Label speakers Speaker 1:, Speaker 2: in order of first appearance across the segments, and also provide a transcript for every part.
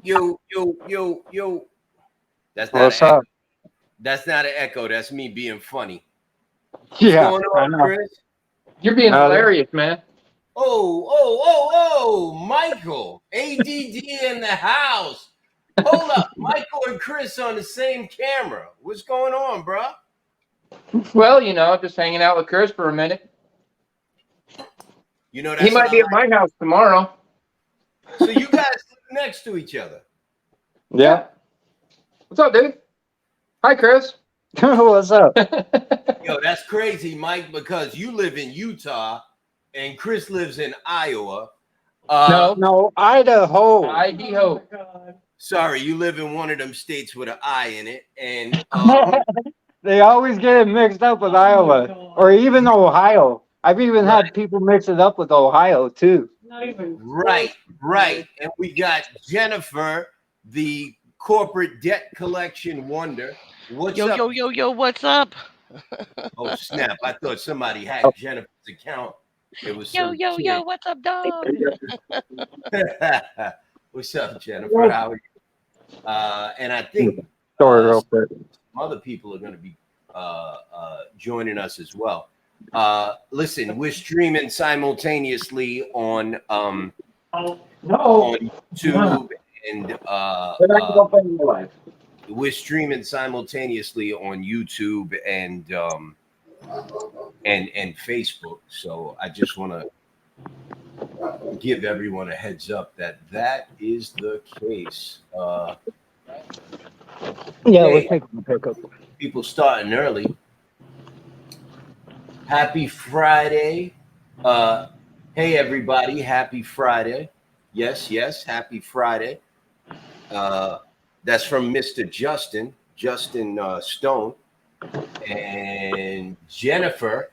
Speaker 1: Yo. That's not
Speaker 2: What's
Speaker 1: an
Speaker 2: up?
Speaker 1: echo. That's not an echo. That's me being funny. What's
Speaker 2: Yeah,
Speaker 1: going
Speaker 2: I
Speaker 1: on,
Speaker 2: know.
Speaker 1: Chris?
Speaker 3: You're being hilarious, man.
Speaker 1: Oh, Michael. ADD in the house. Hold up. Michael and Chris on the same camera. What's going on, bro?
Speaker 3: Well, you know, just hanging out with Chris for a minute.
Speaker 1: You know, that's
Speaker 3: He might
Speaker 1: what
Speaker 3: be
Speaker 1: I
Speaker 3: at my house tomorrow.
Speaker 1: So you guys live next to each other.
Speaker 2: Yeah.
Speaker 3: What's up, dude? Hi, Chris.
Speaker 2: What's up?
Speaker 1: Yo, that's crazy, Mike, because you live in Utah and Chris lives in Iowa.
Speaker 2: No, Idaho.
Speaker 3: Idaho.
Speaker 1: Sorry, you live in one of them states with an I in it. And
Speaker 2: They always get it mixed up with Iowa or even Ohio. I've even had people mix it up with Ohio too.
Speaker 4: Not even
Speaker 1: right. And we got Jennifer, the corporate debt collection wonder. What's up?
Speaker 4: Yo, what's up?
Speaker 1: Oh, snap. I thought somebody hacked Jennifer's account. It was
Speaker 4: Yo, what's up, dog?
Speaker 1: What's up, Jennifer? How are you? And I think
Speaker 2: Story real quick.
Speaker 1: some other people are going to be joining us as well. Listen, we're streaming simultaneously on YouTube and we're streaming simultaneously on YouTube and Facebook. So I just want to give everyone a heads up that is the case.
Speaker 2: We're taking the pickup.
Speaker 1: People starting early. Happy Friday. Hey, everybody. Happy Friday. Yes, happy Friday. That's from Mr. Justin Stone. And Jennifer.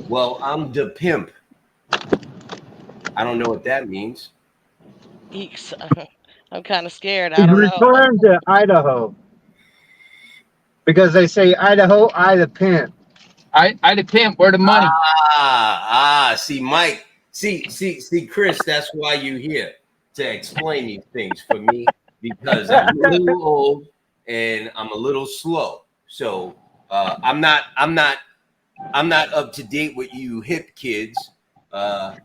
Speaker 1: Well, I'm the pimp. I don't know what that means.
Speaker 4: Eeks. I'm kind of scared. I
Speaker 2: He's
Speaker 4: don't know.
Speaker 2: referring to Idaho. Because they say Idaho, I the pimp.
Speaker 3: I the pimp. Where the money?
Speaker 1: See, Mike, see, Chris, that's why you here to explain these things for me because I'm a little old and I'm a little slow. So I'm not up to date with you hip kids.
Speaker 2: Oh,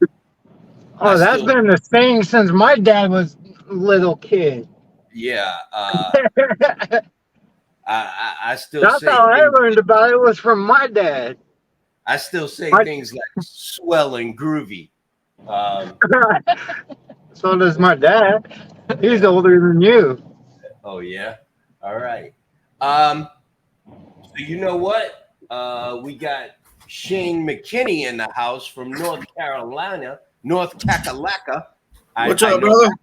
Speaker 2: that's been the thing since my dad was a little kid.
Speaker 1: Yeah. I still
Speaker 2: That's
Speaker 1: say
Speaker 2: how I
Speaker 1: things,
Speaker 2: learned about it was from my dad.
Speaker 1: I still say
Speaker 2: My-
Speaker 1: things like swell and groovy.
Speaker 2: So does my dad. He's older than you.
Speaker 1: Oh yeah. All right. So you know what? We got Shane McKinney in the house from North Carolina, North Kakalaka.
Speaker 5: What's
Speaker 1: I
Speaker 5: up,
Speaker 1: know
Speaker 5: brother?
Speaker 1: that.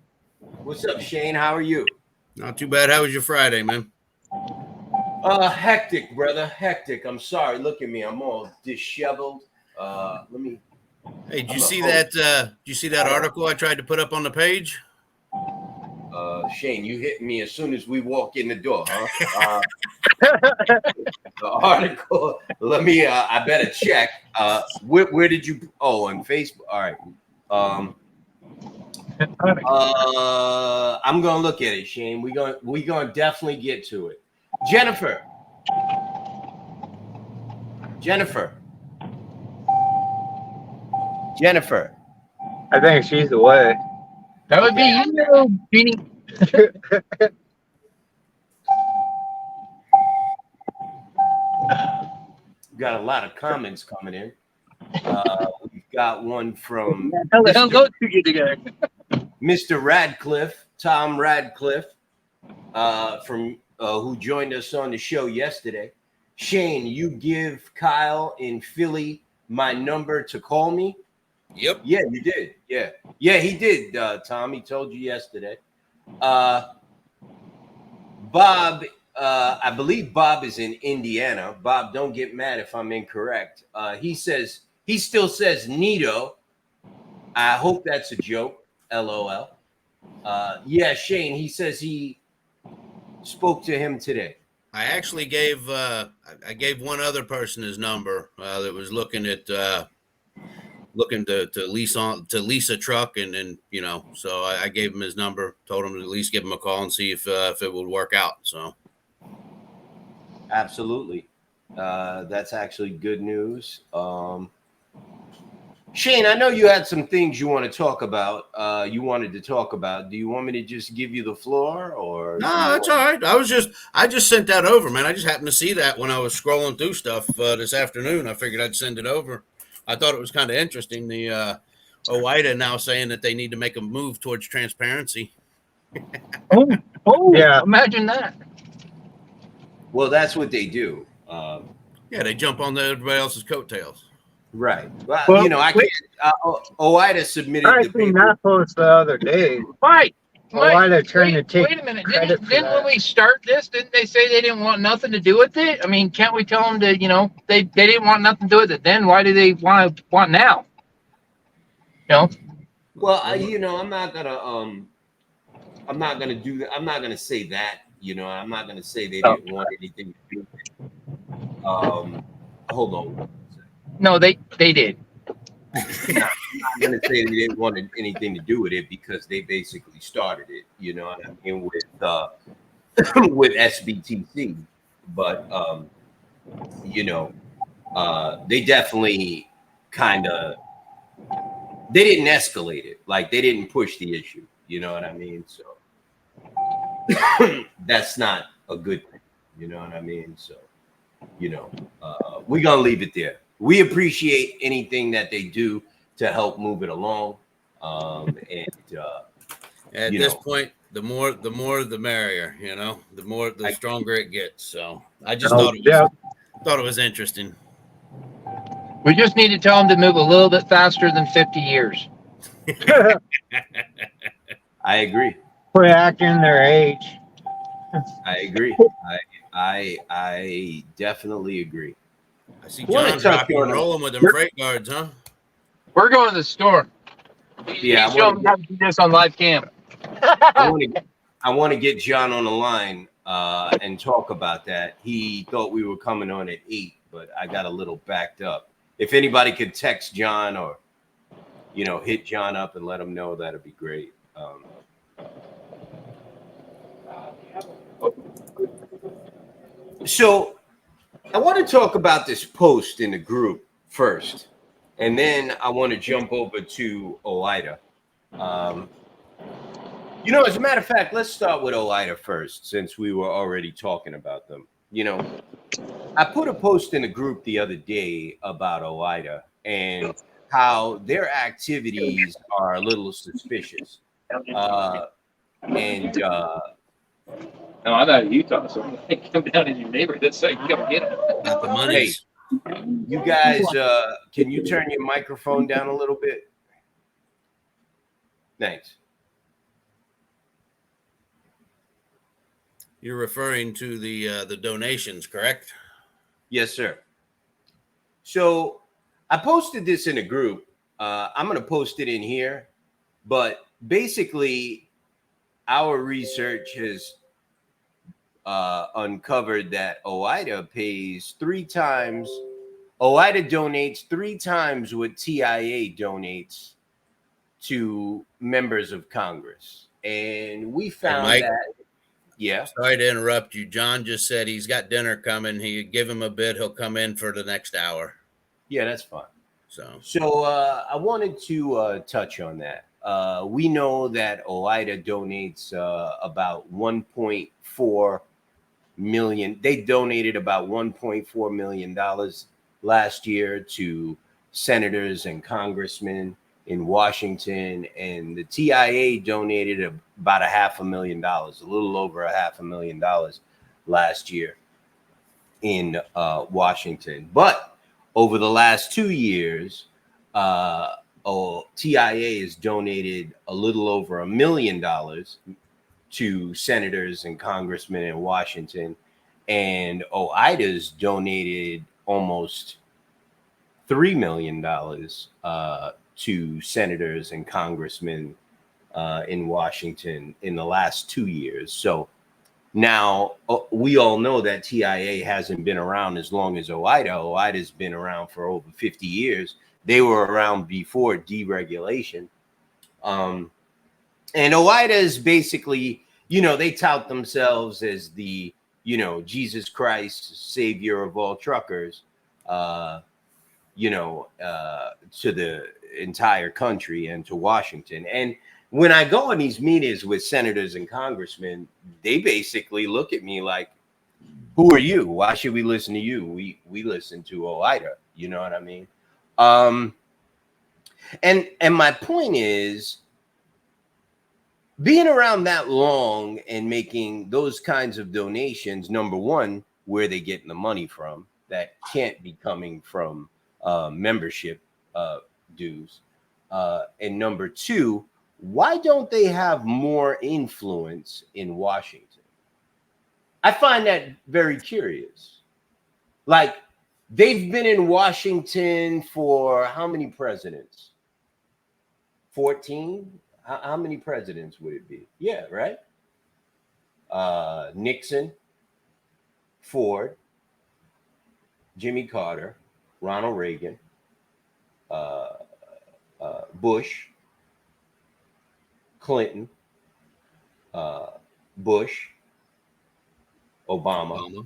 Speaker 1: What's up, Shane? How are you?
Speaker 5: Not too bad. How was your Friday, man?
Speaker 1: Hectic, brother. Hectic. I'm sorry. Look at me. I'm all disheveled. Let me.
Speaker 5: Hey, did you see that? Did you see that article I tried to put up on the page?
Speaker 1: Shane, you hit me as soon as we walk in the door, huh? The article. Let me. I better check. Where did you? Oh, on Facebook. All right. I'm gonna look at it, Shane. We gonna definitely get to it. Jennifer.
Speaker 2: I think she's away.
Speaker 3: That would be you, Jeannie.
Speaker 1: We've got a lot of comments coming in. We've got one from
Speaker 3: They'll go to you together.
Speaker 1: Mr. Radcliffe, Tom Radcliffe, from who joined us on the show yesterday. Shane, you give Kyle in Philly my number to call me.
Speaker 5: Yep.
Speaker 1: Yeah, you did. Yeah, he did. Tom, he told you yesterday. Bob, I believe Bob is in Indiana. Bob, don't get mad if I'm incorrect. He still says Nito. I hope that's a joke. LOL. Yeah, Shane, he says he spoke to him today.
Speaker 5: I actually gave I gave one other person his number that was looking to lease a truck and you know, so I gave him his number, told him to at least give him a call and see if it would work out. So
Speaker 1: Absolutely. That's actually good news. Shane, I know you had some things you want to talk about. Do you want me to just give you the floor or?
Speaker 5: no, that's all right. I just sent that over, man. I just happened to see that when I was scrolling through stuff this afternoon. I figured I'd send it over. I thought it was kind of interesting. The OIDA now saying that they need to make a move towards transparency.
Speaker 3: Oh,
Speaker 2: Yeah.
Speaker 3: Imagine that.
Speaker 1: Well, that's what they do.
Speaker 5: Yeah, they jump on everybody else's coattails.
Speaker 1: Right. Well,
Speaker 2: Well,
Speaker 1: you know, I can't. OIDA submitted
Speaker 2: I
Speaker 1: the
Speaker 2: seen
Speaker 1: paper.
Speaker 2: that post the other day.
Speaker 3: Mike.
Speaker 2: Why they're trying to take
Speaker 3: Wait a minute.
Speaker 2: credit for
Speaker 3: Didn't
Speaker 2: that.
Speaker 3: when we start this, didn't they say they didn't want nothing to do with it? I mean, can't we tell them to, you know, they didn't want nothing to do with it then? Why do they want now? You know?
Speaker 1: Well, I'm not gonna do that. I'm not gonna say that. You know, I'm not gonna say they didn't want anything to do with it. Hold on.
Speaker 3: No, they did.
Speaker 1: I'm not gonna say they didn't want anything to do with it because they basically started it. You know what I mean, with with SBTC, but they definitely they didn't escalate it. Like they didn't push the issue. You know what I mean? So that's not a good thing. You know what I mean? So we're gonna leave it there. We appreciate anything that they do to help move it along.
Speaker 5: At this point, the more the merrier, you know, the stronger it gets. So I just thought it was interesting.
Speaker 3: We just need to tell them to move a little bit faster than 50 years.
Speaker 1: I agree.
Speaker 2: Quit acting their age.
Speaker 1: I agree. I definitely agree.
Speaker 5: I see
Speaker 1: What a
Speaker 5: John
Speaker 1: tough
Speaker 5: rocking and
Speaker 1: corner.
Speaker 5: rolling with them freight guards, huh?
Speaker 3: We're going to the store.
Speaker 1: Yeah,
Speaker 3: He's showing me how to do this on live cam.
Speaker 1: I want to get John on the line and talk about that. He thought we were coming on at 8, but I got a little backed up. If anybody could text John or, hit John up and let him know, that'd be great. So I want to talk about this post in the group first, and then I want to jump over to OOIDA. As a matter of fact, let's start with OOIDA first, since we were already talking about them. I put a post in the group the other day about OOIDA and how their activities are a little suspicious.
Speaker 3: No, I'm out of Utah, so I come down in your neighborhood so you can come get them.
Speaker 5: Not the money.
Speaker 1: You guys, can you turn your microphone down a little bit? Thanks.
Speaker 5: You're referring to the donations, correct?
Speaker 1: Yes, sir. So I posted this in a group. I'm going to post it in here, but basically our research has uncovered that OOIDA pays 3 times. OOIDA donates 3 times what TIA donates to members of Congress. And we found
Speaker 5: Mike,
Speaker 1: that. Yeah.
Speaker 5: Sorry to interrupt you. John just said he's got dinner coming. He give him a bit. He'll come in for the next hour.
Speaker 1: Yeah, that's fine.
Speaker 5: So
Speaker 1: I wanted to touch on that. We know that OOIDA donates about 1.4 million. They donated about $1.4 million last year to senators and congressmen in Washington, and the TIA donated about $500,000, a little over $500,000 last year in Washington. But over the last 2 years, TIA has donated a little over $1 million to senators and congressmen in Washington, and OOIDA's donated almost $3 million to senators and congressmen in Washington in the last 2 years. So now we all know that TIA hasn't been around as long as OOIDA. OOIDA's been around for over 50 years. They were around before deregulation. And OOIDA is basically, they tout themselves as the, Jesus Christ, savior of all truckers, to the entire country and to Washington. And when I go in these meetings with senators and congressmen, they basically look at me like, who are you? Why should we listen to you? We listen to OOIDA. You know what I mean? And my point is, being around that long and making those kinds of donations, number one, where are they getting the money from? That can't be coming from membership dues. And number two, why don't they have more influence in Washington? I find that very curious. Like, they've been in Washington for how many presidents? 14? How many presidents would it be? Yeah, right? Nixon, Ford, Jimmy Carter, Ronald Reagan, Bush, Clinton, Bush, Obama.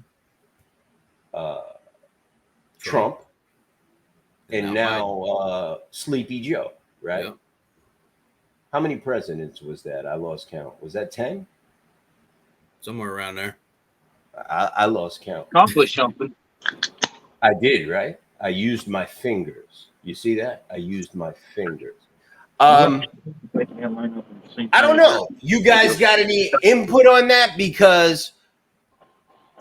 Speaker 1: Trump, and now Sleepy Joe, right?
Speaker 5: Yeah.
Speaker 1: How many presidents was that? I lost count. Was that 10?
Speaker 5: Somewhere around there.
Speaker 1: I lost count.
Speaker 3: Accomplish something.
Speaker 1: I did, right? I used my fingers. You see that? I used my fingers. I don't know. You guys got any input on that? Because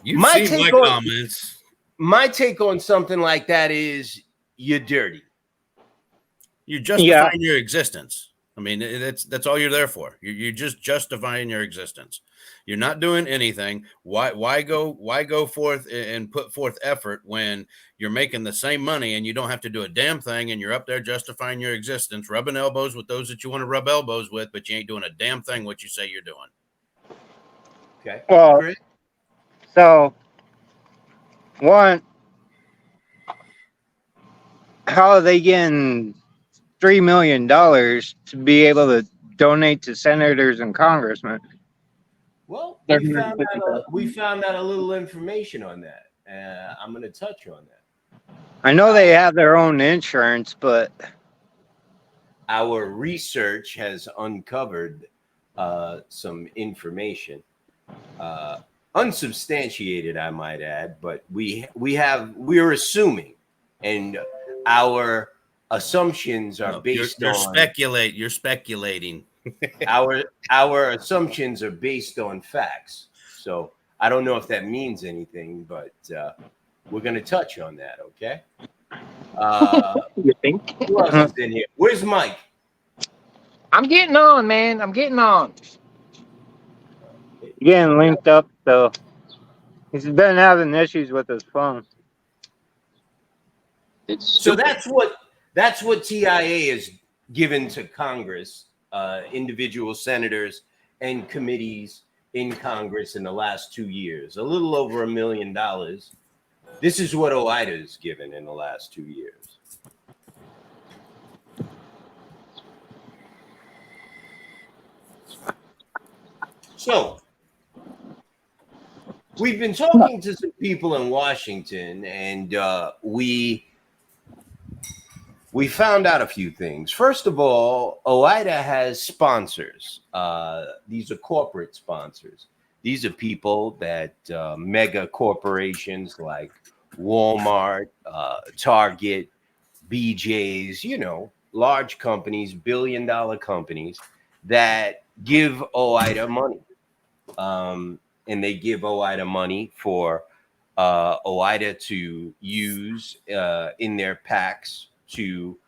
Speaker 5: You've
Speaker 1: My
Speaker 5: seen my
Speaker 1: take on-
Speaker 5: comments.
Speaker 1: my take on something like that is you're dirty.
Speaker 5: You're justifying your existence. I mean, that's all you're there for. You're just justifying your existence. You're not doing anything. Why go forth and put forth effort when you're making the same money and you don't have to do a damn thing, and you're up there justifying your existence, rubbing elbows with those that you want to rub elbows with, but you ain't doing a damn thing what you say you're doing.
Speaker 1: Okay.
Speaker 2: Well,
Speaker 1: Chris?
Speaker 2: so one, how are they getting $3 million to be able to donate to senators and congressmen?
Speaker 1: Well,
Speaker 2: They're
Speaker 1: we found out a little information on that. I'm going to touch on that.
Speaker 2: I know they have their own insurance, but
Speaker 1: Our research has uncovered some information, unsubstantiated, I might add, but we're assuming, and our assumptions are based
Speaker 5: You're
Speaker 1: on
Speaker 5: You're speculating.
Speaker 1: our assumptions are based on facts. So I don't know if that means anything, but we're going to touch on that. Okay.
Speaker 2: you think?
Speaker 1: Who else is in here? Where's Mike?
Speaker 3: I'm getting on, man. I'm getting on.
Speaker 2: Getting linked up, so he's been having issues with his phone.
Speaker 1: So that's what TIA is given to Congress, individual senators and committees in Congress in the last 2 years, a little over $1 million. This is what OIDA is given in the last 2 years. So we've been talking to some people in Washington, and we found out a few things. First of all, OIDA has sponsors. These are corporate sponsors. These are people that mega corporations like Walmart, Target, BJ's, large companies, billion-dollar companies that give OIDA money. And they give OIDA money for OIDA to use in their PACs to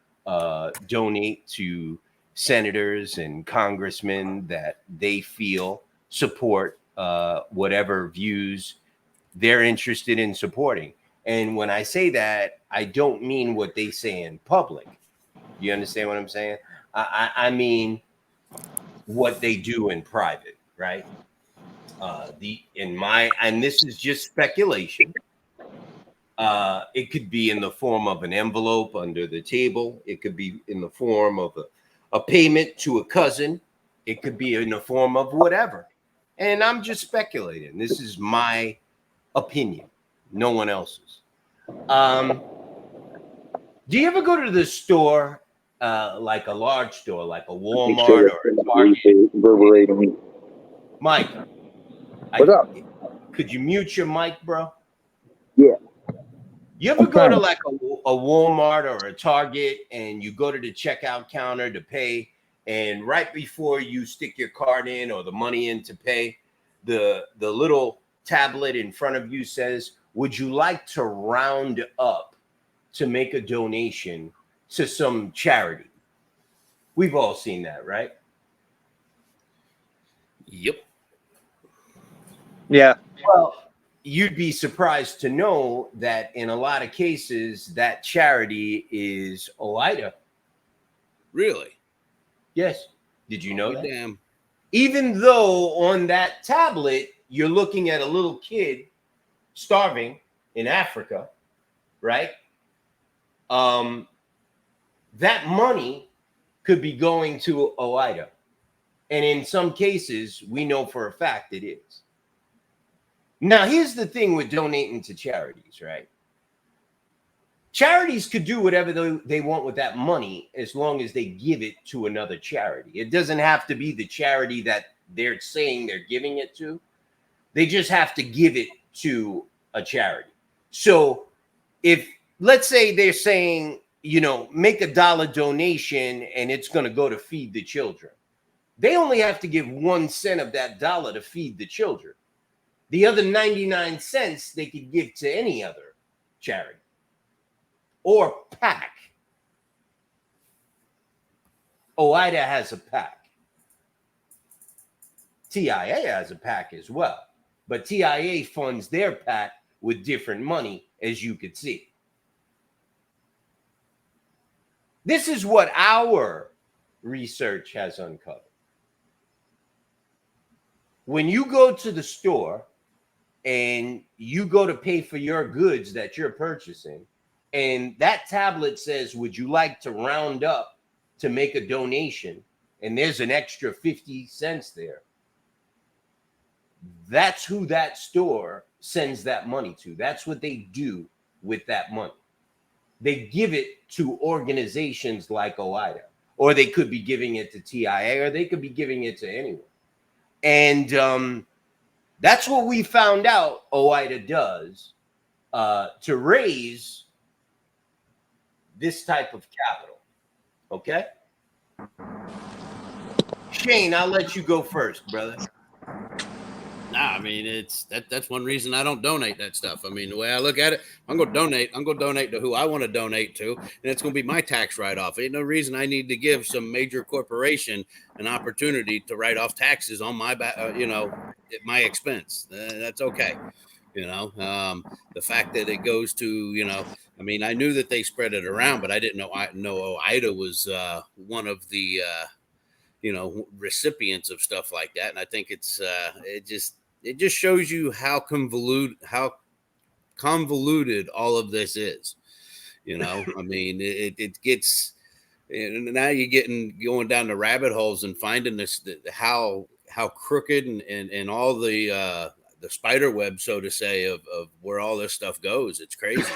Speaker 1: donate to senators and congressmen that they feel support whatever views they're interested in supporting. And when I say that, I don't mean what they say in public. You understand what I'm saying? I mean what they do in private, right? And this is just speculation. It could be in the form of an envelope under the table. It could be in the form of a payment to a cousin. It could be in the form of whatever. And I'm just speculating. This is my opinion, no one else's. Do you ever go to the store, like a large store, like a Walmart or a Target? Mike,
Speaker 2: What's up?
Speaker 1: Could you mute your mic, bro?
Speaker 2: Yeah.
Speaker 1: You ever go to like a Walmart or a Target and you go to the checkout counter to pay, and right before you stick your card in or the money in to pay, the little tablet in front of you says, would you like to round up to make a donation to some charity? We've all seen that, right?
Speaker 5: Yep.
Speaker 2: Yeah.
Speaker 1: Well, you'd be surprised to know that in a lot of cases, that charity is OIDA.
Speaker 5: Really?
Speaker 1: Yes. Did you know that?
Speaker 5: Damn.
Speaker 1: Even though on that tablet, you're looking at a little kid starving in Africa, right? That money could be going to OIDA. And in some cases, we know for a fact it is. Now, here's the thing with donating to charities, right? Charities could do whatever they want with that money as long as they give it to another charity. It doesn't have to be the charity that they're saying they're giving it to. They just have to give it to a charity. So if, let's say they're saying, make $1 donation and it's going to go to feed the children. They only have to give 1 cent of that dollar to feed the children. The other 99 cents they could give to any other charity or PAC. OIDA has a PAC. TIA has a PAC as well, but TIA funds their PAC with different money, as you could see. This is what our research has uncovered. When you go to the store and you go to pay for your goods that you're purchasing, and that tablet says, would you like to round up to make a donation? And there's an extra 50 cents there. That's who that store sends that money to. That's what they do with that money. They give it to organizations like OOIDA, or they could be giving it to TIA, or they could be giving it to anyone. And that's what we found out OOIDA does to raise this type of capital. Okay? Shane, I'll let you go first, brother.
Speaker 5: Nah, I mean, that's one reason I don't donate that stuff. I mean, the way I look at it, I'm going to donate to who I want to donate to, and it's going to be my tax write-off. Ain't no reason I need to give some major corporation an opportunity to write off taxes on my at my expense. That's okay. The fact that it goes to, I mean, I knew that they spread it around, but I didn't know OOIDA was one of the recipients of stuff like that. And I think it just shows you how convoluted all of this is. I mean, it gets, and now you're going down the rabbit holes and finding how crooked and all the spider web, so to say, of where all this stuff goes. It's crazy.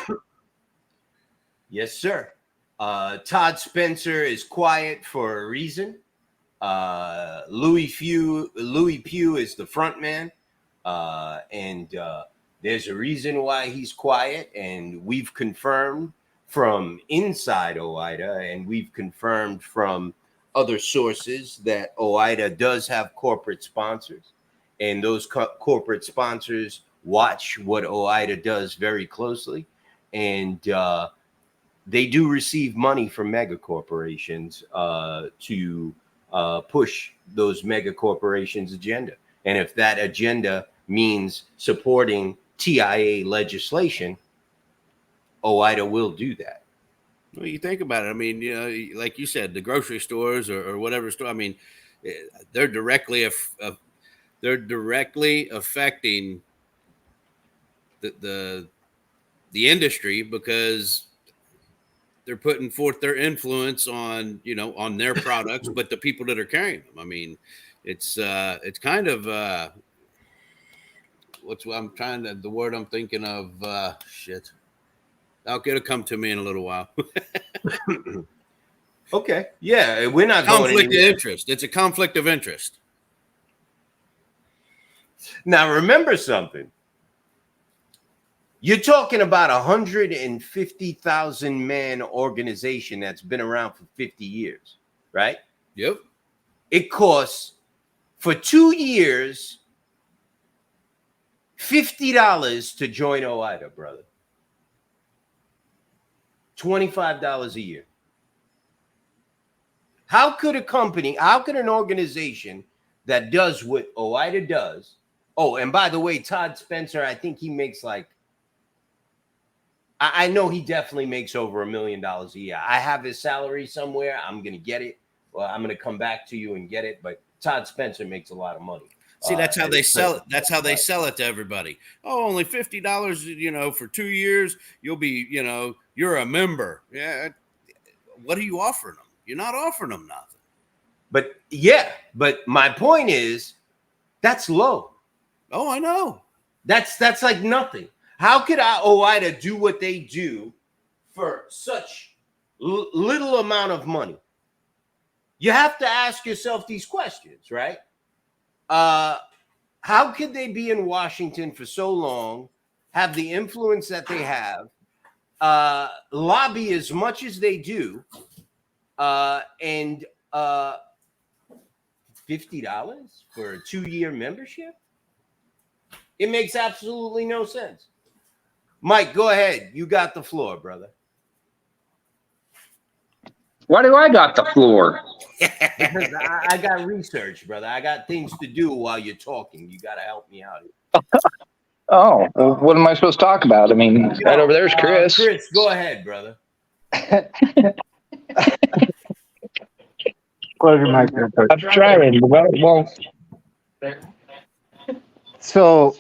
Speaker 1: Yes, sir. Todd Spencer is quiet for a reason. Louis Pugh is the front man. And there's a reason why he's quiet, and we've confirmed from inside OOIDA, and we've confirmed from other sources that OOIDA does have corporate sponsors, and those corporate sponsors watch what OOIDA does very closely, and they do receive money from mega corporations to push those mega corporations' agenda. And if that agenda means supporting TIA legislation, OOIDA will do that.
Speaker 5: Well, you think about it. I mean, like you said, the grocery stores or whatever store. I mean, they're directly affecting the industry, because they're putting forth their influence on their products, but the people that are carrying them. I mean, it's kind of the word I'm thinking of. Shit. It'll come to me in a little while.
Speaker 1: Okay. Yeah, we're not
Speaker 5: conflict
Speaker 1: going
Speaker 5: of interest. It's a conflict of interest.
Speaker 1: Now, remember something. You're talking about 150,000 man organization that's been around for 50 years, right?
Speaker 5: Yep.
Speaker 1: It costs for 2 years $50 to join OOIDA, brother. $25 a year. How could an organization that does what OOIDA does? Oh, and by the way, Todd Spencer, I think he makes I know he definitely makes over $1 million a year. I have his salary somewhere. I'm going to get it. Well, I'm going to come back to you and get it. But Todd Spencer makes a lot of money.
Speaker 5: See, that's how they sell it. That's how they sell it to everybody. Oh, only $50, for 2 years. You'll be, you're a member. Yeah. What are you offering them? You're not offering them nothing.
Speaker 1: But my point is, that's low.
Speaker 5: Oh, I know.
Speaker 1: That's like nothing. How could OOIDA do what they do for such little amount of money? You have to ask yourself these questions, right? How could they be in Washington for so long, have the influence that they have, lobby as much as they do, and $50 for a 2-year membership? It makes absolutely no sense. Mike, go ahead. You got the floor, brother.
Speaker 3: Why do I got the floor?
Speaker 1: Because I got research, brother. I got things to do while you're talking. You got to help me out.
Speaker 3: Oh, well, what am I supposed to talk about? I mean, right over there's Chris.
Speaker 1: Chris, go ahead, brother.
Speaker 2: Close your mic real quick.
Speaker 3: I'm trying. Well,
Speaker 2: So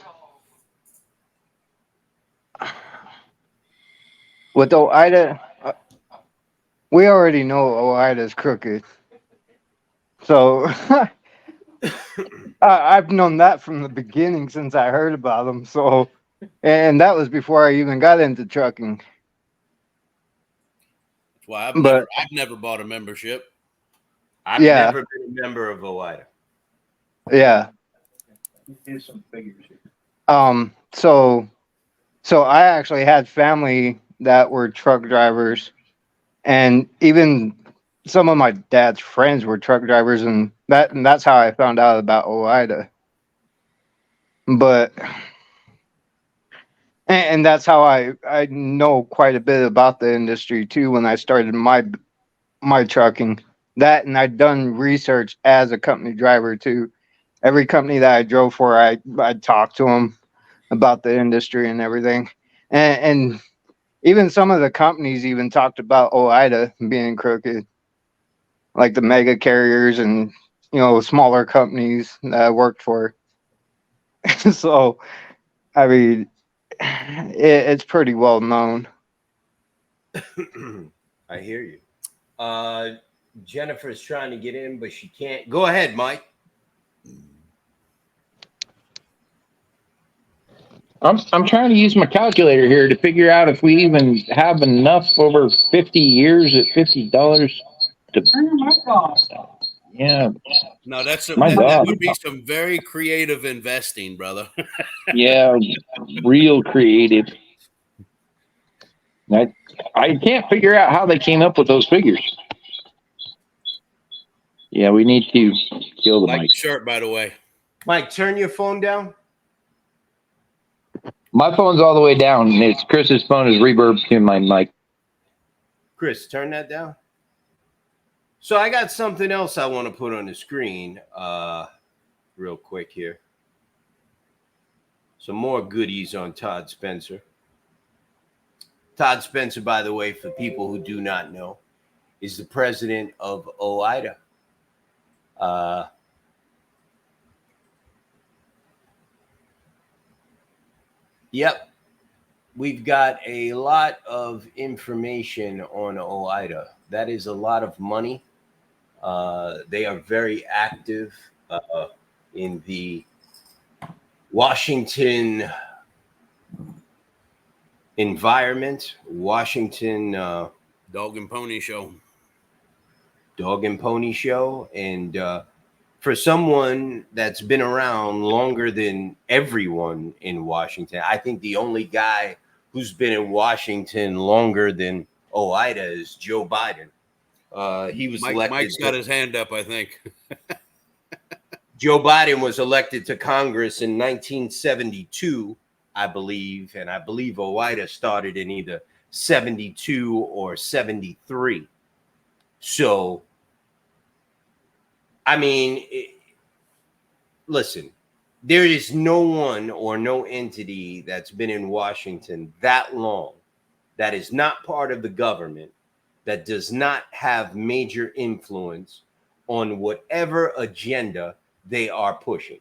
Speaker 2: with OIDA, we already know OIDA's crooked. So I've known that from the beginning since I heard about them. So, and that was before I even got into trucking.
Speaker 5: That's why I've never bought a membership.
Speaker 1: I've never been a member of OIDA.
Speaker 2: Yeah.
Speaker 3: here's some figures here.
Speaker 2: So I actually had family that were truck drivers, and even some of my dad's friends were truck drivers, and that's how I found out about OIDA. But and that's how I know quite a bit about the industry too when I started my trucking. That, and I'd done research as a company driver too. Every company that I drove for, I'd talk to them about the industry and everything. And even some of the companies even talked about OIDA being crooked, like the mega carriers and, smaller companies that I worked for. So, I mean, it's pretty well known.
Speaker 1: I hear you. Jennifer's trying to get in, but she can't. Go ahead, Mike.
Speaker 3: I'm trying to use my calculator here to figure out if we even have enough over 50 years at $50 to. Yeah.
Speaker 5: No, that
Speaker 3: God.
Speaker 5: would be some very creative investing, brother.
Speaker 3: Yeah, real creative. I can't figure out how they came up with those figures. Yeah, we need to kill the
Speaker 5: Like
Speaker 3: mic.
Speaker 5: the shirt, by the way.
Speaker 1: Mike, turn your phone down.
Speaker 3: My phone's all the way down. It's Chris's phone is reverb to my mic.
Speaker 1: Chris, turn that down. So I got something else I want to put on the screen real quick here. Some more goodies on Todd Spencer. Todd Spencer, by the way, for people who do not know, is the president of OIDA. Yep. We've got a lot of information on OIDA. That is a lot of money. They are very active in the Washington environment, Washington
Speaker 5: Dog and pony show.
Speaker 1: And for someone that's been around longer than everyone in Washington, I think the only guy who's been in Washington longer than OIDA is Joe Biden. He was elected.
Speaker 5: Mike's got his hand up, I think.
Speaker 1: Joe Biden was elected to Congress in 1972, I believe, and I believe OIDA started in either 72 or 73. So, I mean, listen, there is no one or no entity that's been in Washington that long that is not part of the government, that does not have major influence on whatever agenda they are pushing.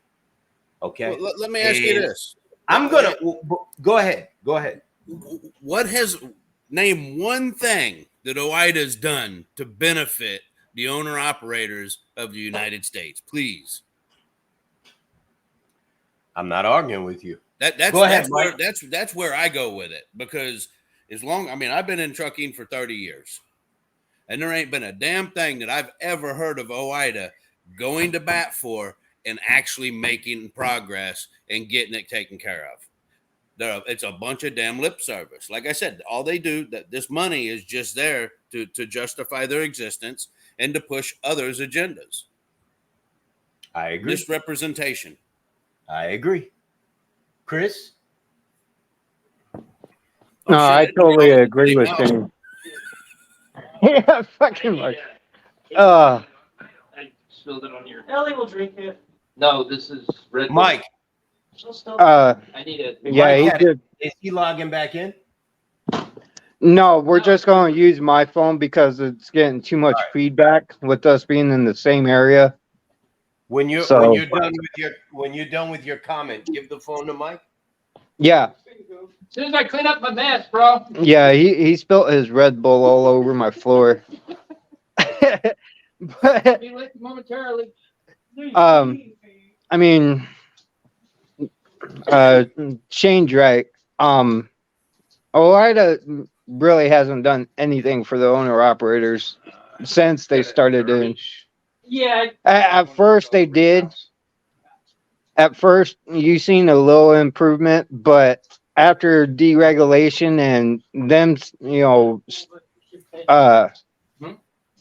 Speaker 1: Okay.
Speaker 5: Well, let me ask you this.
Speaker 1: I'm going to go ahead. Go ahead.
Speaker 5: What has name one thing that OIDA has done to benefit the owner operators of the United States, please?
Speaker 1: I'm not arguing with you.
Speaker 5: That's where I go with it, because I've been in trucking for 30 years, and there ain't been a damn thing that I've ever heard of OIDA going to bat for and actually making progress and getting it taken care of. It's a bunch of damn lip service. Like I said, all they do, that this money is just there to justify their existence and to push others' agendas.
Speaker 1: I agree.
Speaker 5: Misrepresentation.
Speaker 1: I agree. Chris?
Speaker 2: No, I totally agree with you. Yeah, fucking Mark.
Speaker 3: I spilled it on your.
Speaker 6: Ellie will drink it.
Speaker 3: No, this is Red Bull.
Speaker 1: Mike,
Speaker 6: She'll still.
Speaker 2: I
Speaker 3: need it.
Speaker 2: Yeah,
Speaker 1: Mike
Speaker 2: he
Speaker 1: had-
Speaker 2: did.
Speaker 1: is he logging back in?
Speaker 2: No, we're just going to use my phone because it's getting too much
Speaker 1: Alright.
Speaker 2: feedback with us being in the same area.
Speaker 1: When you're
Speaker 2: So-
Speaker 1: when you're done with your comment, give the phone to Mike.
Speaker 2: Yeah,
Speaker 3: As soon as I clean up my mess, bro.
Speaker 2: yeah, he spilled his Red Bull all over my floor. But
Speaker 3: Be late momentarily.
Speaker 2: I mean, Shane's right. OIDA really hasn't done anything for the owner operators since they started doing.
Speaker 6: Yeah.
Speaker 2: At first they did. At first you seen a little improvement, but after deregulation and them,
Speaker 6: So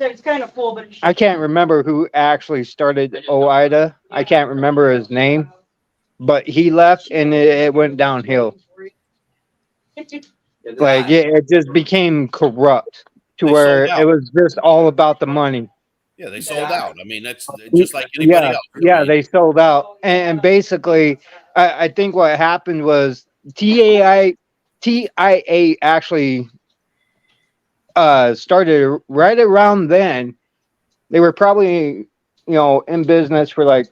Speaker 6: it's kind of full, but.
Speaker 2: I can't remember who actually started OIDA. I can't remember his name, but he left and it went downhill. Like it just became corrupt to
Speaker 5: They
Speaker 2: where
Speaker 5: sold out.
Speaker 2: it was just all about the money.
Speaker 5: Yeah, they sold out. I mean, that's just like anybody
Speaker 2: Yeah,
Speaker 5: else. I
Speaker 2: yeah,
Speaker 5: mean,
Speaker 2: they sold out, and basically, I think what happened was TIA actually started right around then. They were probably in business for like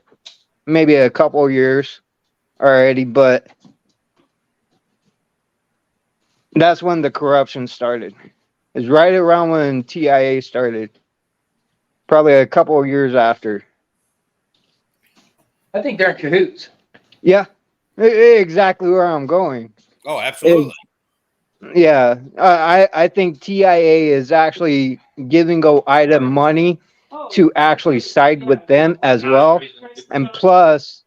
Speaker 2: maybe a couple years already, but that's when the corruption started. It's right around when TIA started, probably a couple of years after.
Speaker 3: I think they're in cahoots.
Speaker 2: Yeah, exactly where I'm going.
Speaker 5: oh, absolutely.
Speaker 2: Yeah, I think TIA is actually giving OIDA money to actually side with them as well, and plus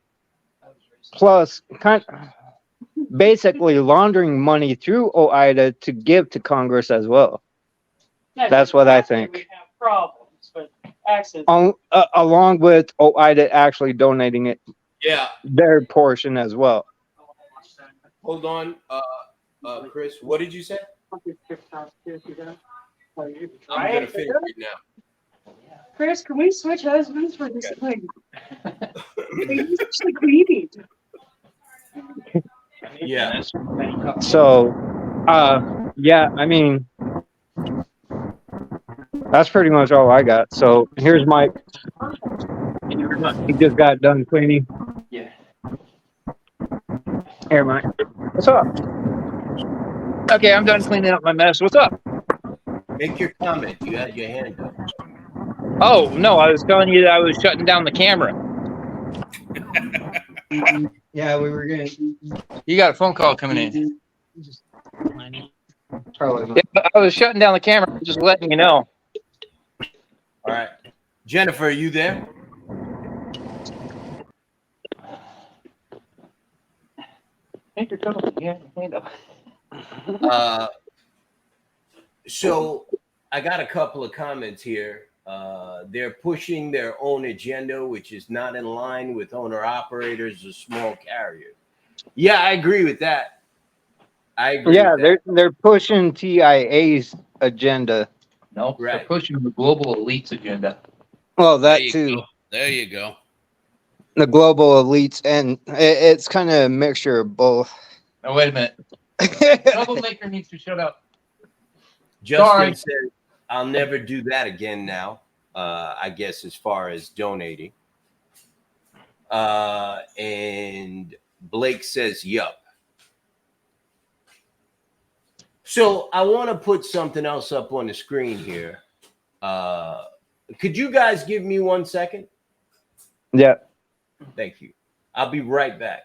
Speaker 2: basically laundering money through OIDA to give to Congress as well. That's what I think.
Speaker 6: We have problems, but access.
Speaker 2: Along with OIDA actually donating it
Speaker 1: Yeah.
Speaker 2: their portion as well.
Speaker 1: Hold on, Chris. What did you say? I'm gonna finish it now.
Speaker 6: Chris, can we switch husbands for this thing? He's actually creepy.
Speaker 1: Yeah.
Speaker 2: So, yeah, I mean, that's pretty much all I got. So here's Mike. He just got done cleaning.
Speaker 3: Yeah.
Speaker 2: Here, Mike. What's up?
Speaker 3: Okay, I'm done cleaning up my mess. What's up?
Speaker 1: Make your comment. You had your hand up.
Speaker 3: Oh, no, I was telling you that I was shutting down the camera.
Speaker 2: Yeah, we were gonna.
Speaker 3: You got a phone call coming in.
Speaker 2: Probably.
Speaker 3: Yeah, I was shutting down the camera, just letting you know.
Speaker 1: All right. Jennifer, are you there? So I got a couple of comments here. They're pushing their own agenda, which is not in line with owner operators or small carriers. Yeah, I agree with that. I agree.
Speaker 2: Yeah,
Speaker 1: with that.
Speaker 2: they're pushing TIA's agenda.
Speaker 3: No,
Speaker 1: Right.
Speaker 3: they're pushing the global elites agenda.
Speaker 2: Well,
Speaker 5: There
Speaker 2: that
Speaker 5: you
Speaker 2: too.
Speaker 5: go. There you go.
Speaker 2: The global elites, and it's kind of a mixture of both.
Speaker 3: Oh, wait a minute. Troublemaker needs to shut up.
Speaker 1: Justin
Speaker 3: Sorry.
Speaker 1: says, I'll never do that again now. I guess as far as donating. And Blake says, yup. So I want to put something else up on the screen here. Could you guys give me 1 second?
Speaker 2: Yeah.
Speaker 1: Thank you. I'll be right back.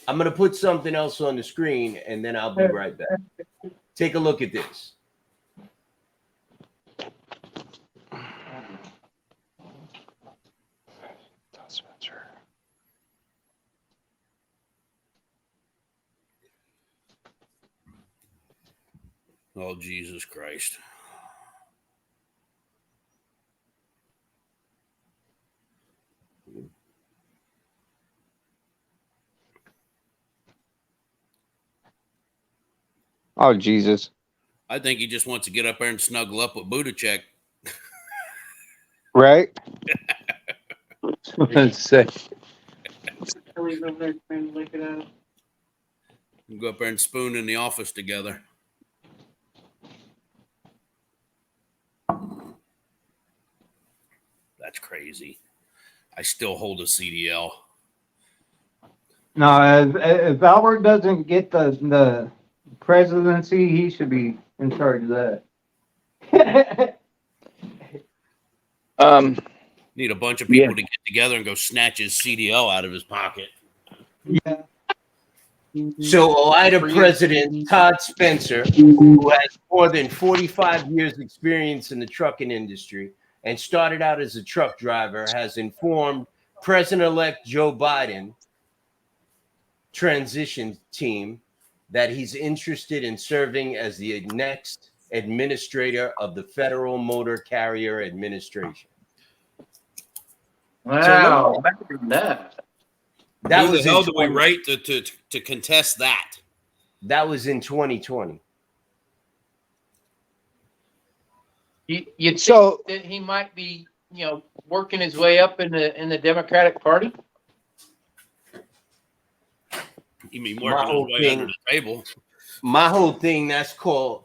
Speaker 1: I'm going to put something else on the screen and then I'll be right back. Take a look at this.
Speaker 5: Oh, Jesus Christ.
Speaker 2: Oh, Jesus.
Speaker 5: I think he just wants to get up there and snuggle up with Budacek.
Speaker 2: Right? Let's say.
Speaker 3: Kelly's over there trying to lick it out.
Speaker 5: We'll go up there and spoon in the office together. That's crazy. I still hold a CDL.
Speaker 2: No, if Albert doesn't get the presidency, he should be in charge of that.
Speaker 5: Need a bunch of people to get together and go snatch his CDL out of his pocket.
Speaker 2: Yeah.
Speaker 1: So OIDA President Todd Spencer, who has more than 45 years experience in the trucking industry and started out as a truck driver, has informed President-elect Joe Biden transition team that he's interested in serving as the next administrator of the Federal Motor Carrier Administration.
Speaker 3: Wow, imagine that.
Speaker 1: That
Speaker 5: Who
Speaker 1: was
Speaker 5: the hell
Speaker 1: in
Speaker 5: do we
Speaker 1: 20
Speaker 5: write to contest that?
Speaker 1: That was in 2020.
Speaker 3: You'd
Speaker 2: So
Speaker 3: think that he might be, working his way up in the Democratic Party.
Speaker 5: You mean
Speaker 1: My
Speaker 5: working
Speaker 1: whole
Speaker 5: his way under
Speaker 1: thing-
Speaker 5: the table?
Speaker 1: My whole thing that's called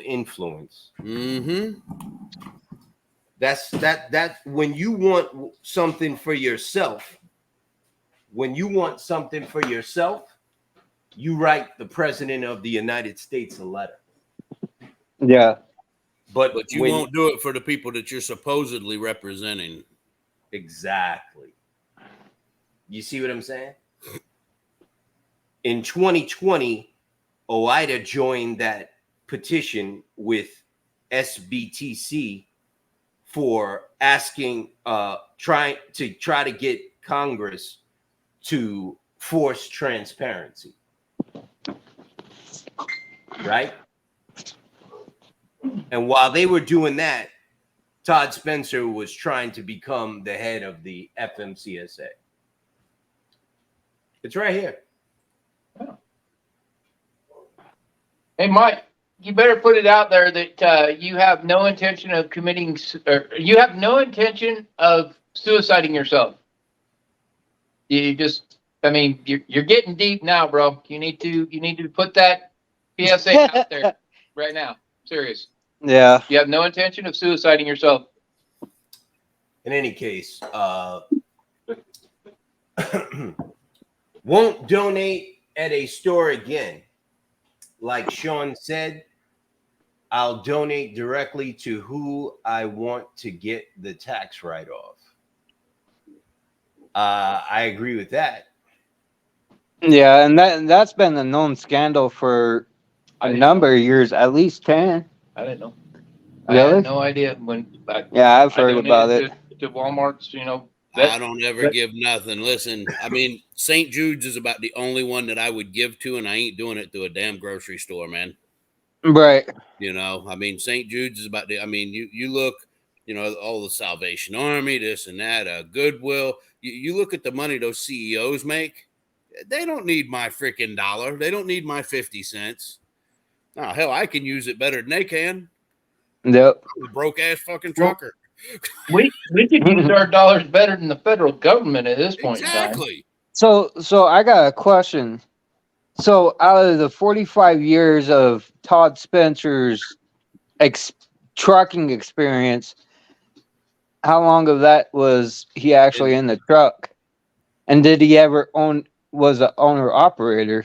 Speaker 1: influence.
Speaker 5: Mm-hmm.
Speaker 1: That when you want something for yourself, you write the president of the United States a letter.
Speaker 2: yeah.
Speaker 1: But
Speaker 5: You
Speaker 1: when,
Speaker 5: won't do it for the people that you're supposedly representing.
Speaker 1: exactly. You see what I'm saying? In 2020, OIDA joined that petition with SBTC for asking, try to get Congress to force transparency. Right? And while they were doing that, Todd Spencer was trying to become the head of the FMCSA. It's right here.
Speaker 3: Hey, Mike, you better put it out there that you have no intention of you have no intention of suiciding yourself. You're getting deep now, bro. You need to put that PSA out there right now. Serious.
Speaker 2: Yeah.
Speaker 3: You have no intention of suiciding yourself.
Speaker 1: In any case, won't donate at a store again. Like Sean said, I'll donate directly to who I want to get the tax write-off. I agree with that.
Speaker 2: Yeah, and that's been a known scandal for a number of years, at least 10.
Speaker 3: I didn't know. I
Speaker 2: Really?
Speaker 3: had no idea
Speaker 2: Yeah, I've heard about it.
Speaker 3: To Walmart's,
Speaker 5: I don't ever give nothing. Listen, I mean, St. Jude's is about the only one that I would give to, and I ain't doing it to a damn grocery store, man.
Speaker 2: Right.
Speaker 5: St. Jude's is about you look, all the Salvation Army, this and that, Goodwill. You look at the money those CEOs make. They don't need my freaking dollar. They don't need my 50 cents. Oh, hell, I can use it better than they can.
Speaker 2: Yep.
Speaker 5: I'm a broke ass fucking trucker.
Speaker 3: we could use our dollars better than the federal government at this point in time.
Speaker 5: Exactly.
Speaker 2: So I got a question. So out of the 45 years of Todd Spencer's trucking experience, how long of that was he actually in the truck? And did he ever was an owner operator?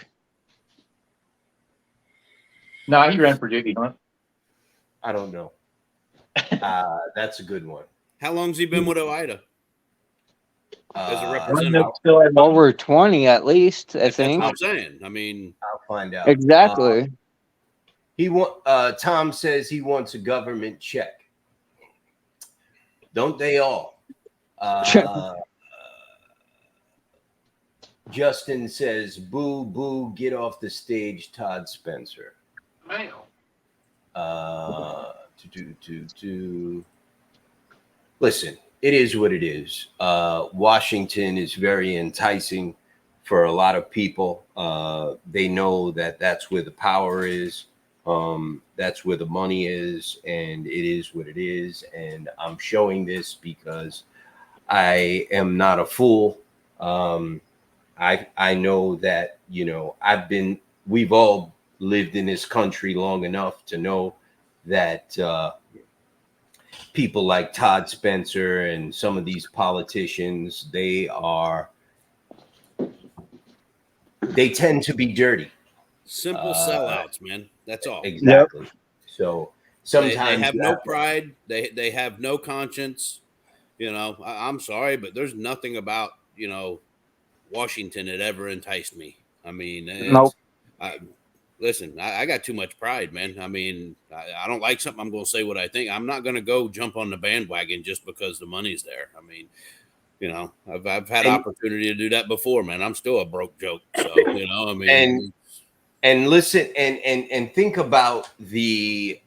Speaker 3: No, he ran for Doogie Hunt.
Speaker 1: I don't know. That's a good one.
Speaker 5: How long's he been with OIDA? As a
Speaker 1: Uh,
Speaker 5: representative?
Speaker 2: Over 20 at least, I
Speaker 5: That's
Speaker 2: think.
Speaker 5: what I'm saying. I mean,
Speaker 1: I'll find out.
Speaker 2: Exactly.
Speaker 1: Tom says he wants a government check. Don't they all? Justin says, "Boo, boo, get off the stage, Todd Spencer." Listen, it is what it is. Washington is very enticing for a lot of people. They know that that's where the power is. That's where the money is, and it is what it is. And I'm showing this because I am not a fool. I know that, we've all lived in this country long enough to know that people like Todd Spencer and some of these politicians, they tend to be dirty.
Speaker 5: Simple sellouts, man. That's all.
Speaker 1: Exactly. So
Speaker 5: They
Speaker 1: sometimes
Speaker 5: have no pride. They have no conscience. I'm sorry, but there's nothing about Washington that ever enticed me. I mean,
Speaker 2: Nope.
Speaker 5: Listen, I got too much pride, man. I mean, I don't like something, I'm going to say what I think. I'm not going to go jump on the bandwagon just because the money's there. I mean, I've had opportunity to do that before, man. I'm still a broke joke. So, I mean,
Speaker 1: and listen and think about the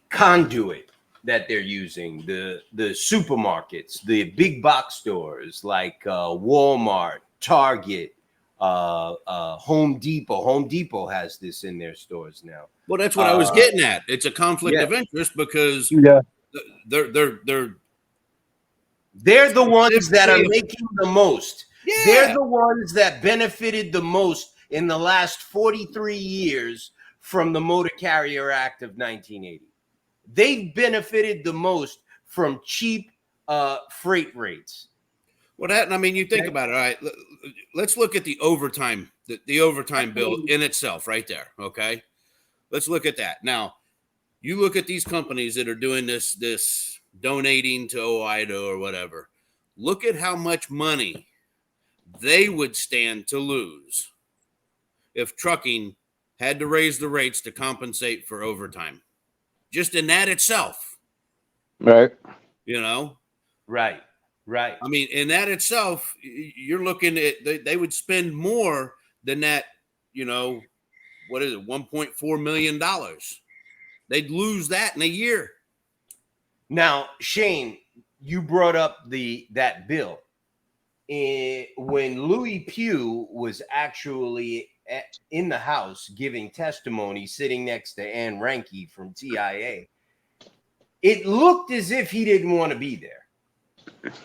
Speaker 1: conduit that they're using, the supermarkets, the big box stores like Walmart, Target, Home Depot. Home Depot has this in their stores now.
Speaker 5: well, that's what I was getting at. It's a conflict of interest because
Speaker 2: Yeah.
Speaker 5: they're
Speaker 1: They're the ones that are making the most.
Speaker 5: Yeah.
Speaker 1: They're the ones that benefited the most in the last 43 years from the Motor Carrier Act of 1980. They've benefited the most from cheap freight rates.
Speaker 5: Well, I mean, you think about it. All right, let's look at the overtime, the overtime bill in itself, right there. Okay, let's look at that. Now, you look at these companies that are doing this donating to OIDA or whatever. Look at how much money they would stand to lose if trucking had to raise the rates to compensate for overtime. Just in that itself,
Speaker 2: Right.
Speaker 1: Right.
Speaker 5: I mean, in that itself, you're looking at they would spend more than that. What is it? $1.4 million. They'd lose that in a year.
Speaker 1: Now, Shane, you brought up that bill. When Louis Pugh was actually in the House giving testimony, sitting next to Ann Reinke from TIA, it looked as if he didn't want to be there.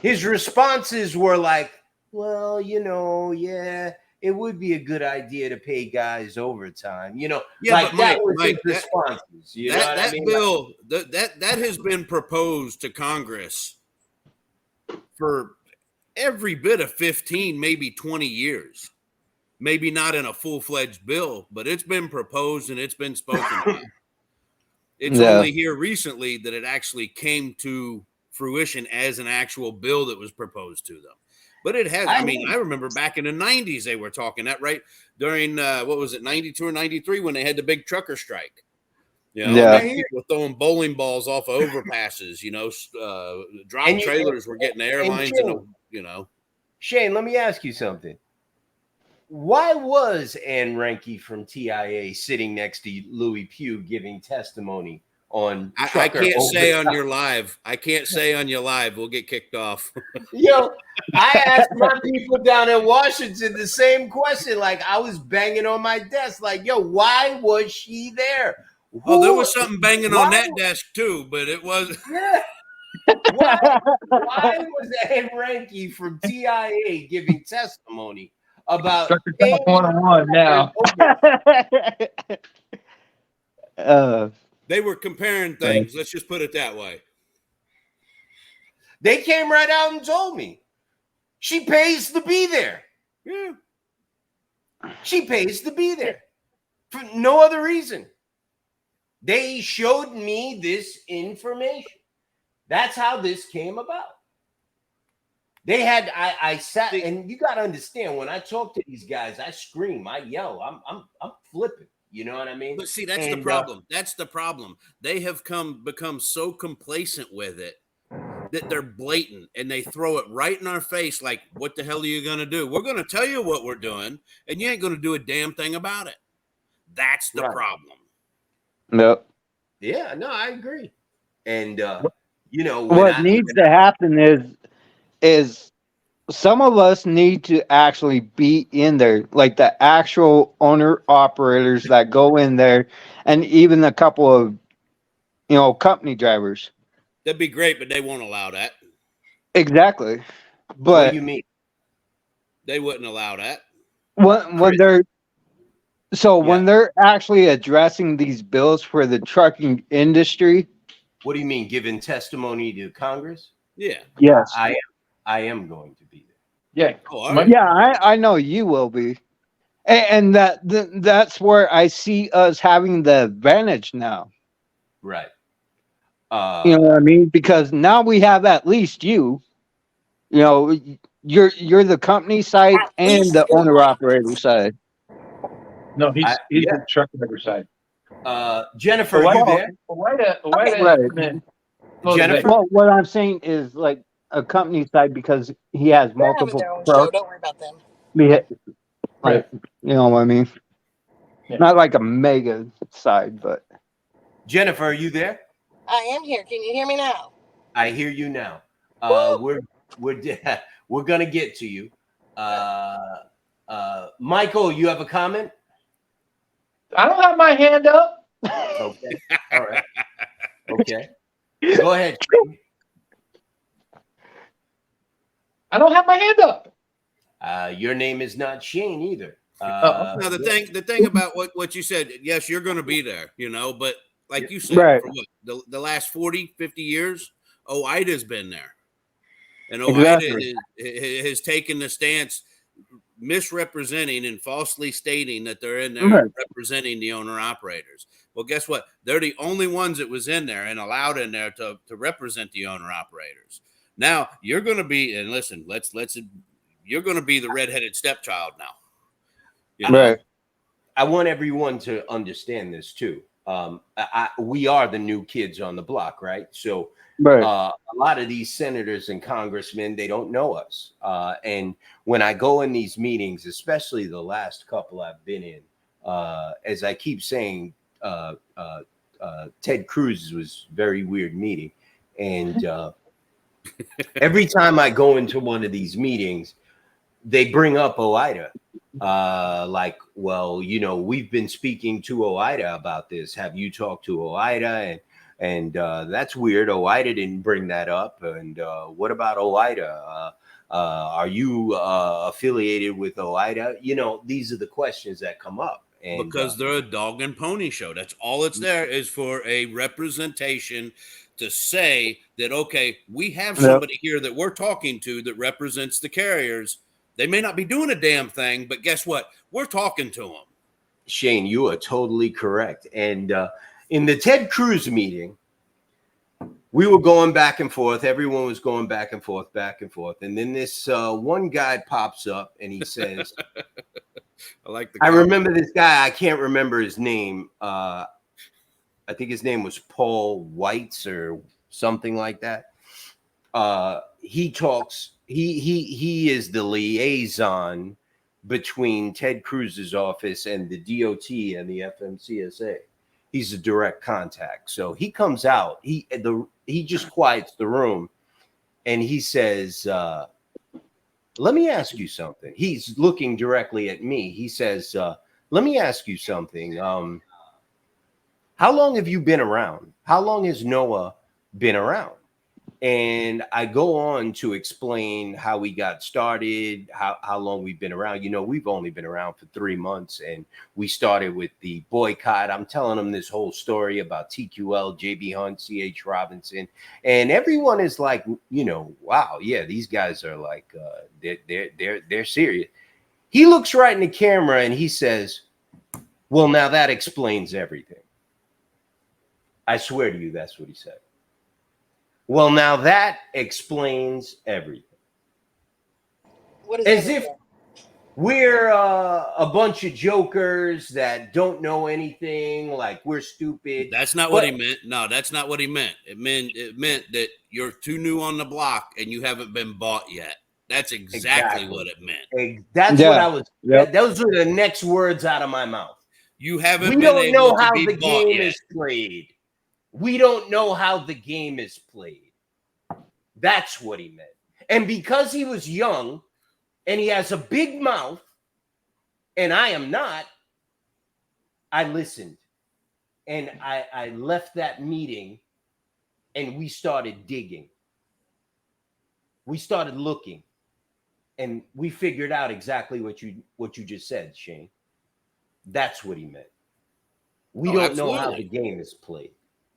Speaker 1: His responses were like, well, yeah, it would be a good idea to pay guys overtime.
Speaker 5: Yeah,
Speaker 1: like
Speaker 5: but
Speaker 1: that was
Speaker 5: Mike,
Speaker 1: his responses. You know what I mean?
Speaker 5: Bill, that has been proposed to Congress for every bit of 15, maybe 20 years. Maybe not in a full-fledged bill, but it's been proposed and it's been spoken about. It's only here recently that it actually came to fruition as an actual bill that was proposed to them. But it has. I mean, I remember back in the 90s they were talking that, right? During, what was it, 92 or 93 when they had the big trucker strike. People were throwing bowling balls off of overpasses, drop trailers were getting the airlines,
Speaker 1: Shane, let me ask you something. Why was Ann Reinke from TIA sitting next to Louis Pugh giving testimony on?
Speaker 5: I can't say on your live. I can't say on your live. We'll get kicked off.
Speaker 1: I asked my people down in Washington the same question. Like, I was banging on my desk, like, why was she there?
Speaker 5: There was something banging on that desk too, but it was.
Speaker 1: Yeah. Why was Ann Reinke from TIA giving testimony about
Speaker 3: 101 now?
Speaker 5: They were comparing things. Let's just put it that way.
Speaker 1: They came right out and told me she pays to be there.
Speaker 5: Yeah.
Speaker 1: She pays to be there for no other reason. They showed me this information. That's how this came about. They had, I sat, and you got to understand, when I talk to these guys, I scream, I yell, I'm flipping. You know what I mean?
Speaker 5: But see, that's the problem. That's the problem. They have become so complacent with it that they're blatant and they throw it right in our face. Like, what the hell are you going to do? We're going to tell you what we're doing, and you ain't going to do a damn thing about it. That's the problem.
Speaker 2: Yep.
Speaker 1: Yeah, no, I agree. And
Speaker 2: what needs to happen is some of us need to actually be in there, like the actual owner operators that go in there, and even a couple of company drivers.
Speaker 5: That'd be great, but they won't allow that.
Speaker 2: Exactly.
Speaker 1: What
Speaker 2: But
Speaker 1: do you mean?
Speaker 5: They wouldn't allow that.
Speaker 2: when
Speaker 1: Chris.
Speaker 2: they're
Speaker 1: Yeah.
Speaker 2: when they're actually addressing these bills for the trucking industry,
Speaker 1: What do you mean? Giving testimony to Congress?
Speaker 5: Yeah.
Speaker 2: yes,
Speaker 1: I am going to be there.
Speaker 3: Yeah.
Speaker 5: Oh, all
Speaker 3: My-
Speaker 5: right.
Speaker 2: yeah, I know you will be, and that's where I see us having the advantage now.
Speaker 1: Right.
Speaker 2: You know what I mean? Because now we have at least you. You know, you're the company side
Speaker 4: At
Speaker 2: and
Speaker 4: least
Speaker 2: the
Speaker 4: you're
Speaker 2: owner
Speaker 4: right.
Speaker 2: operator side.
Speaker 3: No, he's
Speaker 1: yeah.
Speaker 3: the truck driver side.
Speaker 1: Jennifer, are you there?
Speaker 2: Right.
Speaker 1: Jennifer?
Speaker 2: Well, what I'm saying is like a company side because he has
Speaker 4: They're having
Speaker 2: multiple
Speaker 4: their own show.
Speaker 2: trucks.
Speaker 4: Don't worry about them.
Speaker 2: Like, you know what I mean?
Speaker 3: Yeah.
Speaker 2: Not like a mega side, but
Speaker 1: Jennifer, are you there?
Speaker 4: I am here. Can you hear me now?
Speaker 1: I hear you now. We're gonna get to you. Michael, you have a comment?
Speaker 3: I don't have my hand up.
Speaker 1: Okay. All right. Okay. Go ahead.
Speaker 3: I don't have my hand up.
Speaker 1: Your name is not Shane either.
Speaker 5: Now the thing about what you said, yes, you're going to be there, but like you said,
Speaker 2: Right.
Speaker 5: for what, the last 40, 50 years, OOIDA's been there. And
Speaker 2: Exactly.
Speaker 5: OOIDA has taken the stance misrepresenting and falsely stating that they're in there
Speaker 2: Right.
Speaker 5: representing the owner operators. Well, guess what? They're the only ones that was in there and allowed in there to represent the owner operators. Now you're going to be, and listen, you're going to be the redheaded stepchild now.
Speaker 2: Right.
Speaker 1: I want everyone to understand this too. We are the new kids on the block, right? So
Speaker 2: Right.
Speaker 1: a lot of these senators and congressmen, they don't know us. And when I go in these meetings, especially the last couple I've been in, as I keep saying, Ted Cruz was a very weird meeting. And every time I go into one of these meetings, they bring up OOIDA. Like, well, we've been speaking to OOIDA about this. Have you talked to OOIDA? And that's weird. OOIDA didn't bring that up. And what about OOIDA? Are you affiliated with OOIDA? These are the questions that come up. And
Speaker 5: because they're a dog and pony show. That's all it's there is for a representation to say that, okay, we have somebody here that we're talking to that represents the carriers. They may not be doing a damn thing, but guess what? We're talking to them.
Speaker 1: Shane, you are totally correct. And in the Ted Cruz meeting, we were going back and forth. Everyone was going back and forth. And then this one guy pops up and he says, I remember this guy. I can't remember his name. I think his name was Paul Weitz or something like that. He talks. He is the liaison between Ted Cruz's office and the DOT and the FMCSA. He's a direct contact. So he comes out. He just quiets the room, and he says, "Let me ask you something." He's looking directly at me. He says, "Let me ask you something. How long have you been around? How long has NOAA been around?" And I go on to explain how we got started, how long we've been around. We've only been around for 3 months, and we started with the boycott. I'm telling them this whole story about TQL, JB Hunt, CH Robinson, and everyone is like, wow, yeah, these guys are like, they're serious. He looks right in the camera and he says, "Well, now that explains everything." I swear to you, that's what he said. Well, now that explains everything.
Speaker 4: What is
Speaker 1: As
Speaker 4: everything?
Speaker 1: if we're a bunch of jokers that don't know anything, like we're stupid.
Speaker 5: That's not what he meant. No, that's not what he meant. It meant that you're too new on the block and you haven't been bought yet. That's exactly what it meant.
Speaker 1: That's what I was.
Speaker 2: Yep.
Speaker 1: Those are the next words out of my mouth.
Speaker 5: You haven't
Speaker 1: We
Speaker 5: been
Speaker 1: don't know
Speaker 5: able to
Speaker 1: how
Speaker 5: be
Speaker 1: the
Speaker 5: bought
Speaker 1: game
Speaker 5: yet.
Speaker 1: is played. We don't know how the game is played. That's what he meant. And because he was young and he has a big mouth, and I am not, I listened. And I left that meeting and we started digging. We started looking. And we figured out exactly what you just said, Shane. That's what he meant. We don't know how the game is played.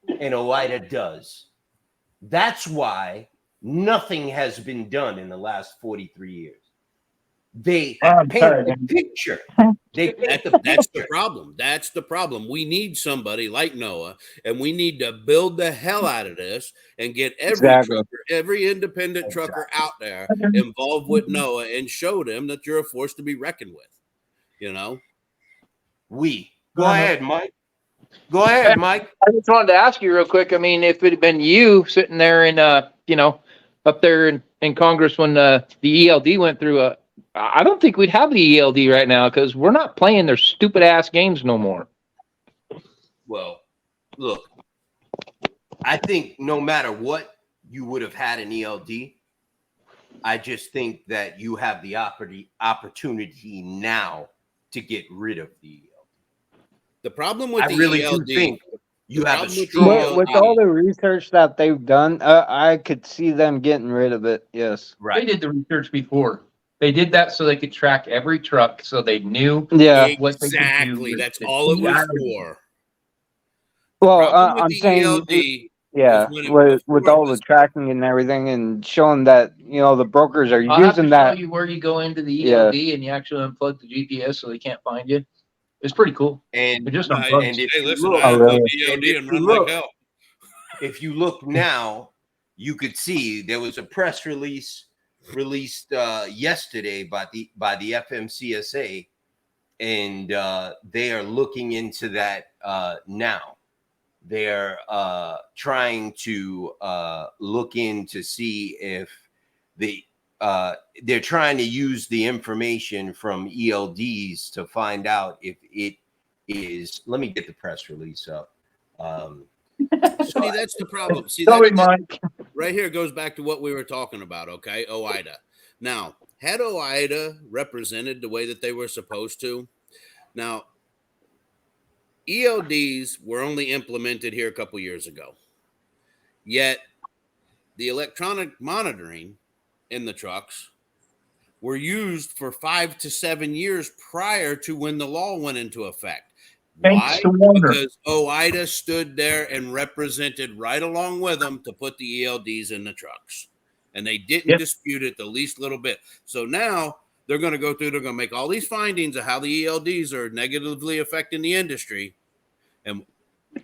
Speaker 1: And OOIDA does. That's why nothing has been done in the last 43 years. They paint the picture.
Speaker 5: That's the problem. That's the problem. We need somebody like NOAA, and we need to build the hell out of this and get every independent trucker out there involved with NOAA and show them that you're a force to be reckoned with. You know?
Speaker 1: Go ahead, Mike. Go ahead, Mike.
Speaker 3: I just wanted to ask you real quick. I mean, if it had been you sitting there in, up there in Congress when the ELD went through, I don't think we'd have the ELD right now because we're not playing their stupid ass games no more.
Speaker 1: Well, look, I think no matter what, you would have had an ELD. I just think that you have the opportunity now to get rid of the ELD.
Speaker 5: The problem with
Speaker 1: I
Speaker 5: the
Speaker 1: really
Speaker 5: ELD,
Speaker 1: do think you have a
Speaker 5: problem with the
Speaker 1: strong
Speaker 2: With all the research that they've done, I could see them getting rid of it. Yes.
Speaker 3: They did the research before. They did that so they could track every truck so they knew
Speaker 2: Yeah.
Speaker 3: what they could do.
Speaker 5: exactly. That's all it was for.
Speaker 2: Well,
Speaker 5: Problem with
Speaker 2: I'm
Speaker 5: the
Speaker 2: saying,
Speaker 5: ELD
Speaker 2: yeah,
Speaker 5: is when it
Speaker 2: with
Speaker 5: before
Speaker 2: all
Speaker 5: it
Speaker 2: the
Speaker 5: was-
Speaker 2: tracking and everything, and showing that the brokers are
Speaker 3: I'll have to
Speaker 2: using
Speaker 3: show
Speaker 2: that.
Speaker 3: you where you go into the ELD and you actually unplug the GPS so they can't find you. It's pretty cool.
Speaker 1: and
Speaker 3: It just
Speaker 5: No,
Speaker 3: unplugs.
Speaker 1: and if
Speaker 5: hey,
Speaker 1: you
Speaker 5: listen,
Speaker 1: look-
Speaker 5: I
Speaker 2: really?
Speaker 5: unplugged the ELD and run like hell.
Speaker 1: if you look now, you could see there was a press release released yesterday by the FMCSA, and they are looking into that now. They're trying to look in to see if they're trying to use the information from ELDs to find out if it is. Let me get the press release up.
Speaker 5: See, that's the problem. See,
Speaker 3: Sorry,
Speaker 5: that
Speaker 3: Mike.
Speaker 5: right here goes back to what we were talking about, okay? OOIDA. Now, had OOIDA represented the way that they were supposed to, now, ELDs were only implemented here a couple years ago. Yet, the electronic monitoring in the trucks were used for 5 to 7 years prior to when the law went into effect.
Speaker 3: Thanks
Speaker 5: Why?
Speaker 3: to Warner.
Speaker 5: Because OOIDA stood there and represented right along with them to put the ELDs in the trucks. And they didn't dispute it the least little bit. So now they're going to go through, they're going to make all these findings of how the ELDs are negatively affecting the industry. And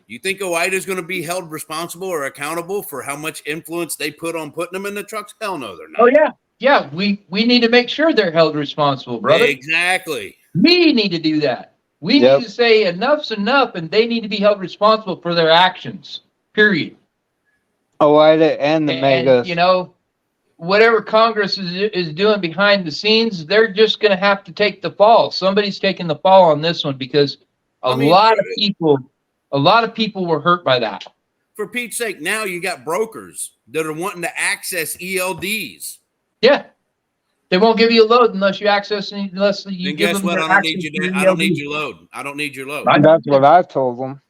Speaker 5: you think OOIDA is going to be held responsible or accountable for how much influence they put on putting them in the trucks? Hell no, they're not.
Speaker 3: Oh, yeah. Yeah, we need to make sure they're held responsible, brother.
Speaker 5: Exactly.
Speaker 3: We need to do that. We
Speaker 2: Yep.
Speaker 3: need to say enough's enough, and they need to be held responsible for their actions. Period.
Speaker 2: OOIDA and the megas.
Speaker 3: And, whatever Congress is doing behind the scenes, they're just going to have to take the fall. Somebody's taking the fall on this one because a lot of people were hurt by that.
Speaker 5: For Pete's sake, now you got brokers that are wanting to access ELDs.
Speaker 3: Yeah. They won't give you a load unless you access unless you
Speaker 5: Then
Speaker 3: give
Speaker 5: guess
Speaker 3: them
Speaker 5: what?
Speaker 3: their
Speaker 5: I don't
Speaker 3: access
Speaker 5: need you.
Speaker 3: to the
Speaker 5: I don't need
Speaker 3: ELD.
Speaker 5: your load. I don't need your load.
Speaker 2: That's what I told them.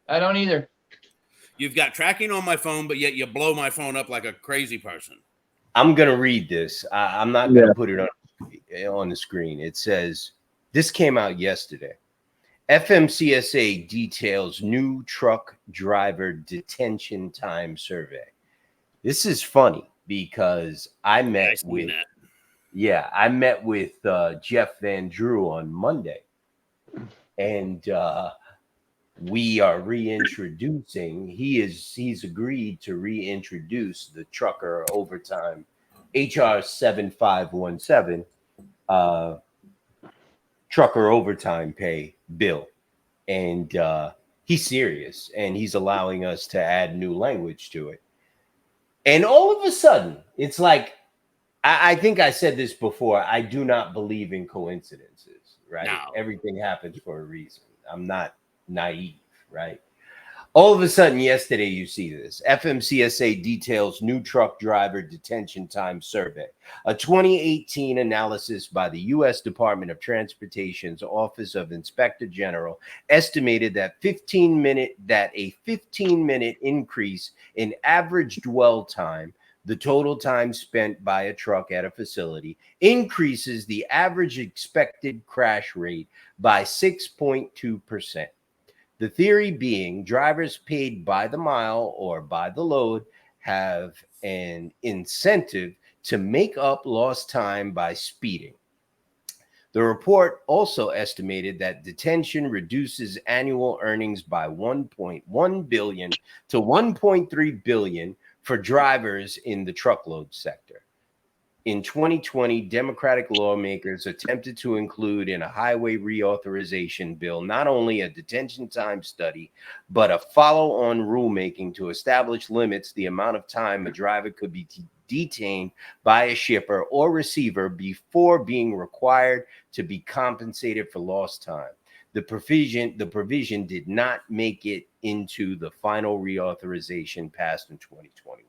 Speaker 3: I don't either.
Speaker 5: You've got tracking on my phone, but yet you blow my phone up like a crazy person.
Speaker 1: I'm gonna read this. I'm not gonna put it on the screen. It says this came out yesterday. FMCSA details new truck driver detention time survey. This is funny because I met with Jeff Van Drew on Monday, and we are reintroducing. He's agreed to reintroduce the trucker overtime HR 7517 trucker overtime pay bill, and he's serious, and he's allowing us to add new language to it. And all of a sudden, it's like, I think I said this before. I do not believe in coincidences, right?
Speaker 5: No.
Speaker 1: Everything happens for a reason. I'm not naive, right? All of a sudden, yesterday, you see this. FMCSA details new truck driver detention time survey. A 2018 analysis by the U.S. Department of Transportation's Office of Inspector General estimated that a 15-minute increase in average dwell time, the total time spent by a truck at a facility, increases the average expected crash rate by 6.2%. The theory being drivers paid by the mile or by the load have an incentive to make up lost time by speeding. The report also estimated that detention reduces annual earnings by $1.1 billion to $1.3 billion for drivers in the truckload sector. In 2020, Democratic lawmakers attempted to include in a highway reauthorization bill not only a detention time study, but a follow-on rulemaking to establish limits the amount of time a driver could be detained by a shipper or receiver before being required to be compensated for lost time. The provision did not make it into the final reauthorization passed in 2021.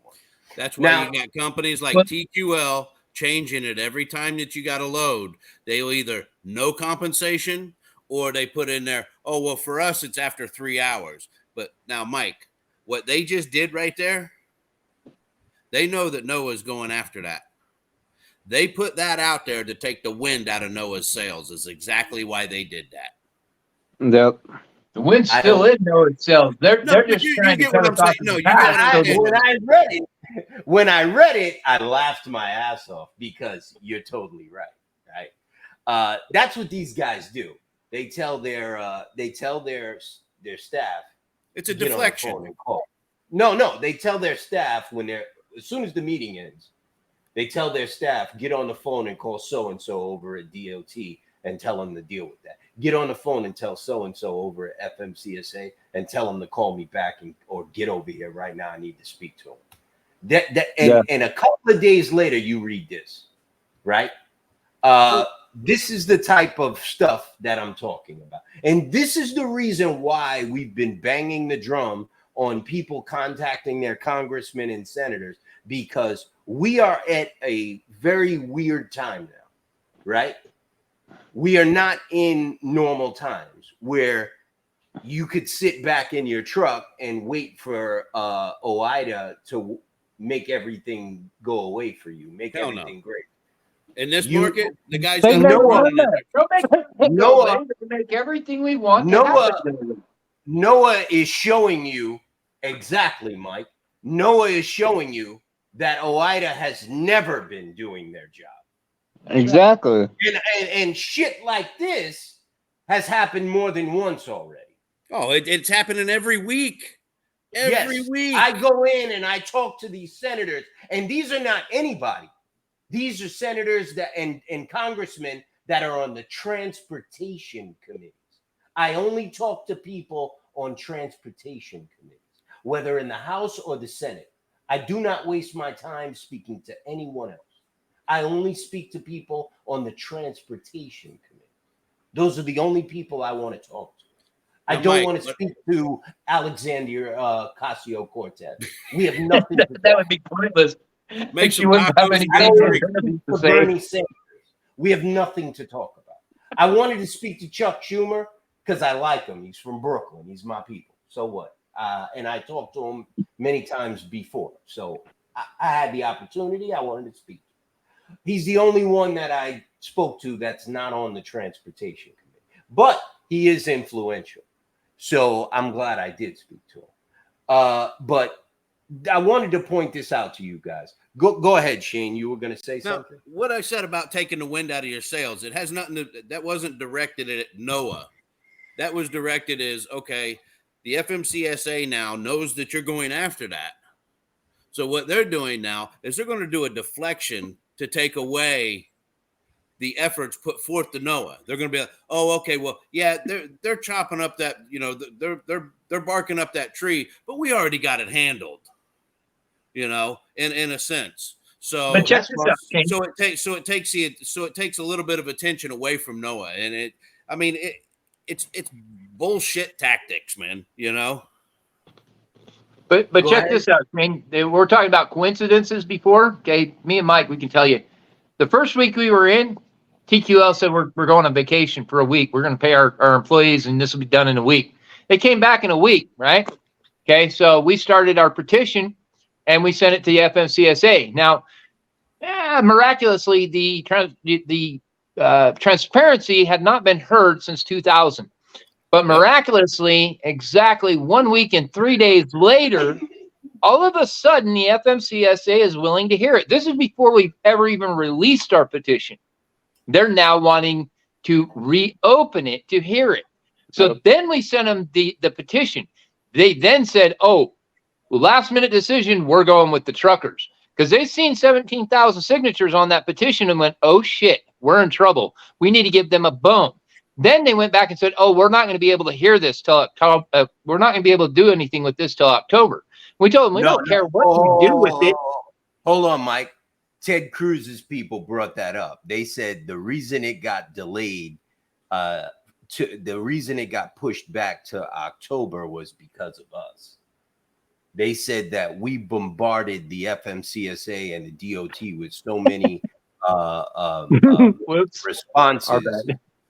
Speaker 5: That's why
Speaker 1: Now-
Speaker 5: you got companies like
Speaker 3: But-
Speaker 5: TQL changing it every time that you got a load. They'll either no compensation or they put in there, oh, well, for us, it's after 3 hours. But now, Mike, what they just did right there, they know that Noah's going after that. They put that out there to take the wind out of Noah's sails is exactly why they did that.
Speaker 2: Yep.
Speaker 3: The wind's
Speaker 1: I
Speaker 3: still in though itself. They're
Speaker 5: No,
Speaker 3: they're
Speaker 5: but
Speaker 3: just
Speaker 5: you
Speaker 3: trying to
Speaker 5: get
Speaker 3: cut
Speaker 5: what
Speaker 3: us
Speaker 5: I'm
Speaker 3: off
Speaker 5: saying.
Speaker 3: in
Speaker 5: No,
Speaker 3: the
Speaker 5: you get
Speaker 3: past.
Speaker 5: what I'm saying.
Speaker 1: When I read it, I laughed my ass off because you're totally right. Right? That's what these guys do. They tell their staff
Speaker 5: It's a
Speaker 1: get on the
Speaker 5: deflection.
Speaker 1: phone and call. No, they tell their staff as soon as the meeting ends, they tell their staff get on the phone and call so and so over at DOT and tell them to deal with that. Get on the phone and tell so and so over at FMCSA and tell them to call me back or get over here right now. I need to speak to them. And a couple of days later, you read this, right? This is the type of stuff that I'm talking about. And this is the reason why we've been banging the drum on people contacting their congressmen and senators, because we are at a very weird time now, right? We are not in normal times where you could sit back in your truck and wait for OIDA to make everything go away for you, make
Speaker 5: Hell no.
Speaker 1: everything great.
Speaker 5: In this
Speaker 1: You-
Speaker 5: market, the guy's
Speaker 3: They
Speaker 5: got
Speaker 1: never
Speaker 5: to
Speaker 1: done
Speaker 3: Don't make
Speaker 1: Noah-
Speaker 3: they make everything we want. to
Speaker 1: Noah-
Speaker 3: happen.
Speaker 1: Noah is showing you exactly, Mike. Noah is showing you that OIDA has never been doing their job.
Speaker 2: Exactly.
Speaker 1: And shit like this has happened more than once already.
Speaker 5: Oh, it's happening every week. Every
Speaker 1: Yes,
Speaker 5: week.
Speaker 1: I go in and I talk to these senators, and these are not anybody. These are senators and congressmen that are on the transportation committees. I only talk to people on transportation committees, whether in the House or the Senate. I do not waste my time speaking to anyone else. I only speak to people on the transportation committee. Those are the only people I want to talk to. I
Speaker 5: Now,
Speaker 1: don't
Speaker 5: Mike,
Speaker 1: want to
Speaker 5: what-
Speaker 1: speak to Alexandria Ocasio-Cortez. We have nothing to
Speaker 3: That would be pointless.
Speaker 5: Make
Speaker 3: She
Speaker 5: some
Speaker 3: wouldn't have
Speaker 5: tacos
Speaker 3: any
Speaker 5: and
Speaker 1: I
Speaker 5: get
Speaker 1: don't
Speaker 5: a
Speaker 1: want
Speaker 5: drink.
Speaker 1: to speak
Speaker 3: to
Speaker 1: to
Speaker 3: say.
Speaker 1: Bernie Sanders. We have nothing to talk about. I wanted to speak to Chuck Schumer because I like him. He's from Brooklyn. He's my people. So what? And I talked to him many times before. So I had the opportunity. I wanted to speak to him. He's the only one that I spoke to that's not on the transportation committee. But he is influential. So I'm glad I did speak to him. But I wanted to point this out to you guys. Go ahead, Shane. You were going to say
Speaker 5: Now,
Speaker 1: something?
Speaker 5: what I said about taking the wind out of your sails, it has nothing to, that wasn't directed at Noah. That was directed as, okay, the FMCSA now knows that you're going after that. So what they're doing now is they're going to do a deflection to take away the efforts put forth to Noah. They're going to be like, oh, okay, well, yeah, they're chopping up that, you know, they're barking up that tree, but we already got it handled, you know, in a sense. So,
Speaker 3: But check this out, King.
Speaker 5: so it takes a little bit of attention away from Noah, and it's bullshit tactics, man. You know.
Speaker 3: But
Speaker 1: Go
Speaker 3: check
Speaker 1: ahead.
Speaker 3: this out. I mean, we're talking about coincidences before. Okay, me and Mike, we can tell you. The first week we were in, TQL said we're going on vacation for a week. We're going to pay our employees, and this will be done in a week. They came back in a week, right? Okay, so we started our petition, and we sent it to the FMCSA. Now, miraculously, the transparency had not been heard since 2000. But miraculously, exactly 1 week and 3 days later, all of a sudden, the FMCSA is willing to hear it. This is before we've ever even released our petition. They're now wanting to reopen it to hear it. So then we sent them the petition. They then said, oh, last minute decision, we're going with the truckers. Because they've seen 17,000 signatures on that petition and went, oh shit, we're in trouble. We need to give them a bone. Then they went back and said, oh, we're not going to be able to hear this till October. We're not going to be able to do anything with this till October. We told them we don't care what we do with it.
Speaker 1: Hold on, Mike. Ted Cruz's people brought that up. They said the reason it got delayed, the reason it got pushed back to October was because of us. They said that we bombarded the FMCSA and the DOT with so many responses.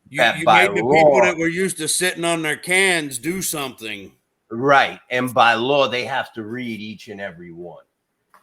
Speaker 5: You made the people that were used to sitting on their cans do something.
Speaker 1: Right. And by law, they have to read each and every one.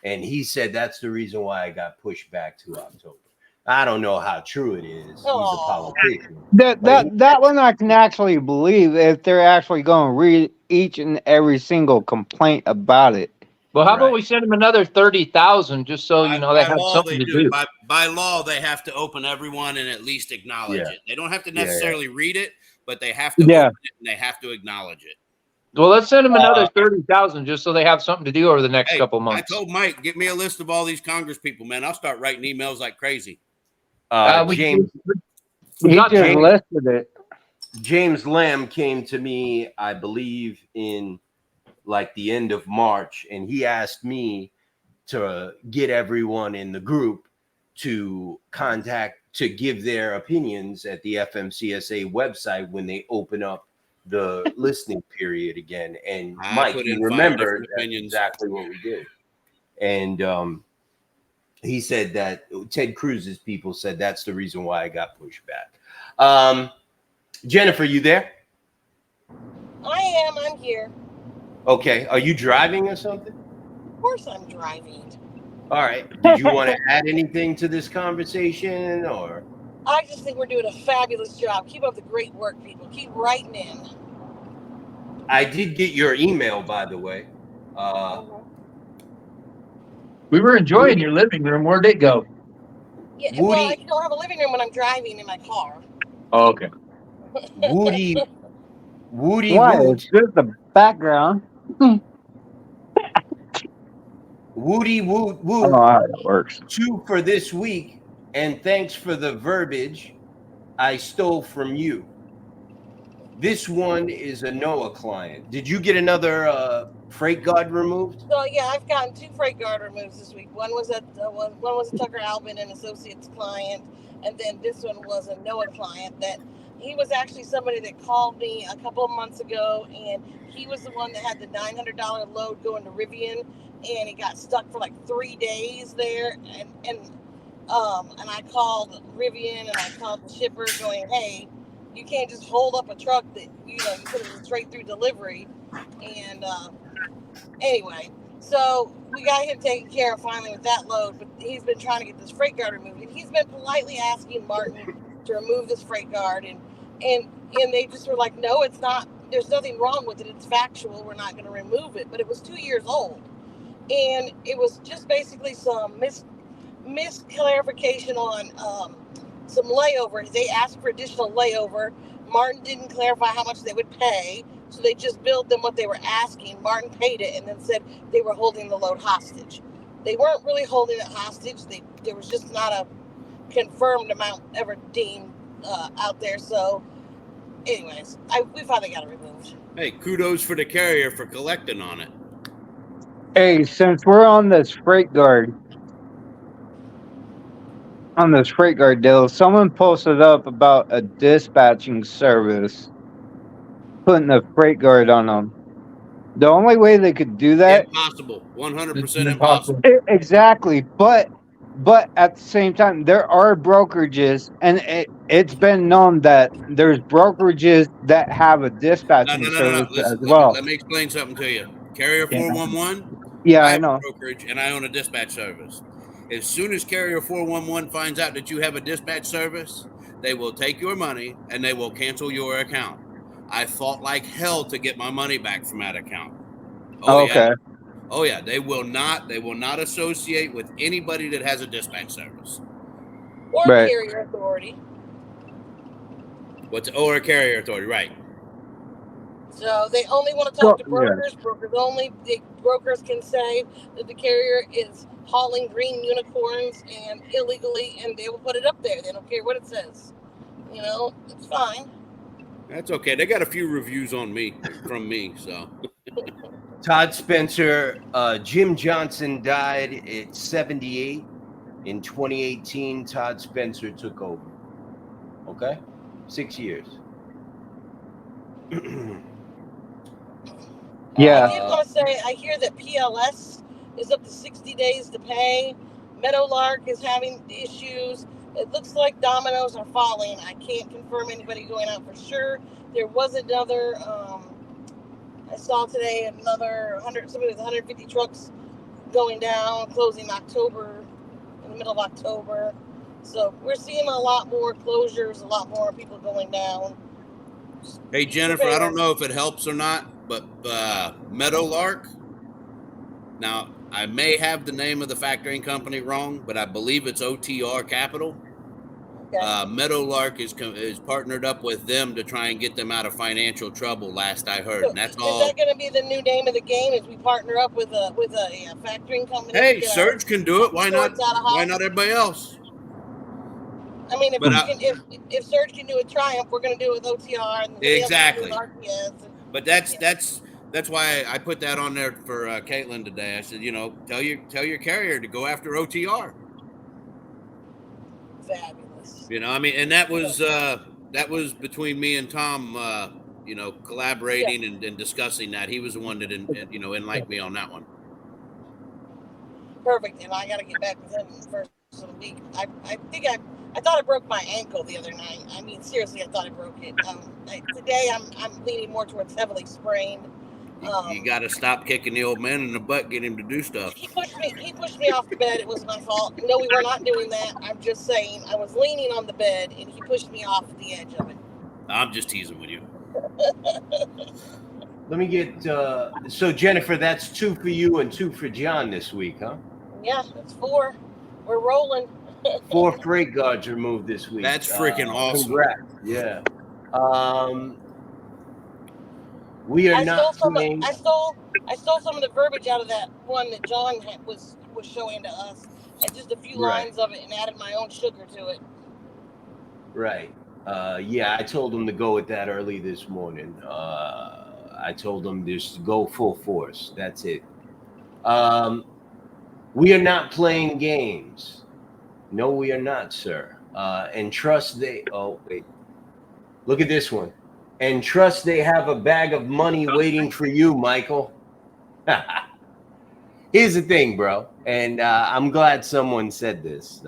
Speaker 1: And he said that's the reason why I got pushed back to October. I don't know how true it is. He's a politician.
Speaker 2: That one I can actually believe if they're actually going to read each and every single complaint about it.
Speaker 3: Well, how about we send them another 30,000 just so they have something to do?
Speaker 5: By law, they have to open everyone and at least acknowledge it. They don't have to necessarily read it, but they have to open it and they have to acknowledge it.
Speaker 3: Well, let's send them another 30,000 just so they have something to do over the next couple months.
Speaker 5: I told Mike, get me a list of all these Congress people, man. I'll start writing emails like crazy.
Speaker 1: James
Speaker 2: listed it.
Speaker 1: James Lamb came to me, I believe, in like the end of March, and he asked me to get everyone in the group to give their opinions at the FMCSA website when they open up the listening period again. And Mike, you remember that's exactly what we did. And he said that Ted Cruz's people said that's the reason why I got pushed back. Jennifer, you there?
Speaker 4: I am. I'm here.
Speaker 1: Okay. Are you driving or something?
Speaker 4: Of course I'm driving.
Speaker 1: All right. Did you want to add anything to this conversation or?
Speaker 4: I just think we're doing a fabulous job. Keep up the great work, people. Keep writing in.
Speaker 1: I did get your email, by the way.
Speaker 3: We were enjoying your living room. Where'd it go?
Speaker 4: Yeah, well, I don't have a living room when I'm driving in my car.
Speaker 3: Oh, okay.
Speaker 1: Woody.
Speaker 2: Why? It's just the background.
Speaker 1: Woody.
Speaker 2: I don't know how it works.
Speaker 1: 2 for this week, and thanks for the verbiage I stole from you. This one is a NOAA client. Did you get another freight guard removed?
Speaker 4: So yeah, I've gotten 2 freight guard removes this week. One was a Tucker Albin and Associates client, and then this one was a NOAA client that he was actually somebody that called me a couple of months ago, and he was the one that had the $900 load going to Rivian, and he got stuck for like 3 days there, and I called Rivian and I called the shipper going, hey, you can't just hold up a truck that you put it straight through delivery. And anyway, so we got him taken care of finally with that load, but he's been trying to get this freight guard removed, and he's been politely asking Martin to remove this freight guard, and they just were like, no, it's not, there's nothing wrong with it, it's factual, we're not going to remove it. But it was 2 years old, and it was just basically some misclarification on some layover. They asked for additional layover. Martin didn't clarify how much they would pay, so they just billed them what they were asking. Martin paid it and then said they were holding the load hostage. They weren't really holding it hostage. There was just not a confirmed amount ever deemed out there. So anyways, we finally got it removed.
Speaker 5: Hey, kudos for the carrier for collecting on it.
Speaker 2: Hey, since we're on this freight guard deal, someone posted up about a dispatching service putting a freight guard on them. The only way they could do that
Speaker 5: Impossible. 100%
Speaker 3: It's
Speaker 5: impossible.
Speaker 2: exactly, but at the same time, there are brokerages, and it's been known that there's brokerages that have a
Speaker 5: No,
Speaker 2: dispatching
Speaker 5: no, no, no, no.
Speaker 2: service as
Speaker 5: Listen,
Speaker 2: well.
Speaker 5: let me explain something to you. Carrier 411,
Speaker 2: Yeah,
Speaker 5: I
Speaker 2: I
Speaker 5: have a
Speaker 2: know.
Speaker 5: brokerage and I own a dispatch service. As soon as Carrier 411 finds out that you have a dispatch service, they will take your money and they will cancel your account. I fought like hell to get my money back from that account. Oh yeah.
Speaker 2: Okay,
Speaker 5: Oh yeah. They will not associate with anybody that has a dispatch service.
Speaker 4: Or
Speaker 2: Right.
Speaker 4: carrier authority.
Speaker 5: Or a carrier authority, right?
Speaker 4: So they only want to
Speaker 2: Well,
Speaker 4: talk to
Speaker 2: yeah.
Speaker 4: brokers. Brokers can say that the carrier is hauling green unicorns and illegally, and they will put it up there. They don't care what it says. You know, it's fine.
Speaker 5: That's okay. They got a few reviews on me from me, so.
Speaker 1: Todd Spencer, Jim Johnson died at 78. In 2018, Todd Spencer took over. Okay? 6 years.
Speaker 2: Yeah.
Speaker 4: I did want to say, I hear that PLS is up to 60 days to pay. Meadowlark is having issues. It looks like dominoes are falling. I can't confirm anybody going out for sure. There was another, I saw today another 150 trucks going down, closing October, in the middle of October. So we're seeing a lot more closures, a lot more people going down.
Speaker 5: Hey, Jennifer, I don't know if it helps or not, but Meadowlark. Now, I may have the name of the factoring company wrong, but I believe it's OTR Capital.
Speaker 4: Okay.
Speaker 5: Meadowlark is partnered up with them to try and get them out of financial trouble. Last I heard,
Speaker 4: So
Speaker 5: and that's
Speaker 4: is
Speaker 5: all.
Speaker 4: that going to be the new name of the game? Is we partner up with a factoring company?
Speaker 5: Hey,
Speaker 4: to get
Speaker 5: Surge can do it. Why not?
Speaker 4: shorts out of
Speaker 5: Why
Speaker 4: house?
Speaker 5: not everybody else?
Speaker 4: I mean, if
Speaker 5: But
Speaker 4: if Surge can do a Triumph, we're going to do it with OTR and somebody else can do it with
Speaker 5: Exactly.
Speaker 4: RTS.
Speaker 5: But that's why I put that on there for Caitlin today. I said, tell your carrier to go after OTR.
Speaker 4: Fabulous.
Speaker 5: I mean, and that was between me and Tom, collaborating and discussing that. He was the one that enlightened me on that one.
Speaker 4: Perfect. And I got to get back with him first of the week. I think I thought I broke my ankle the other night. I mean, seriously, I thought I broke it. Today I'm leaning more towards heavily sprained.
Speaker 5: You got to stop kicking the old man in the butt, get him to do stuff.
Speaker 4: He pushed me off the bed. It was my fault. No, we were not doing that. I'm just saying I was leaning on the bed and he pushed me off the edge of it.
Speaker 5: I'm just teasing with you.
Speaker 1: Let me get so Jennifer, that's 2 for you and 2 for John this week, huh?
Speaker 4: Yeah, it's 4. We're rolling.
Speaker 1: 4 freight guards removed this week.
Speaker 5: That's freaking awesome.
Speaker 1: Congrats. Yeah. We are not playing.
Speaker 4: I stole some of the verbiage out of that one that John was showing to us, and just a few lines of it, and added my own sugar to it.
Speaker 1: Right. Yeah, I told him to go with that early this morning. I told him just go full force. That's it. We are not playing games. No, we are not, sir. And trust they. Oh wait. Look at this one. And trust they have a bag of money waiting for you, Michael. Here's the thing, bro. And I'm glad someone said this.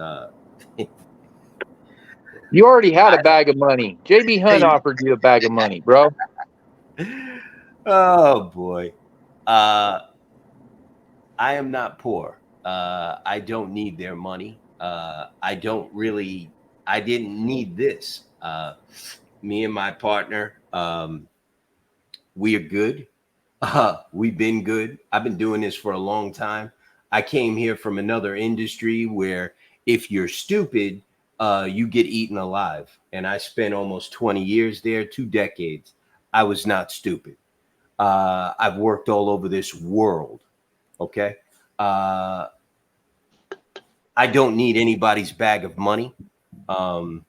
Speaker 3: You already had a bag of money. JB Hunt offered you a bag of money, bro.
Speaker 1: Oh boy. I am not poor. I don't need their money. I didn't need this. Me and my partner, we are good. We've been good. I've been doing this for a long time. I came here from another industry where if you're stupid, you get eaten alive. And I spent almost 20 years there, 2 decades. I was not stupid. I've worked all over this world. Okay. I don't need anybody's bag of money. I'm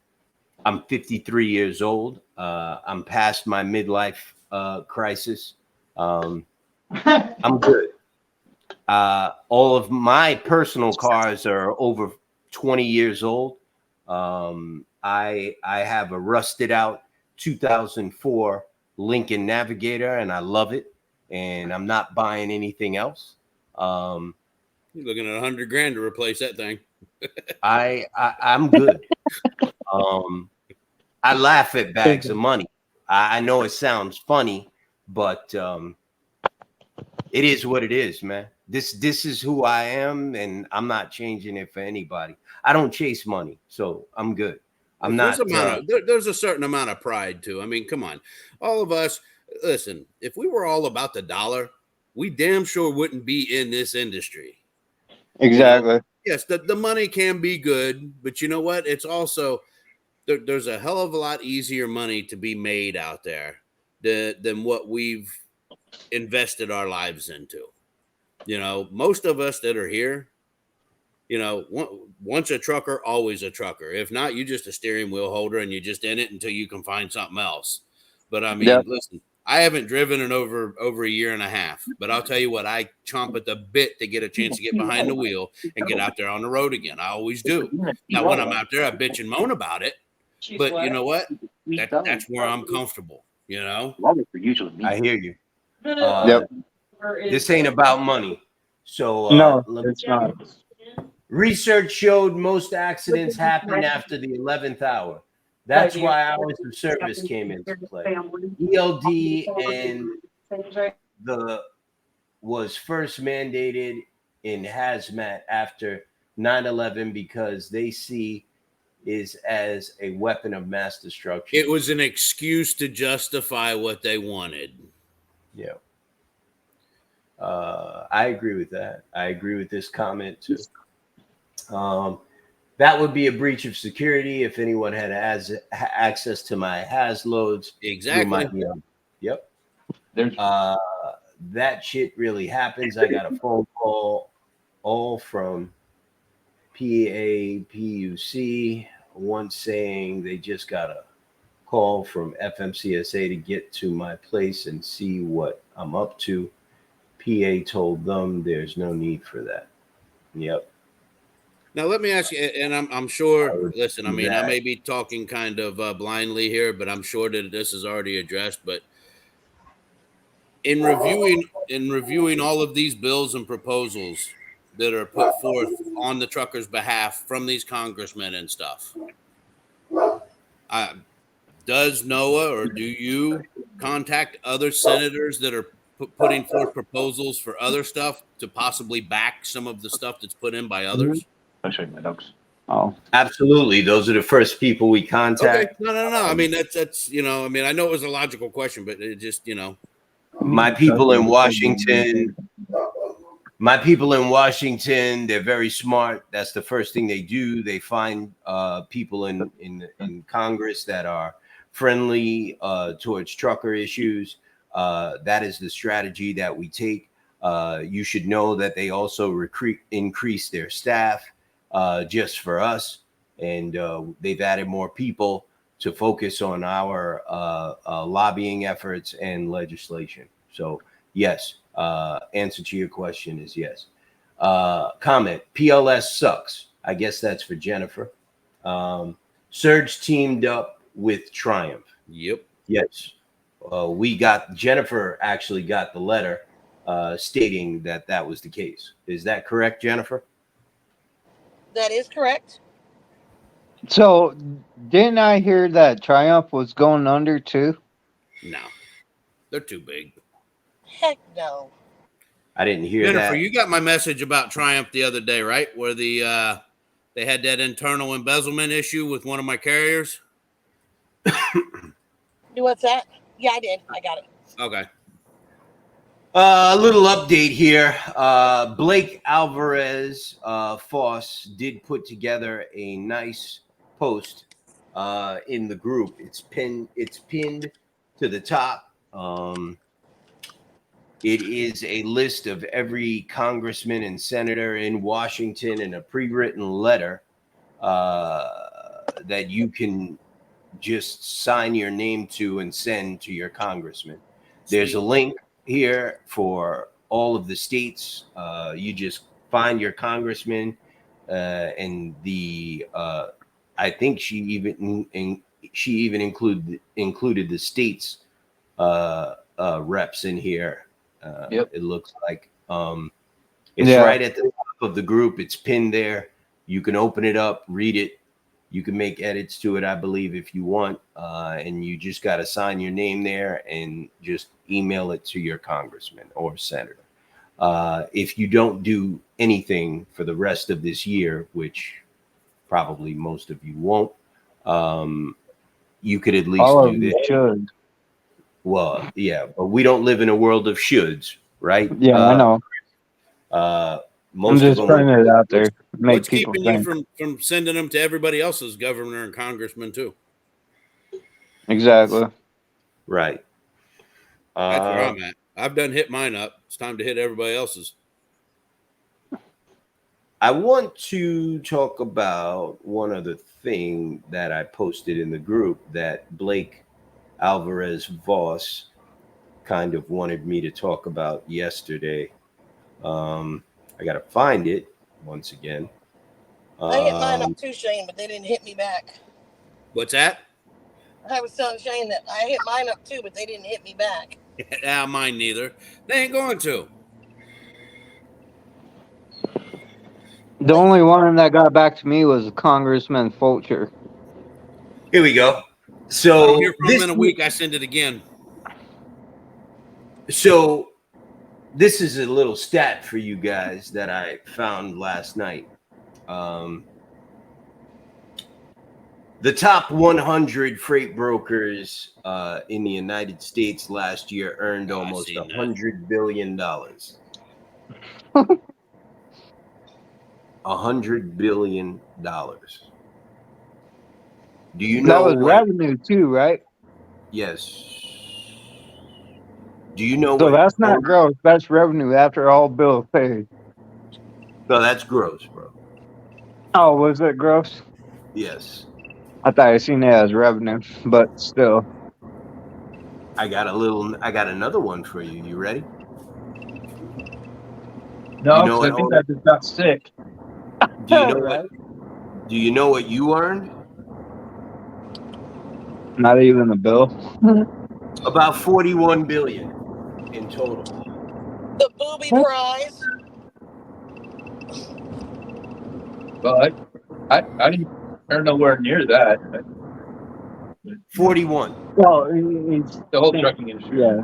Speaker 1: 53 years old. I'm past my midlife crisis. I'm good. All of my personal cars are over 20 years old. I have a rusted out 2004 Lincoln Navigator, and I love it. and I'm not buying anything else.
Speaker 5: You're looking at $100,000 to replace that thing.
Speaker 1: I'm good. I laugh at bags of money. I know it sounds funny, but it is what it is, man. This is who I am, and I'm not changing it for anybody. I don't chase money, so I'm good. I'm not.
Speaker 5: There's a certain amount of pride too. I mean, come on, all of us. Listen, if we were all about the dollar, we damn sure wouldn't be in this industry.
Speaker 2: Exactly.
Speaker 5: You know? Yes, the money can be good, but you know what? It's also there's a hell of a lot easier money to be made out there than what we've invested our lives into. You know, most of us that are here, you know, once a trucker, always a trucker. If not, you just a steering wheel holder and you're just in it until you can find something else. But I mean,
Speaker 2: Yep.
Speaker 5: Listen, I haven't driven in over a year and a half, but I'll tell you what, I chomp at the bit to get a chance to get behind the wheel and get out there on the road again. I always do. Now, when I'm out there, I bitch and moan about it, but you know what? That's where I'm comfortable, you know?
Speaker 1: I hear you.
Speaker 2: Yep.
Speaker 1: This ain't about money. So
Speaker 2: No, it's not.
Speaker 1: Research showed most accidents happen after the 11th hour. That's why hours of service came into play. ELD and was first mandated in hazmat after 9/11 because they see is as a weapon of mass destruction.
Speaker 5: It was an excuse to justify what they wanted.
Speaker 1: Yeah. I agree with that. I agree with this comment too. That would be a breach of security if anyone had access to my HAZ loads.
Speaker 5: Exactly.
Speaker 1: Yep. That shit really happens. I got a phone call all from PAPUC, one saying they just got a call from FMCSA to get to my place and see what I'm up to. PA told them there's no need for that. Yep.
Speaker 5: Now let me ask you, and I'm sure. Listen, I mean, I may be talking kind of blindly here, but I'm sure that this is already addressed. But in reviewing all of these bills and proposals that are put forth on the truckers' behalf from these congressmen and stuff, does NOAA or do you contact other senators that are putting forth proposals for other stuff to possibly back some of the stuff that's put in by others?
Speaker 7: I'll show you my dogs.
Speaker 2: Oh,
Speaker 1: Absolutely. Those are the first people we contact.
Speaker 5: Okay. No. I mean, that's you know, I mean, I know it was a logical question, but it just, you know.
Speaker 1: My people in Washington, they're very smart. That's the first thing they do. They find people in Congress that are friendly towards trucker issues. That is the strategy that we take. You should know that they also increase their staff just for us, and they've added more people to focus on our lobbying efforts and legislation. So yes, answer to your question is yes. Comment, PLS sucks. I guess that's for Jennifer. Surge teamed up with Triumph.
Speaker 5: Yep.
Speaker 1: Yes. Jennifer actually got the letter stating that was the case. Is that correct, Jennifer?
Speaker 4: That is correct.
Speaker 2: so didn't I hear that Triumph was going under too?
Speaker 5: No, they're too big.
Speaker 4: Heck no.
Speaker 1: I didn't hear
Speaker 5: Jennifer,
Speaker 1: that.
Speaker 5: you got my message about Triumph the other day, right? Where they had that internal embezzlement issue with one of my carriers.
Speaker 4: What's that? Yeah, I did. I got it.
Speaker 5: Okay.
Speaker 1: A little update here. Blake Alvarez Foss did put together a nice post in the group. It's pinned to the top. It is a list of every congressman and senator in Washington and a pre-written letter that you can just sign your name to and send to your congressman. There's a link here for all of the states. You just find your congressman, and I think she even included the states reps in here
Speaker 3: Yep.
Speaker 1: It looks like it's
Speaker 2: Yeah.
Speaker 1: right at the top of the group. It's pinned there. You can open it up, read it. You can make edits to it, I believe, if you want. And you just got to sign your name there and just email it to your congressman or senator. If you don't do anything for the rest of this year, which probably most of you won't, you could at least
Speaker 2: All of
Speaker 1: do
Speaker 2: you
Speaker 1: this.
Speaker 2: should.
Speaker 1: Well, yeah, but we don't live in a world of shoulds, right?
Speaker 2: Yeah, I know.
Speaker 1: Most
Speaker 2: I'm just
Speaker 1: of
Speaker 2: putting
Speaker 1: them.
Speaker 2: it out there. Make
Speaker 5: What's
Speaker 2: people
Speaker 5: keeping you
Speaker 2: think.
Speaker 5: from sending them to everybody else's governor and congressman too?
Speaker 2: Exactly.
Speaker 1: Right.
Speaker 5: That's where I'm at. I've done hit mine up. It's time to hit everybody else's.
Speaker 1: I want to talk about one other thing that I posted in the group that Blake Alvarez Voss kind of wanted me to talk about yesterday. I got to find it once again.
Speaker 4: I hit mine up too, Shane, but they didn't hit me back.
Speaker 5: What's that?
Speaker 4: I was telling Shane that I hit mine up too, but they didn't hit me back.
Speaker 5: Yeah, mine neither. They ain't going to.
Speaker 2: The only one that got back to me was Congressman Fulcher.
Speaker 1: Here we go.
Speaker 5: I
Speaker 1: So
Speaker 5: don't hear from
Speaker 1: this
Speaker 5: them in a week. I send it again.
Speaker 1: So this is a little stat for you guys that I found last night. The top 100 freight brokers in the United States last year earned almost
Speaker 5: seen that.
Speaker 1: $100 billion. $100 billion. Do you know
Speaker 2: That was
Speaker 1: what-
Speaker 2: revenue too, right?
Speaker 1: Yes. Do you know
Speaker 2: So
Speaker 1: what?
Speaker 2: that's not gross. That's revenue after all bills paid.
Speaker 1: No, that's gross, bro.
Speaker 2: Oh, was it gross?
Speaker 1: Yes.
Speaker 2: I thought I seen it as revenue, but still.
Speaker 1: I got another one for you. You ready?
Speaker 3: No,
Speaker 1: You know
Speaker 3: 'cause I
Speaker 1: what,
Speaker 3: think
Speaker 1: Owen?
Speaker 3: I just got sick.
Speaker 1: Do you know
Speaker 2: Right.
Speaker 1: what? Do you know what you earned?
Speaker 2: Not even a bill.
Speaker 1: About 41 billion in total.
Speaker 4: The booby prize.
Speaker 3: But I didn't earn nowhere near that.
Speaker 1: 41.
Speaker 2: Well, it's,
Speaker 3: The whole trucking industry.
Speaker 2: yeah,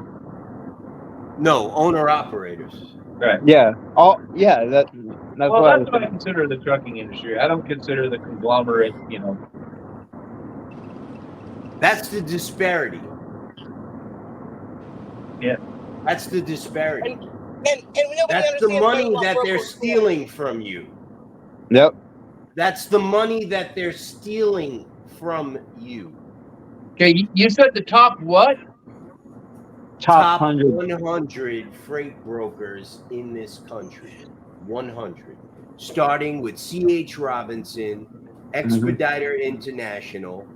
Speaker 1: No, owner operators.
Speaker 3: Right.
Speaker 2: yeah. Oh, yeah. That's
Speaker 3: Well,
Speaker 2: what I
Speaker 3: that's
Speaker 2: was
Speaker 3: what I
Speaker 2: saying.
Speaker 3: consider the trucking industry. I don't consider the conglomerate,
Speaker 1: That's the disparity.
Speaker 3: Yeah.
Speaker 1: That's the disparity.
Speaker 4: And nobody
Speaker 1: That's the
Speaker 4: understands
Speaker 1: money
Speaker 4: what
Speaker 1: that they're
Speaker 4: brokers do.
Speaker 1: stealing from you.
Speaker 2: Yep.
Speaker 1: That's the money that they're stealing from you.
Speaker 3: Okay, you said the top what?
Speaker 2: Top
Speaker 1: Top
Speaker 2: 100.
Speaker 1: 100 freight brokers in this country. 100. Starting with C.H. Robinson, Expediter International,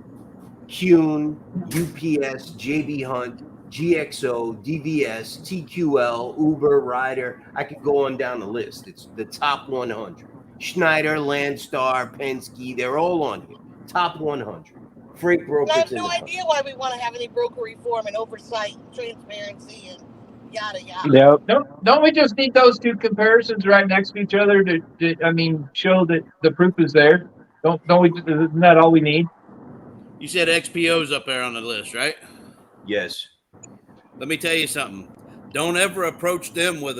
Speaker 1: Kuhn, UPS, JB Hunt, GXO, DVS, TQL, Uber, Ryder. I could go on down the list. It's the top 100. Schneider, Landstar, Penske, they're all on here. Top 100. Freight
Speaker 4: And
Speaker 1: brokers
Speaker 4: I have
Speaker 1: in
Speaker 4: no
Speaker 1: the country.
Speaker 4: idea why we want to have any broker reform and oversight, transparency, and yada yada.
Speaker 2: Yep.
Speaker 3: Don't we just need those two comparisons right next to each other to show that the proof is there? Don't we? Isn't that all we need?
Speaker 5: You said XPO's up there on the list, right?
Speaker 1: Yes.
Speaker 5: Let me tell you something. Don't ever approach them with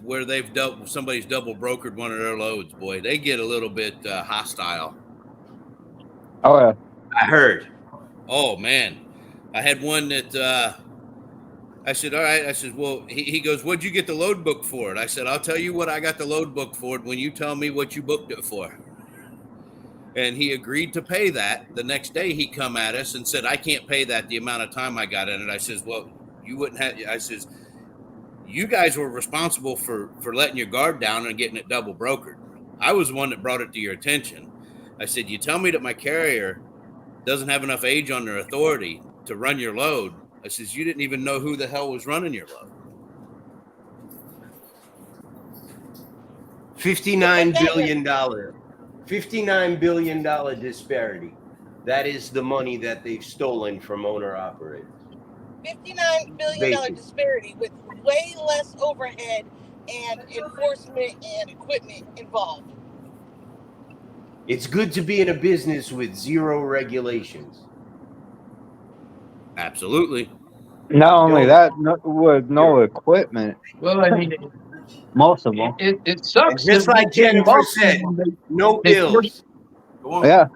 Speaker 5: where somebody's double brokered one of their loads. Boy, they get a little bit hostile.
Speaker 2: Oh, yeah.
Speaker 1: I heard.
Speaker 5: Oh man, I had one that I said, all right. I said, well, he goes, what'd you get the load book for it? I said, I'll tell you what I got the load book for it when you tell me what you booked it for. And he agreed to pay that. The next day he come at us and said, I can't pay that the amount of time I got in it. I says, well, you wouldn't have. I says, you guys were responsible for letting your guard down and getting it double brokered. I was the one that brought it to your attention. I said, you tell me that my carrier doesn't have enough age on their authority to run your load. I says, you didn't even know who the hell was running your load.
Speaker 1: $59 billion disparity. That is the money that they've stolen from owner operators.
Speaker 4: $59 billion
Speaker 1: Bacon.
Speaker 4: disparity with way less overhead and enforcement and equipment involved.
Speaker 1: It's good to be in a business with zero regulations.
Speaker 5: Absolutely.
Speaker 2: Not only
Speaker 1: Don't-
Speaker 2: that, with no equipment,
Speaker 3: Well, I mean,
Speaker 2: most of them.
Speaker 3: it sucks.
Speaker 1: Just
Speaker 3: that
Speaker 1: like
Speaker 3: we can't
Speaker 1: Jennifer
Speaker 3: walk
Speaker 1: said,
Speaker 3: when they-
Speaker 1: no
Speaker 3: They
Speaker 1: bills.
Speaker 2: Yeah.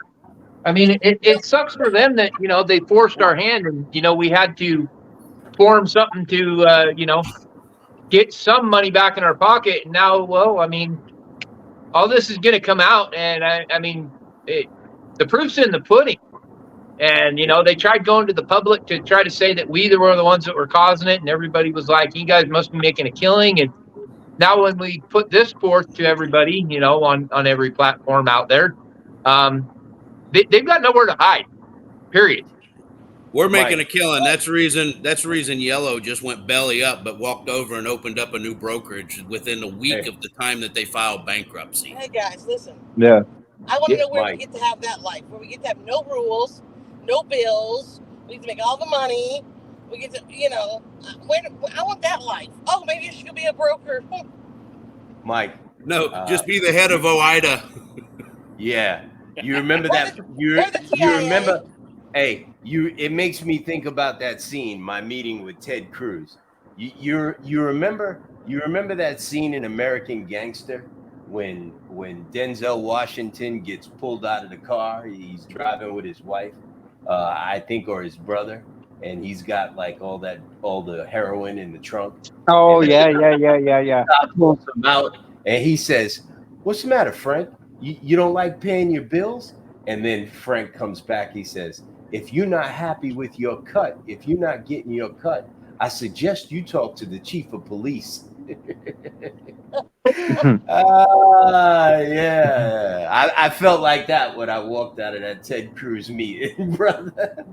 Speaker 3: I mean, it sucks for them that, you know, they forced our hand and, you know, we had to form something to, you know, get some money back in our pocket. And now, well, I mean, all this is going to come out. And I mean, the proof's in the pudding. And, you know, they tried going to the public to try to say that we were the ones that were causing it. And everybody was like, you guys must be making a killing. And now when we put this forth to everybody, you know, on every platform out there, they've got nowhere to hide, period.
Speaker 5: We're making
Speaker 1: Mike.
Speaker 5: a killing. That's the reason Yellow just went belly up, but walked over and opened up a new brokerage within a week
Speaker 1: Hey.
Speaker 5: of the time that they filed bankruptcy.
Speaker 4: Hey guys, listen.
Speaker 2: Yeah.
Speaker 4: I want to
Speaker 1: Yeah,
Speaker 4: know where
Speaker 1: Mike.
Speaker 4: we get to have that life, where we get to have no rules, no bills. We get to make all the money. We get to, you know, I want that life. Oh, maybe I should be a broker.
Speaker 1: Mike,
Speaker 5: No, just be the head of OIDA.
Speaker 1: yeah. You remember
Speaker 4: Or
Speaker 1: that?
Speaker 4: the
Speaker 1: You
Speaker 4: TIA.
Speaker 1: remember? Hey, it makes me think about that scene, my meeting with Ted Cruz. You remember that scene in American Gangster when Denzel Washington gets pulled out of the car, he's driving with his wife, I think, or his brother, and he's got like all the heroin in the trunk.
Speaker 2: Oh,
Speaker 1: And
Speaker 2: yeah.
Speaker 1: Pulls him out, and he says, "What's the matter, Frank? You don't like paying your bills?" And then Frank comes back. He says, "If you're not happy with your cut, if you're not getting your cut, I suggest you talk to the chief of police." Yeah. I felt like that when I walked out of that Ted Cruz meeting, brother.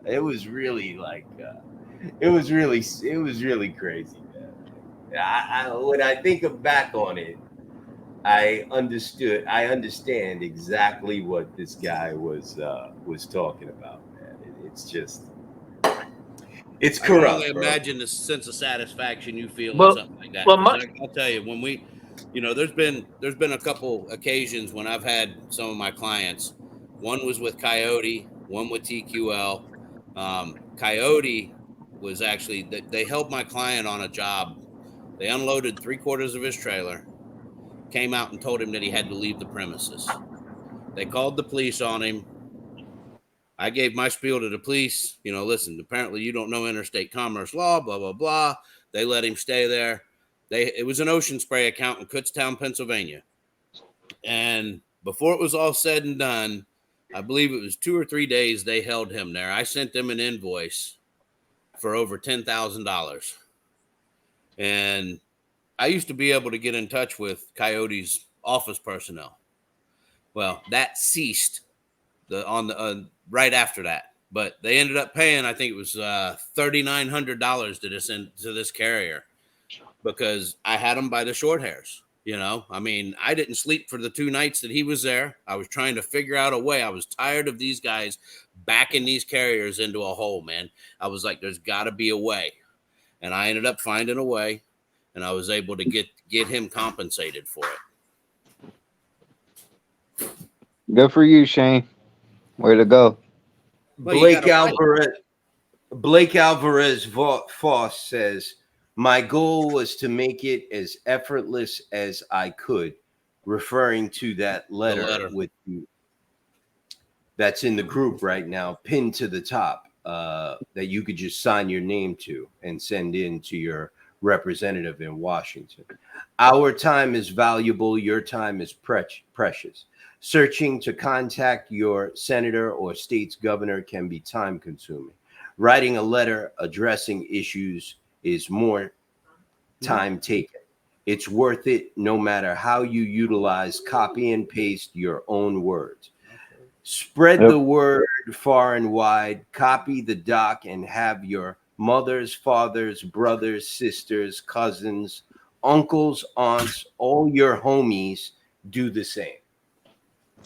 Speaker 1: It was really like, it was really crazy, man. When I think back on it, I understand exactly what this guy was talking about, man. It's just, it's
Speaker 5: I can
Speaker 1: corrupt.
Speaker 5: only
Speaker 1: bro.
Speaker 5: imagine the sense of satisfaction you feel
Speaker 3: Well-
Speaker 5: in something like that.
Speaker 3: well,
Speaker 5: 'Cause I'll tell you, when we, you know, there's been a couple occasions when I've had some of my clients. One was with Coyote, one with TQL. Coyote was actually they held my client on a job. They unloaded 3/4 of his trailer, came out and told him that he had to leave the premises. They called the police on him. I gave my spiel to the police. You know, listen, apparently you don't know interstate commerce law, blah, blah, blah. They let him stay there. It was an Ocean Spray account in Kutztown, Pennsylvania. And before it was all said and done, I believe it was 2 or 3 days they held him there. I sent them an invoice for over $10,000. And I used to be able to get in touch with Coyote's office personnel. Well, that ceased right after that, but they ended up paying, I think it was $3,900 to this carrier because I had him by the short hairs. You know, I mean, I didn't sleep for the 2 nights that he was there. I was trying to figure out a way. I was tired of these guys backing these carriers into a hole, man. I was like, there's got to be a way, and I ended up finding a way, and I was able to get him compensated for it.
Speaker 2: Good for you, Shane. Way to go.
Speaker 5: Well, you
Speaker 1: Blake
Speaker 5: gotta
Speaker 1: Alvarez Foss says, "My goal was to make it as effortless as I could," referring to that letter. That's in the group right now, pinned to the top, that you could just sign your name to and send in to your representative in Washington. "Our time is valuable. Your time is precious. Searching to contact your senator or state's governor can be time consuming. Writing a letter addressing issues is more time taken. It's worth it no matter how you utilize copy and paste your own words. Spread the word far and wide. Copy the doc and have your mothers, fathers, brothers, sisters, cousins, uncles, aunts, all your homies do the same."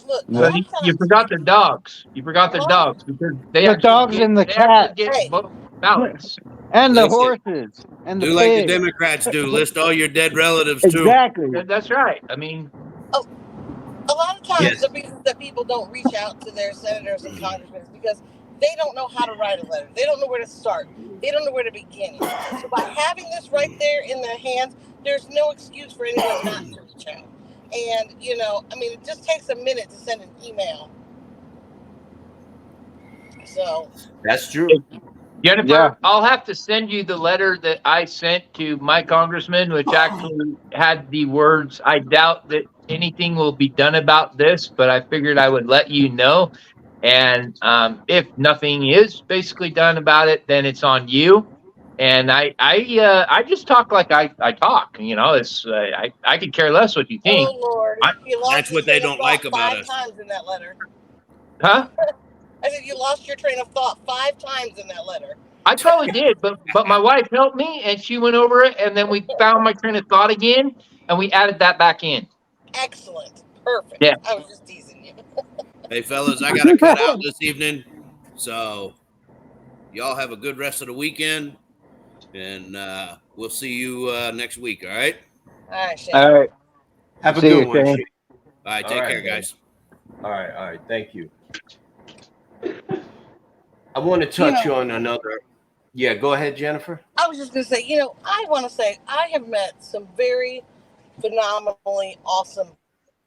Speaker 4: Look, a
Speaker 2: No.
Speaker 3: But
Speaker 4: lot of
Speaker 3: you
Speaker 4: times,
Speaker 3: forgot the dogs. You forgot the dogs because they
Speaker 2: The
Speaker 3: actually
Speaker 2: dogs
Speaker 3: get,
Speaker 2: and the
Speaker 3: they actually
Speaker 2: cats.
Speaker 3: get
Speaker 4: Hey.
Speaker 3: ballots.
Speaker 2: and the
Speaker 5: Listen,
Speaker 2: horses and the
Speaker 5: do like the
Speaker 2: pigs.
Speaker 5: Democrats do. List all your dead relatives too.
Speaker 2: Exactly.
Speaker 3: That's right. I mean,
Speaker 4: a lot of times
Speaker 1: Yes.
Speaker 4: the reason that people don't reach out to their senators and congressmen is because they don't know how to write a letter. They don't know where to start. They don't know where to begin. So by having this right there in their hands, there's no excuse for anyone not to reach out. And I mean, it just takes a minute to send an email. So
Speaker 1: That's true.
Speaker 3: Jennifer,
Speaker 2: Yeah.
Speaker 3: I'll have to send you the letter that I sent to my congressman, which actually had the words, "I doubt that anything will be done about this, but I figured I would let you know. And if nothing is basically done about it, then it's on you." And I just talk like I talk. It's I could care less what you think.
Speaker 4: oh Lord,
Speaker 3: I,
Speaker 4: you lost
Speaker 5: That's
Speaker 4: your
Speaker 5: what they
Speaker 4: train of
Speaker 5: don't like
Speaker 4: thought
Speaker 5: about
Speaker 4: 5
Speaker 5: us.
Speaker 4: times in that letter.
Speaker 3: huh?
Speaker 4: I said you lost your train of thought 5 times in that letter.
Speaker 3: I probably did, but my wife helped me and she went over it, and then we found my train of thought again, and we added that back in.
Speaker 4: Excellent, perfect.
Speaker 3: Yeah.
Speaker 4: I was just teasing you.
Speaker 5: Hey, fellas, I got to cut out this evening. So, y'all have a good rest of the weekend. And we'll see you next week. All right.
Speaker 4: All right, Shane.
Speaker 2: All right.
Speaker 1: Have a
Speaker 2: See
Speaker 1: good
Speaker 2: you,
Speaker 1: one.
Speaker 2: Shane.
Speaker 1: Shane.
Speaker 5: All right.
Speaker 1: All
Speaker 5: Take
Speaker 1: right,
Speaker 5: care,
Speaker 1: man.
Speaker 5: guys.
Speaker 1: All right. Thank you. I want to touch on another. Yeah, go ahead, Jennifer.
Speaker 4: I was just going to say, I want to say I have met some very phenomenally awesome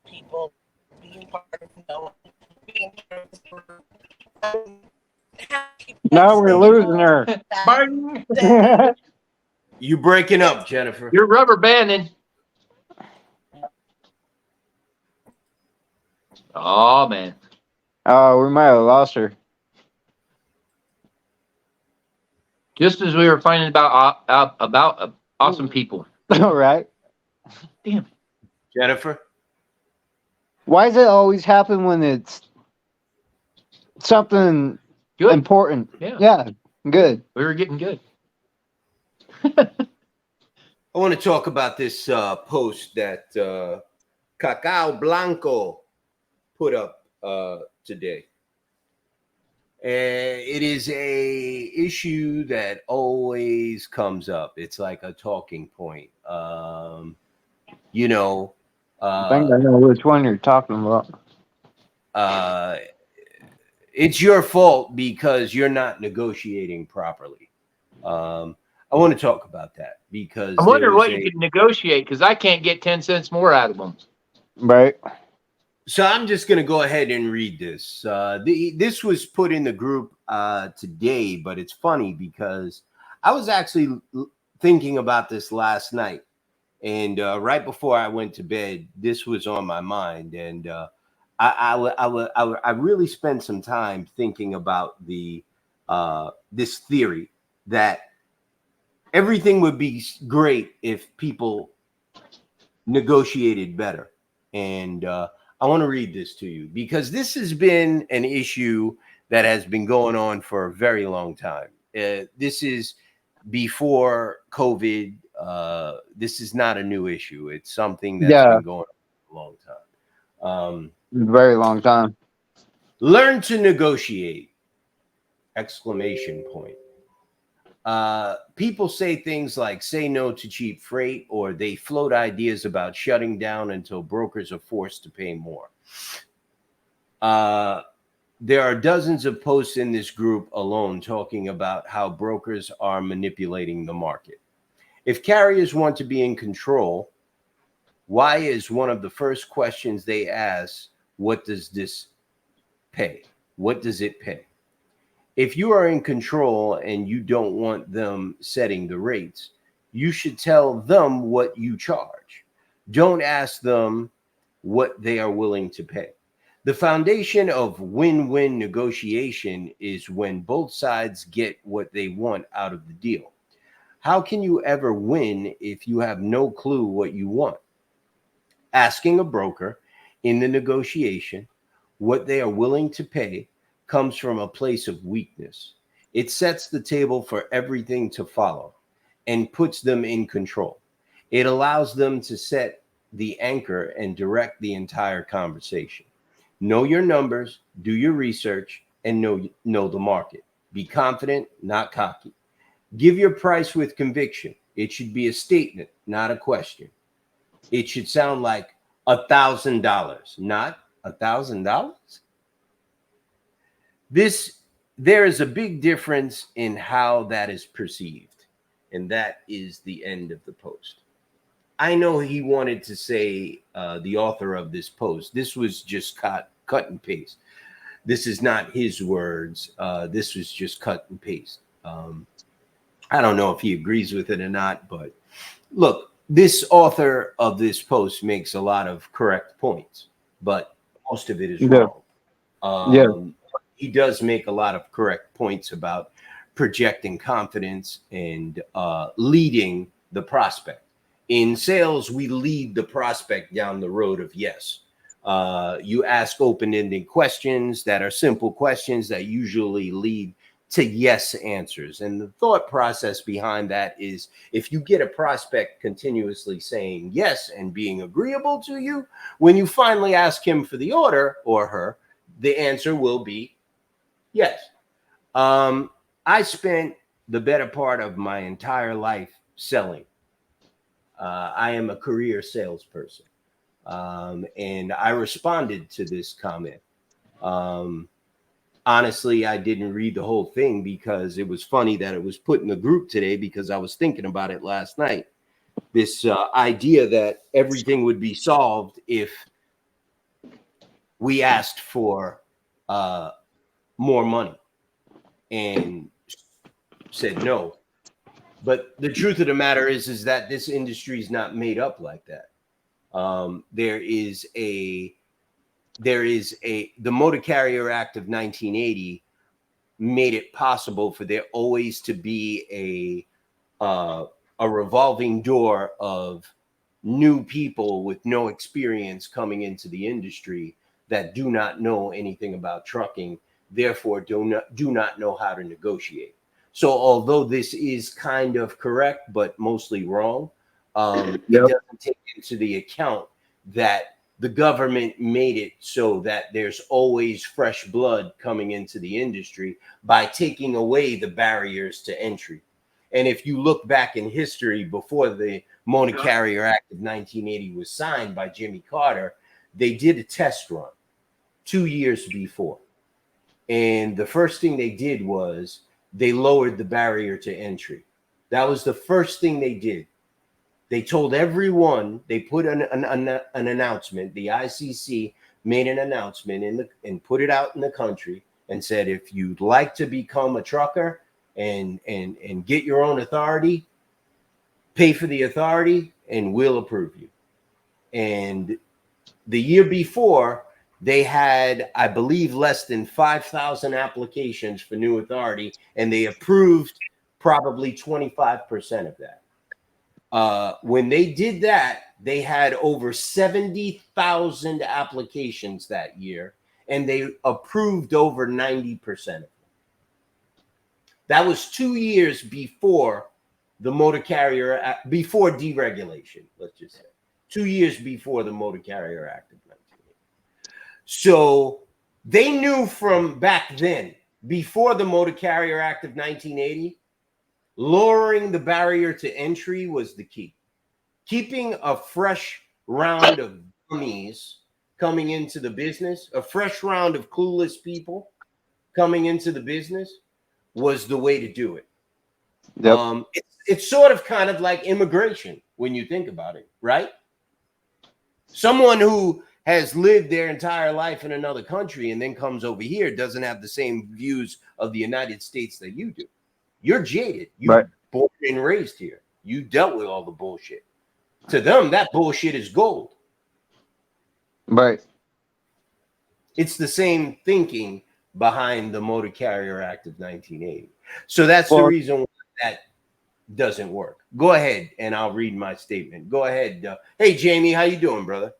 Speaker 4: people being part of being part of this group.
Speaker 2: Now we're losing her.
Speaker 3: Martin,
Speaker 1: You breaking up, Jennifer?
Speaker 3: you're rubber banding. Oh man.
Speaker 2: Oh, we might have lost her.
Speaker 3: Just as we were finding about awesome people.
Speaker 2: All right.
Speaker 3: Damn.
Speaker 1: Jennifer?
Speaker 2: Why does it always happen when it's something
Speaker 3: Good.
Speaker 2: important?
Speaker 3: Yeah.
Speaker 2: Yeah. Good.
Speaker 3: We were getting good.
Speaker 1: I want to talk about this post that Cacao Blanco put up today. It is a issue that always comes up. It's like a talking point.
Speaker 2: I think I know which one you're talking about.
Speaker 1: It's your fault because you're not negotiating properly. I want to talk about that because
Speaker 3: I wonder
Speaker 1: there's
Speaker 3: what you could negotiate because I can't get 10 cents more out of them.
Speaker 2: Right.
Speaker 1: So I'm just going to go ahead and read this. This was put in the group today, but it's funny because I was actually thinking about this last night. And right before I went to bed, this was on my mind. And I really spent some time thinking about this theory that everything would be great if people negotiated better. And I want to read this to you because this has been an issue that has been going on for a very long time. This is before COVID. This is not a new issue. It's something that's been going on for a long time.
Speaker 2: Very long time.
Speaker 1: Learn to negotiate! Exclamation point. People say things like say no to cheap freight, or they float ideas about shutting down until brokers are forced to pay more. There are dozens of posts in this group alone talking about how brokers are manipulating the market. If carriers want to be in control, why is one of the first questions they ask, what does this pay? What does it pay? If you are in control and you don't want them setting the rates, you should tell them what you charge. Don't ask them what they are willing to pay. The foundation of win-win negotiation is when both sides get what they want out of the deal. How can you ever win if you have no clue what you want? Asking a broker in the negotiation what they are willing to pay comes from a place of weakness. It sets the table for everything to follow and puts them in control. It allows them to set the anchor and direct the entire conversation. Know your numbers, do your research, and know the market. Be confident, not cocky. Give your price with conviction. It should be a statement, not a question. It should sound like $1,000, not $1,000. There is a big difference in how that is perceived, and that is the end of the post. I know he wanted to say the author of this post. This was just cut and paste. This is not his words. This was just cut and paste. I don't know if he agrees with it or not, but look, this author of this post makes a lot of correct points, but most of it is wrong. He does make a lot of correct points about projecting confidence and leading the prospect. In sales, we lead the prospect down the road of yes. You ask open-ended questions that are simple questions that usually lead to yes answers. And the thought process behind that is if you get a prospect continuously saying yes and being agreeable to you, when you finally ask him for the order or her, the answer will be yes. I spent the better part of my entire life selling. I am a career salesperson. And I responded to this comment. Honestly, I didn't read the whole thing because it was funny that it was put in the group today because I was thinking about it last night. This idea that everything would be solved if we asked for more money and said no. But the truth of the matter is that this industry is not made up like that. The Motor Carrier Act of 1980 made it possible for there always to be a revolving door of new people with no experience coming into the industry that do not know anything about trucking, therefore do not know how to negotiate. So although this is kind of correct, but mostly wrong, it doesn't take into the account that the government made it so that there's always fresh blood coming into the industry by taking away the barriers to entry. And if you look back in history before the Motor Carrier Act of 1980 was signed by Jimmy Carter, they did a test run 2 years before. And the first thing they did was they lowered the barrier to entry. That was the first thing they did. They told everyone, they put an announcement. The ICC made an announcement and put it out in the country and said, if you'd like to become a trucker and get your own authority, pay for the authority and we'll approve you. And the year before, they had, I believe, less than 5,000 applications for new authority, and they approved probably 25% of that. When they did that, they had over 70,000 applications that year, and they approved over 90% of them. That was 2 years before the Motor Carrier Act, before deregulation, let's just say. 2 years before the Motor Carrier Act of 1980. So they knew from back then, before the Motor Carrier Act of 1980, lowering the barrier to entry was the key. Keeping a fresh round of dummies coming into the business, a fresh round of clueless people coming into the business was the way to do it. Yep. It's sort of kind of like immigration when you think about it, right? Someone who has lived their entire life in another country and then comes over here doesn't have the same views of the United States that you do. You're jaded. You're born and raised here. You dealt with all the bullshit. To them, that bullshit is gold.
Speaker 2: Right.
Speaker 1: It's the same thinking behind the Motor Carrier Act of 1980. So that's the reason why that doesn't work. Go ahead, and I'll read my statement. Go ahead. Hey, Jamie, how you doing, brother?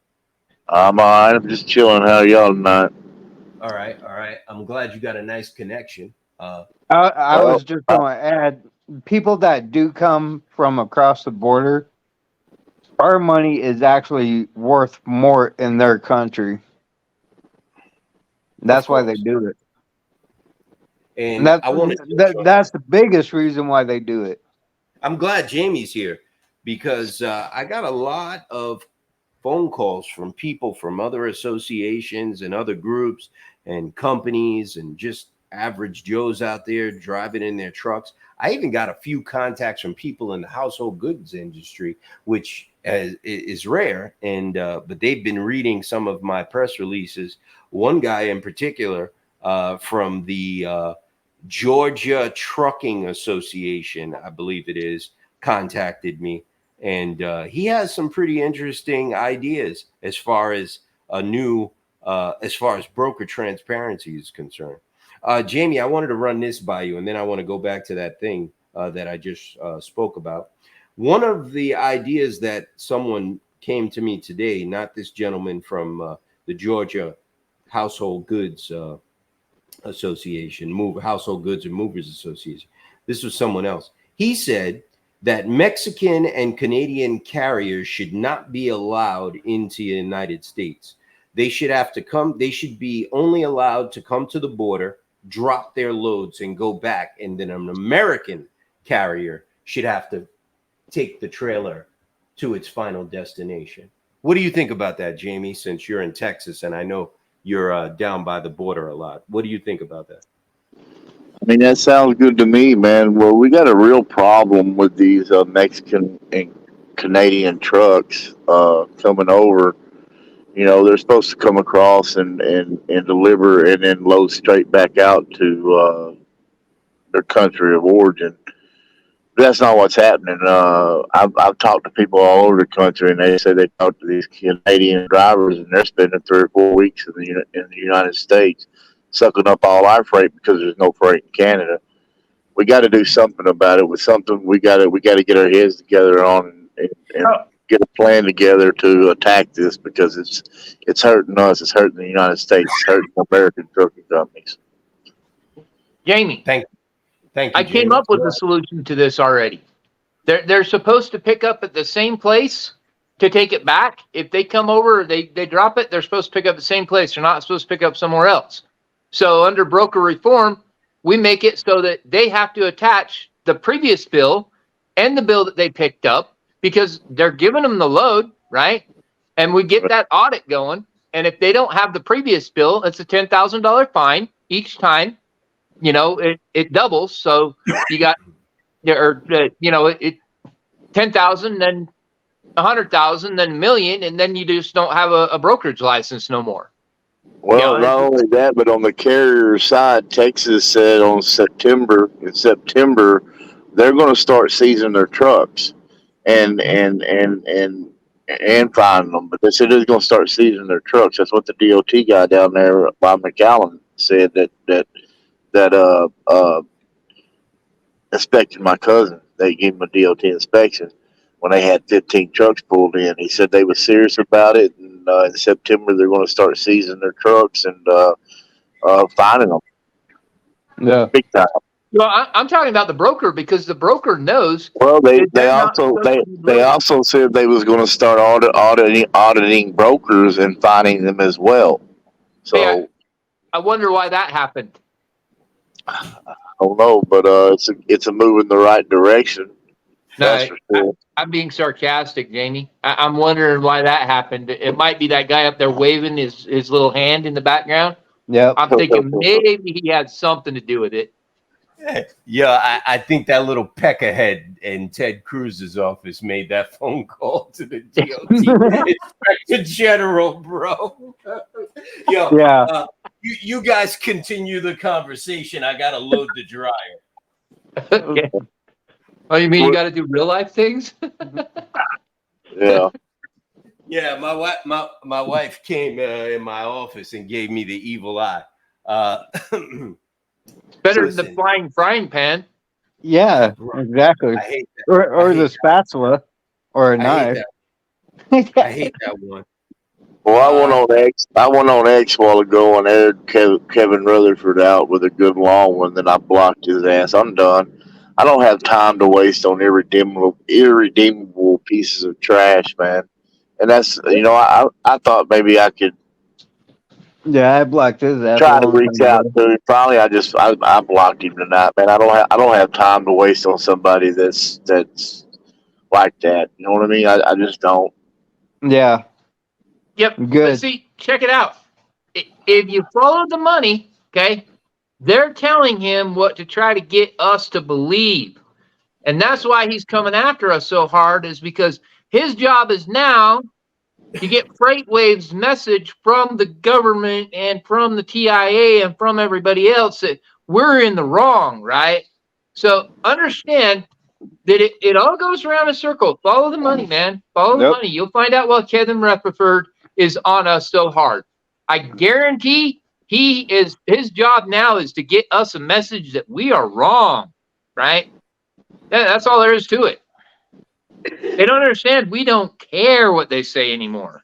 Speaker 7: I'm all right. I'm just chilling. How y'all tonight?
Speaker 1: All right. I'm glad you got a nice connection.
Speaker 2: I was just going to add, people that do come from across the border, our money is actually worth more in their country. That's why they do it.
Speaker 1: And
Speaker 2: That's
Speaker 1: I want to.
Speaker 2: that's the biggest reason why they do it.
Speaker 1: I'm glad Jamie's here because I got a lot of phone calls from people from other associations and other groups and companies and just average Joes out there driving in their trucks. I even got a few contacts from people in the household goods industry, which is rare. And but they've been reading some of my press releases. One guy in particular from the Georgia Trucking Association, I believe it is, contacted me. And he has some pretty interesting ideas as far as as far as broker transparency is concerned. Jamie, I wanted to run this by you, and then I want to go back to that thing that I just spoke about. One of the ideas that someone came to me today, not this gentleman from the Georgia Household Goods Association, Household Goods and Movers Association. This was someone else. He said that Mexican and Canadian carriers should not be allowed into the United States. They should have to come. They should be only allowed to come to the border, drop their loads, and go back. And then an American carrier should have to take the trailer to its final destination. What do you think about that, Jamie? Since you're in Texas, and I know you're down by the border a lot. What do you think about that?
Speaker 7: I mean, that sounds good to me, man. Well, we got a real problem with these Mexican and Canadian trucks coming over. You know, they're supposed to come across and deliver and then load straight back out to their country of origin. That's not what's happening. I've talked to people all over the country, and they say they talk to these Canadian drivers, and they're spending 3 or 4 weeks in the United States, sucking up all our freight because there's no freight in Canada. We got to do something about it. With something we got to get our heads together on and get a plan together to attack this, because it's hurting us. It's hurting the United States. It's hurting American trucking companies.
Speaker 3: Jamie,
Speaker 1: Thank you.
Speaker 3: I came up with a solution to this already. They're supposed to pick up at the same place to take it back. If they come over, they drop it, they're supposed to pick up the same place. They're not supposed to pick up somewhere else. So under broker reform, we make it so that they have to attach the previous bill and the bill that they picked up, because they're giving them the load, right? And we get that audit going. And if they don't have the previous bill, it's a $10,000 fine each time. You know, it doubles. So you got, it 10,000, then 100,000, then $1 million, and then you just don't have a brokerage license no more.
Speaker 7: Well, not only that, but on the carrier side, Texas said in September, they're going to start seizing their trucks and fining them. But they said they're going to start seizing their trucks. That's what the DOT guy down there, Bob McAllen, said that inspected my cousin. They gave him a DOT inspection when they had 15 trucks pulled in. He said they were serious about it, and in September they're going to start seizing their trucks and fining them.
Speaker 2: Yeah,
Speaker 7: big time.
Speaker 3: Well, I'm talking about the broker, because the broker knows.
Speaker 7: Well, they also said they was going to start auditing brokers and fining them as well. So
Speaker 3: yeah, I wonder why that happened.
Speaker 7: I don't know, but it's a move in the right direction. That's for sure.
Speaker 3: I'm being sarcastic, Jamie. I'm wondering why that happened. It might be that guy up there waving his little hand in the background.
Speaker 2: yeah.
Speaker 3: I'm thinking maybe he had something to do with it.
Speaker 1: Yeah, I think that little peckerhead in Ted Cruz's office made that phone call to the DOT Inspector General, bro. Yo,
Speaker 2: Yeah.
Speaker 1: You guys continue the conversation. I gotta load the dryer.
Speaker 3: Okay. Oh, you mean you got to do real life things?
Speaker 7: Yeah.
Speaker 1: Yeah, my wife came in my office and gave me the evil eye.
Speaker 3: Better
Speaker 1: Listen.
Speaker 3: than the flying frying pan.
Speaker 2: Yeah, exactly.
Speaker 1: I hate that.
Speaker 2: Or
Speaker 1: I
Speaker 2: the
Speaker 1: hate
Speaker 2: spatula or a
Speaker 1: I
Speaker 2: knife.
Speaker 1: hate that. I hate that one.
Speaker 7: Well, I went on X a while ago and aired Kevin Rutherford out with a good long one. Then I blocked his ass. I'm done. I don't have time to waste on irredeemable pieces of trash, man. And that's, I thought maybe I could
Speaker 2: Yeah, I blocked his ass.
Speaker 7: Trying to reach out to him. Finally, I blocked him tonight, man. I don't have time to waste on somebody that's like that. You know what I mean? I just don't.
Speaker 2: Yeah,
Speaker 3: Yep. But
Speaker 2: good.
Speaker 3: see, check it out. If you follow the money, okay, they're telling him what to try to get us to believe. And that's why he's coming after us so hard, is because his job is now to get FreightWaves' message from the government and from the TIA and from everybody else that we're in the wrong, right? So understand that it all goes around a circle. Follow the money, man. Follow the
Speaker 2: Yep.
Speaker 3: money. You'll find out why Kevin Rutherford is on us so hard. I guarantee his job now is to get us a message that we are wrong, right? That's all there is to it. They don't understand. We don't care what they say anymore.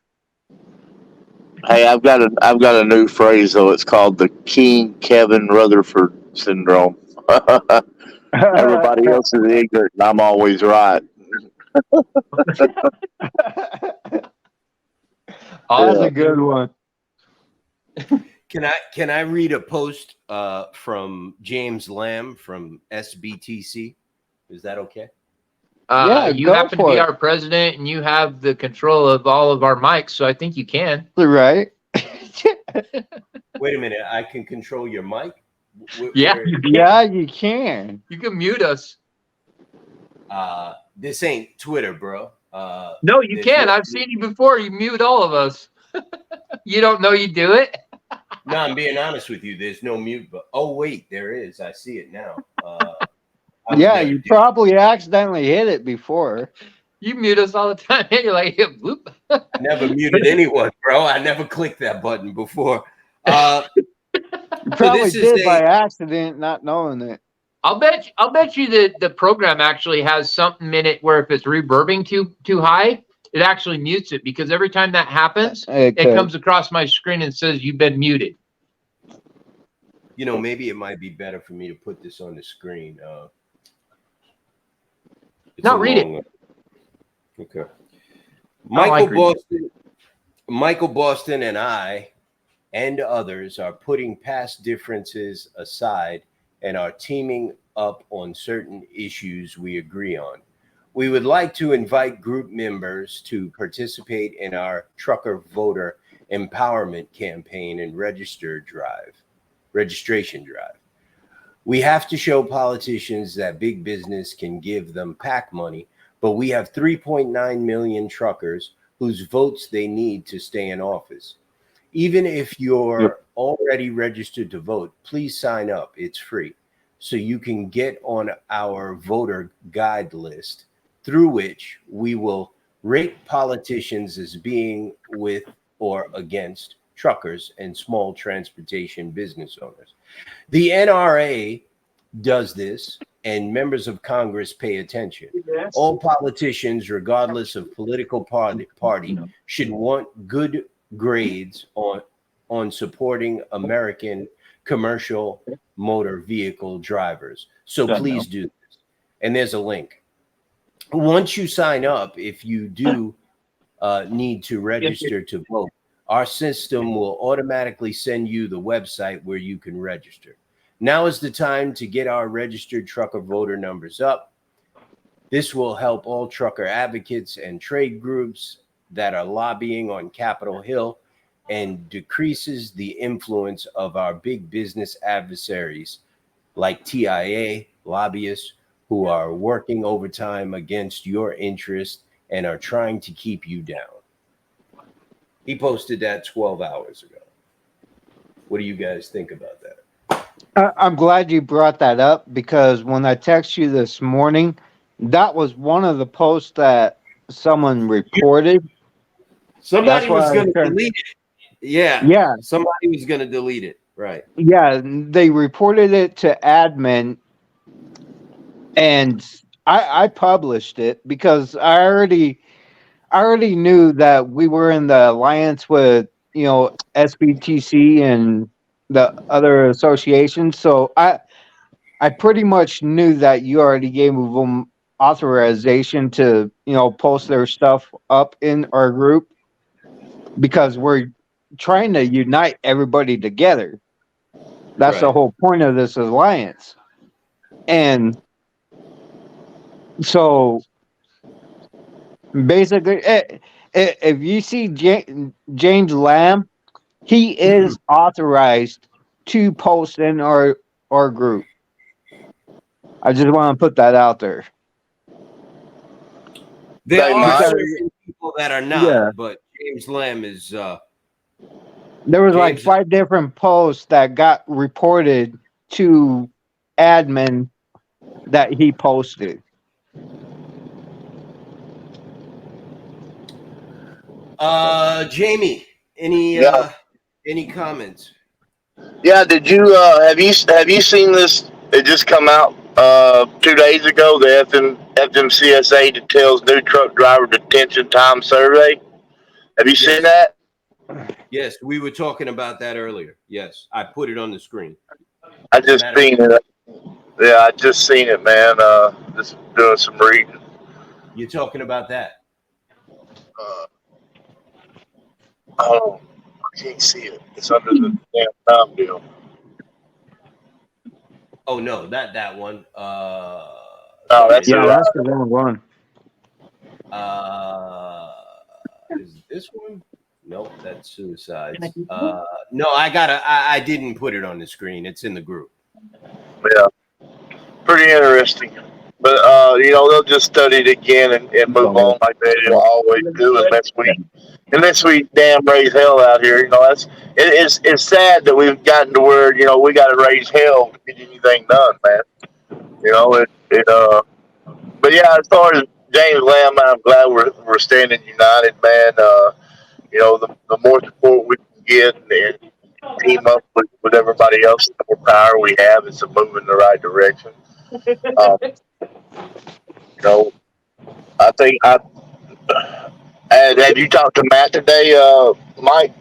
Speaker 7: Hey, I've got a new phrase though. It's called the King Kevin Rutherford syndrome. Everybody else is ignorant, and I'm always right.
Speaker 2: That's a good one.
Speaker 1: Can I read a post from James Lamb from SBTC? Is that okay?
Speaker 2: Yeah,
Speaker 3: You
Speaker 2: go
Speaker 3: happen to
Speaker 2: for
Speaker 3: be
Speaker 2: it.
Speaker 3: our president and you have the control of all of our mics, so I think you can.
Speaker 2: Right?
Speaker 1: Wait a minute. I can control your mic?
Speaker 3: Yeah,
Speaker 1: Where-
Speaker 3: you can.
Speaker 2: Yeah, you can.
Speaker 3: You can mute us.
Speaker 1: This ain't Twitter, bro.
Speaker 3: No, you
Speaker 1: there's
Speaker 3: can.
Speaker 1: no-
Speaker 3: I've seen you before. You mute all of us. You don't know you do it?
Speaker 1: No, I'm being honest with you. There's no mute, but oh wait, there is. I see it now. I would
Speaker 2: Yeah,
Speaker 1: never
Speaker 2: you
Speaker 1: do-
Speaker 2: probably accidentally hit it before.
Speaker 3: You mute us all the time. And you're like, whoop.
Speaker 1: I never muted anyone, bro. I never clicked that button before.
Speaker 2: You probably
Speaker 1: this is
Speaker 2: did
Speaker 1: a-
Speaker 2: by accident, not knowing it.
Speaker 3: I'll bet you that the program actually has something in it where if it's reverbing too high, it actually mutes it, because every time that happens, it
Speaker 2: could.
Speaker 3: comes across my screen and says you've been muted.
Speaker 1: You know, maybe it might be better for me to put this on the screen. It's
Speaker 3: No,
Speaker 1: a
Speaker 3: read it.
Speaker 1: long- Okay.
Speaker 3: I like
Speaker 1: Michael Boston and I and others are putting past differences aside and are teaming up on certain issues we agree on. We would like to invite group members to participate in our trucker voter empowerment campaign and registration drive. We have to show politicians that big business can give them PAC money, but we have 3.9 million truckers whose votes they need to stay in office. Even if you're already registered to vote, please sign up. It's free. So you can get on our voter guide list, through which we will rate politicians as being with or against truckers and small transportation business owners. The NRA does this, and members of Congress pay attention. All politicians, regardless of political party, should want good grades on supporting American commercial motor vehicle drivers. So please do this. And there's a link. Once you sign up, if you do need to register to vote, our system will automatically send you the website where you can register. Now is the time to get our registered trucker voter numbers up. This will help all trucker advocates and trade groups that are lobbying on Capitol Hill and decreases the influence of our big business adversaries like TIA, lobbyists who are working overtime against your interests and are trying to keep you down. He posted that 12 hours ago. What do you guys think about that?
Speaker 2: I'm glad you brought that up, because when I text you this morning, that was one of the posts that someone reported.
Speaker 1: Somebody
Speaker 2: That's why
Speaker 1: was
Speaker 2: I
Speaker 1: going to
Speaker 2: turned-
Speaker 1: delete it. Yeah.
Speaker 2: Yeah,
Speaker 1: Somebody was going to delete it. Right.
Speaker 2: yeah, they reported it to admin, and I published it because I already knew that we were in the alliance with, you know, SBTC and the other associations. So I pretty much knew that you already gave them authorization to, you know, post their stuff up in our group, because we're trying to unite everybody together. That's the
Speaker 1: Right.
Speaker 2: whole point of this alliance. And so basically, if you see James Lamb, he is authorized to post in our group. I just want to put that out there.
Speaker 1: There
Speaker 7: Hey,
Speaker 1: are
Speaker 7: Mike.
Speaker 1: certain people that are not,
Speaker 2: Yeah.
Speaker 1: but James Lamb is
Speaker 2: There was like
Speaker 1: James-
Speaker 2: 5 different posts that got reported to admin that he posted.
Speaker 1: Jamie,
Speaker 7: Yeah.
Speaker 1: any comments?
Speaker 7: Yeah, did you have you seen this? It just come out 2 days ago. The FMCSA details new truck driver detention time survey. Have you seen that?
Speaker 1: Yes, we were talking about that earlier. Yes, I put it on the screen.
Speaker 7: I just
Speaker 1: Matter-
Speaker 7: seen it. Yeah, I just seen it, man. Just doing some reading.
Speaker 1: You're talking about that.
Speaker 7: Oh, I can't see it. It's under the damn time deal.
Speaker 1: Oh no, that one.
Speaker 7: Oh, that's
Speaker 2: Yeah,
Speaker 7: it.
Speaker 2: that's the wrong one.
Speaker 1: Is it this one? Nope, that's suicides. No, I didn't put it on the screen. It's in the group.
Speaker 7: Yeah, pretty interesting. But they'll just study it again and move on like they always do, unless we damn raise hell out here. It's sad that we've gotten to where we got to raise hell to get anything done, man. But yeah, as far as James Lamb, I'm glad we're standing united, man. The more support we can get and team up with everybody else, the more power we have is to move in the right direction. Um, I think have you talked to Matt today, Mike?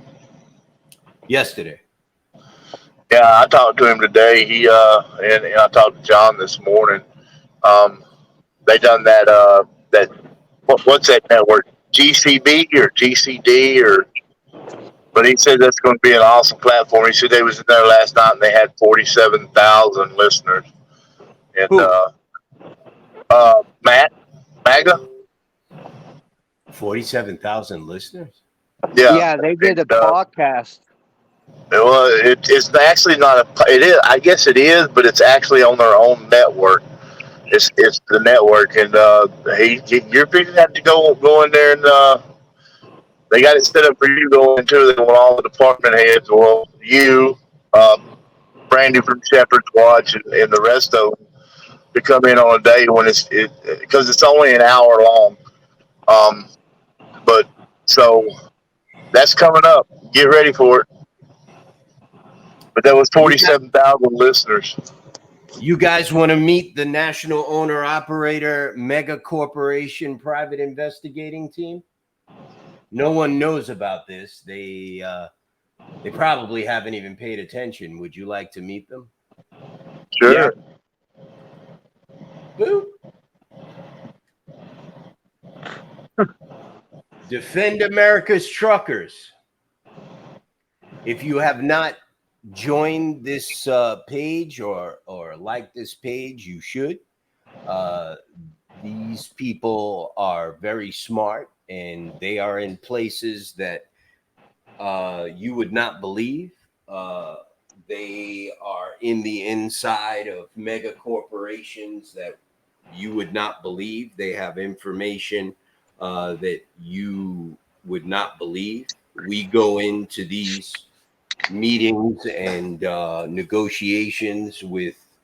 Speaker 1: Yesterday.
Speaker 7: Yeah, I talked to him today. He and I talked to John this morning. They done that what's that network? GCB or GCD or? But he said that's going to be an awesome platform. He said they was in there last night and they had 47,000 listeners. And
Speaker 1: Who?
Speaker 7: Matt Maga.
Speaker 1: 47,000 listeners.
Speaker 2: Yeah, they did a podcast.
Speaker 7: Well, it's actually not it is. I guess it is, but it's actually on their own network. It's the network, and you're going to have to go in there and they got it set up for you going into. They want all the department heads, well, you, Brandy from Shepherd's Watch, and the rest of them to come in on a day when because it's only an hour long. But so that's coming up. Get ready for it. But there was 47,000 listeners.
Speaker 1: You guys want to meet the National Owner Operator Mega Corporation Private Investigating Team? No one knows about this. They probably haven't even paid attention. Would you like to meet them?
Speaker 7: Sure.
Speaker 1: Boop. Defend America's Truckers. If you have not joined this page or like this page, you should. These people are very smart and they are in places that you would not believe. They are in the inside of mega corporations that you would not believe. They have information that you would not believe. We go into these meetings and negotiations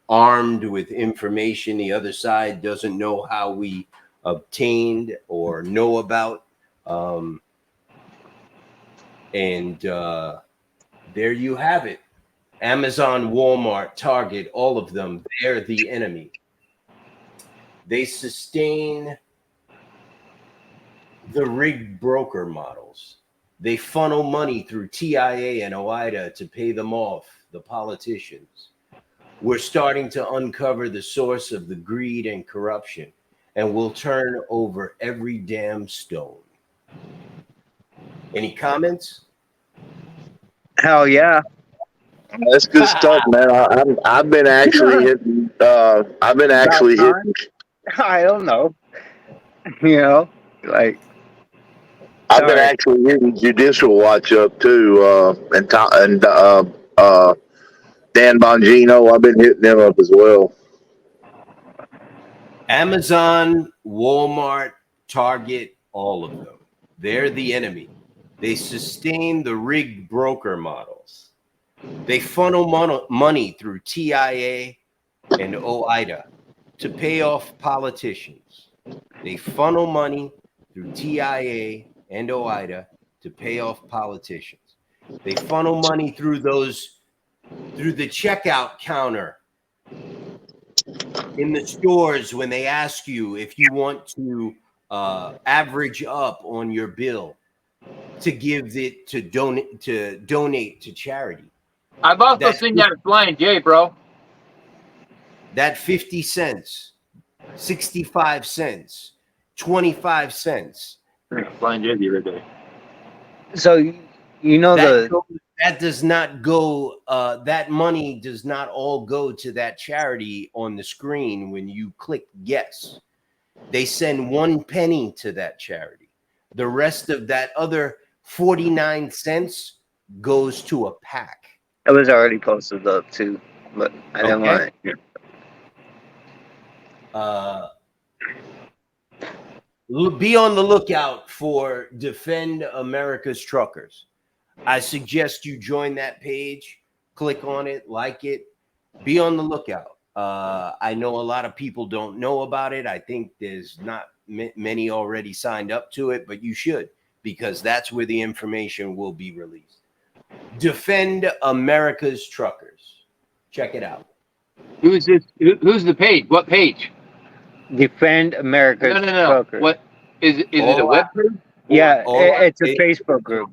Speaker 1: armed with information the other side doesn't know how we obtained or know about. And there you have it. Amazon, Walmart, Target, all of them, they're the enemy. They sustain the rigged broker models. They funnel money through TIA and OIDA to pay them off, the politicians. We're starting to uncover the source of the greed and corruption, and we'll turn over every damn stone. Any comments?
Speaker 2: Hell yeah.
Speaker 7: That's good stuff, man. I've been actually hitting. I've been
Speaker 2: About
Speaker 7: actually
Speaker 2: time.
Speaker 7: hitting.
Speaker 2: I don't know. You know, like,
Speaker 7: I've been
Speaker 2: sorry.
Speaker 7: actually hitting Judicial Watch up too, and Dan Bongino. I've been hitting them up as well.
Speaker 1: Amazon, Walmart, Target, all of them. They're the enemy. They sustain the rigged broker models. They funnel money through TIA and OIDA to pay off politicians. They funnel money through TIA and OIDA to pay off politicians. They funnel money through the checkout counter in the stores when they ask you if you want to average up on your bill to give it to donate to charity.
Speaker 3: I've also
Speaker 1: That's-
Speaker 3: seen that at Flying J, bro.
Speaker 1: That 50 cents, 65 cents, 25 cents.
Speaker 3: Flying J the other day.
Speaker 2: So, you know,
Speaker 1: That does not go, that money does not all go to that charity on the screen when you click yes. They send 1 penny to that charity. The rest of that other 49 cents goes to a PAC.
Speaker 2: it was already posted up too, but I didn't
Speaker 1: Okay.
Speaker 2: want it.
Speaker 1: Be on the lookout for Defend America's Truckers. I suggest you join that page, click on it, like it, be on the lookout. I know a lot of people don't know about it. I think there's not many already signed up to it, but you should, because that's where the information will be released. Defend America's Truckers. Check it out.
Speaker 3: Who's this? Who's the page? What page?
Speaker 2: Defend America's
Speaker 3: No.
Speaker 2: Truckers.
Speaker 3: What is it? Is it a web page?
Speaker 2: Yeah, it's a
Speaker 1: it-
Speaker 2: Facebook group.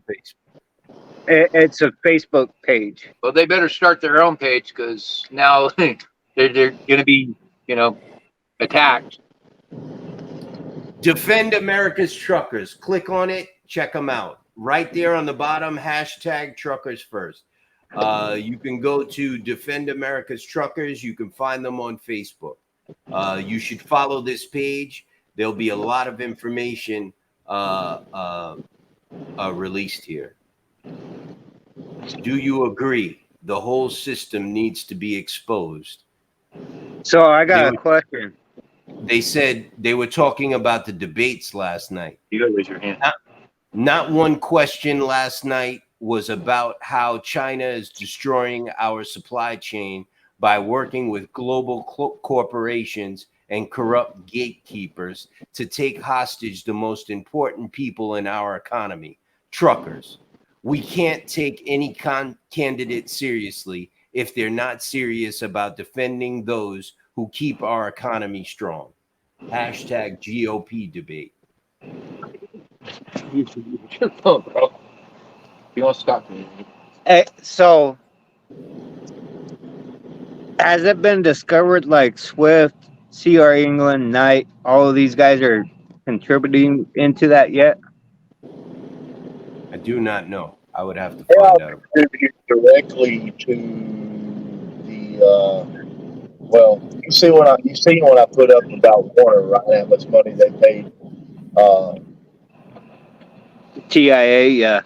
Speaker 2: It's a Facebook page.
Speaker 3: Well, they better start their own page because now they're going to be, attacked.
Speaker 1: Defend America's Truckers. Click on it. Check them out. Right there on the bottom, hashtag truckers first. You can go to Defend America's Truckers. You can find them on Facebook. You should follow this page. There'll be a lot of information released here. Do you agree? The whole system needs to be exposed.
Speaker 2: So I got a question.
Speaker 1: They said they were talking about the debates last night.
Speaker 3: You gotta raise your hand.
Speaker 1: Not one question last night was about how China is destroying our supply chain by working with global corporations and corrupt gatekeepers to take hostage the most important people in our economy, truckers. We can't take any candidate seriously if they're not serious about defending those who keep our economy strong. Hashtag GOP debate.
Speaker 3: Your phone, bro. You won't stop me.
Speaker 2: So, has it been discovered like Swift, CR England, Knight, all of these guys are contributing into that yet?
Speaker 1: I do not know. I would have to find out.
Speaker 7: Contribute directly to the. Well, you see when I put up about Warner, right? How much money they paid.
Speaker 2: TIA, yeah.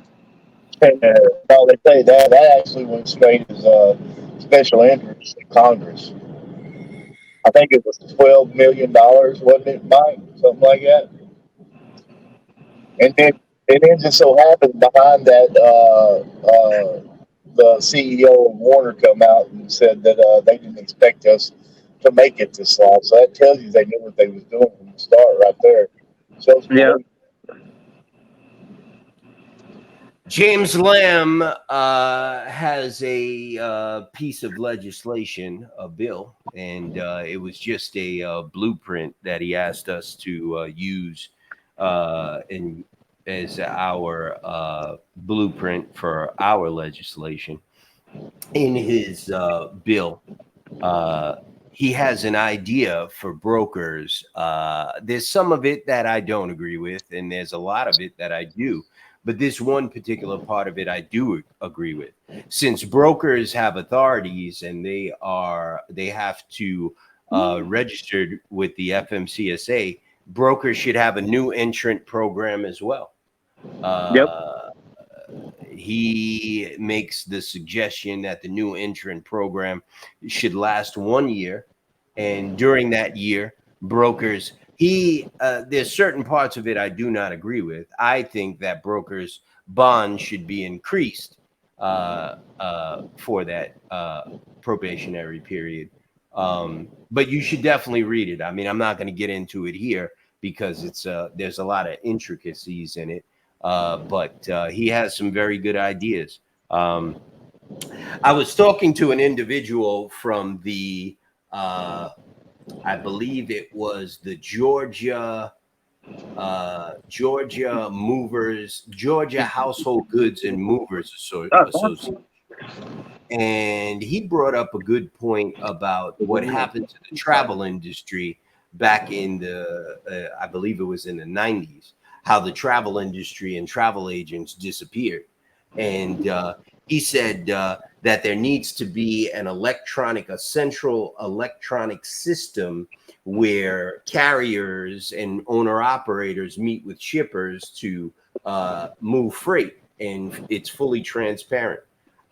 Speaker 7: No, they say that actually went straight as special interest in Congress. I think it was $12 million, wasn't it, Mike? Something like that. And then just so happened behind that, the CEO of Warner come out and said that they didn't expect us to make it this long. So that tells you they knew what they was doing from the start, right there. Shows me.
Speaker 2: Yeah.
Speaker 1: James Lamb has a piece of legislation, a bill, and it was just a blueprint that he asked us to use as our blueprint for our legislation. In his bill, he has an idea for brokers. There's some of it that I don't agree with, and there's a lot of it that I do. but this one particular part of it I do agree with. Since brokers have authorities and they have to registered with the FMCSA, brokers should have a new entrant program as well. He makes the suggestion that the new entrant program should last 1 year, and during that year, brokers. There's certain parts of it I do not agree with. I think that brokers' bond should be increased for that probationary period. But you should definitely read it. I mean, I'm not going to get into it here because there's a lot of intricacies in it. But he has some very good ideas. I was talking to an individual from the, I believe it was the Georgia Household Goods and Movers Association. And he brought up a good point about what happened to the travel industry back in I believe it was in the 90s, how the travel industry and travel agents disappeared. And he said that there needs to be a central electronic system where carriers and owner operators meet with shippers to move freight, and it's fully transparent.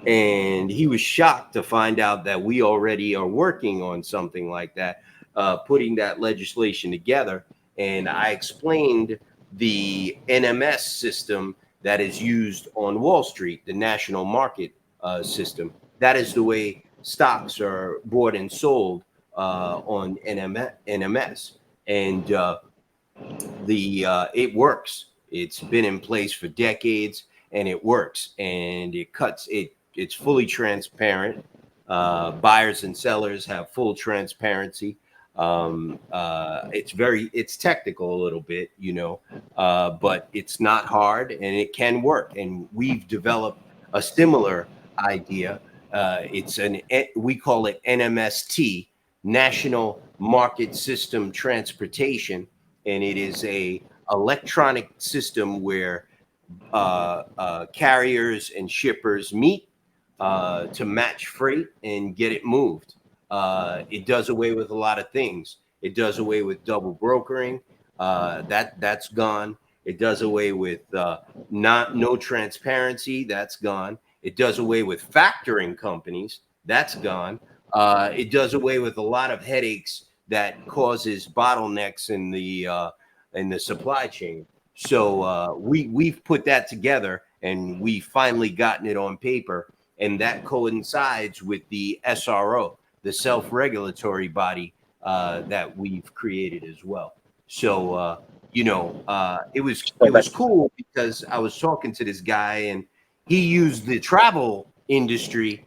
Speaker 1: And he was shocked to find out that we already are working on something like that, putting that legislation together. And I explained the NMS system that is used on Wall Street, the national market system. That is the way stocks are bought and sold on NMS. And it works. It's been in place for decades, and it works. And it's fully transparent. Buyers and sellers have full transparency. It's technical a little bit, but it's not hard and it can work. And we've developed a similar idea. We call it NMST, National Market System Transportation, and it is a electronic system where carriers and shippers meet to match freight and get it moved. It does away with a lot of things. It does away with double brokering. That's gone. It does away with no transparency. That's gone. It does away with factoring companies. That's gone. It does away with a lot of headaches that causes bottlenecks in the supply chain. So we've put that together, and we finally gotten it on paper, and that coincides with the SRO, the self-regulatory body that we've created as well. So it was cool because I was talking to this guy, and he used the travel industry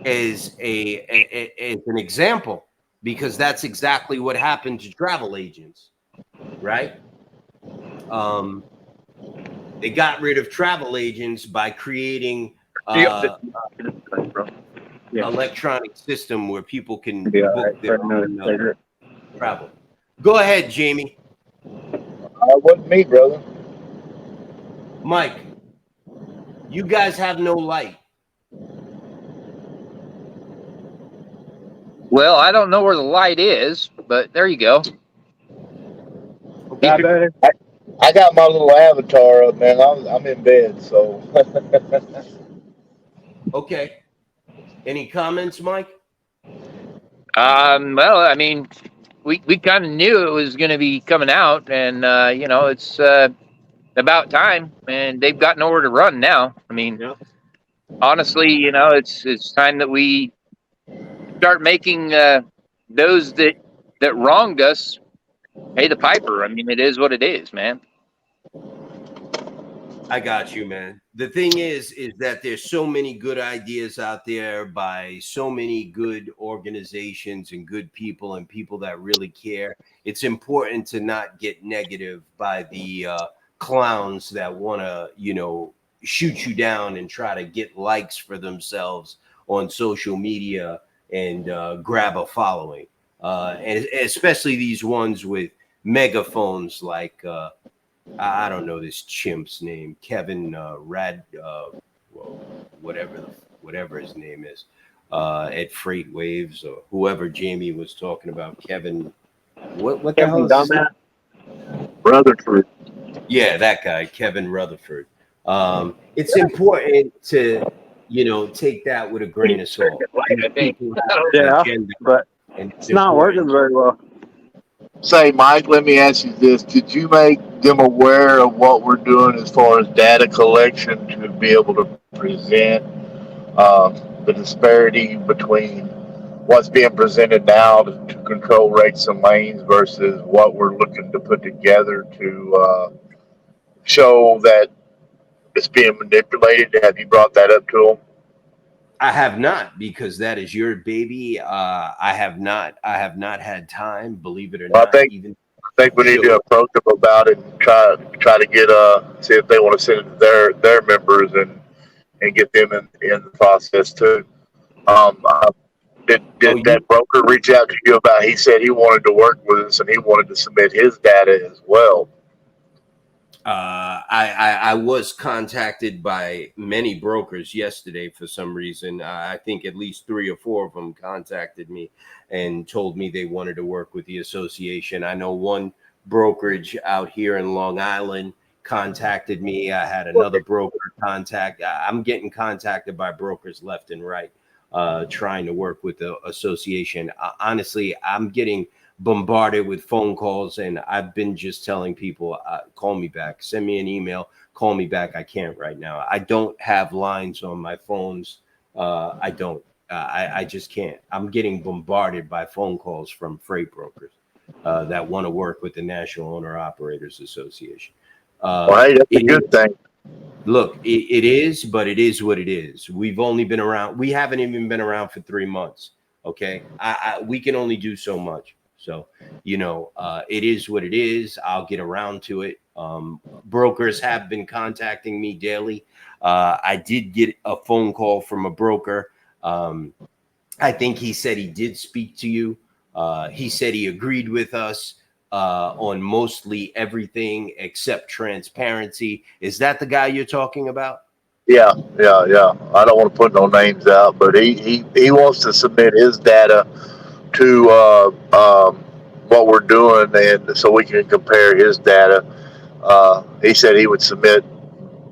Speaker 1: as an example, because that's exactly what happened to travel agents, right? They got rid of travel agents by creating electronic system where people can book their own travel. Go ahead, Jamie.
Speaker 7: Wasn't me, brother.
Speaker 1: Mike, you guys have no light.
Speaker 3: Well, I don't know where the light is, but there you go.
Speaker 1: Okay.
Speaker 7: I got my little avatar up, man. I'm in bed, so.
Speaker 1: Okay. Any comments, Mike?
Speaker 3: Well, I mean, we kind of knew it was going to be coming out, and it's about time, and they've got nowhere to run now. I mean, honestly, it's time that we start making those that wronged us pay the piper. I mean, it is what it is, man.
Speaker 1: I got you, man. The thing is that there's so many good ideas out there by so many good organizations and good people and people that really care. It's important to not get negative by the clowns that want to, shoot you down and try to get likes for themselves on social media and grab a following. And especially these ones with megaphones like I don't know this chimp's name, Kevin well, whatever his name is, at Freight Waves or whoever Jamie was talking about. Kevin, what the hell is his name?
Speaker 7: Rutherford.
Speaker 1: Yeah, that guy, Kevin Rutherford. It's important to, take that with a grain of salt. These people have an
Speaker 2: Yeah,
Speaker 1: agenda,
Speaker 2: but
Speaker 1: and
Speaker 2: it's not working very well.
Speaker 7: Say, Mike, let me ask you this. Did you make them aware of what we're doing as far as data collection to be able to present the disparity between what's being presented now to control rates and lanes versus what we're looking to put together to show that it's being manipulated? Have you brought that up to them?
Speaker 1: I have not, because that is your baby. I have not. I have not had time, believe it or
Speaker 7: Well,
Speaker 1: not. Even
Speaker 7: I think we need to
Speaker 1: so,
Speaker 7: approach them about it and try to get see if they want to send it to their members and get them in the process too. Um, uh,
Speaker 1: oh,
Speaker 7: did that broker reach out to you about? He said he wanted to work with us and he wanted to submit his data as well.
Speaker 1: I was contacted by many brokers yesterday for some reason. I think at least 3 or 4 of them contacted me and told me they wanted to work with the association. I know one brokerage out here in Long Island contacted me. I had another broker contact. I'm getting contacted by brokers left and right, trying to work with the association. Honestly, I'm getting bombarded with phone calls, and I've been just telling people, call me back, send me an email, call me back. I can't right now. I don't have lines on my phones. I don't. I just can't. I'm getting bombarded by phone calls from freight brokers that want to work with the National Owner Operators Association.
Speaker 7: Well, hey, that's a good thing.
Speaker 1: Look, it is, but it is what it is. We've only been around. We haven't even been around for 3 months. Okay, we can only do so much. So, it is what it is. I'll get around to it. Brokers have been contacting me daily. I did get a phone call from a broker. I think he said he did speak to you. He said he agreed with us on mostly everything except transparency. Is that the guy you're talking about?
Speaker 7: Yeah. I don't want to put no names out, but he wants to submit his data to what we're doing, and so we can compare his data. He said he would submit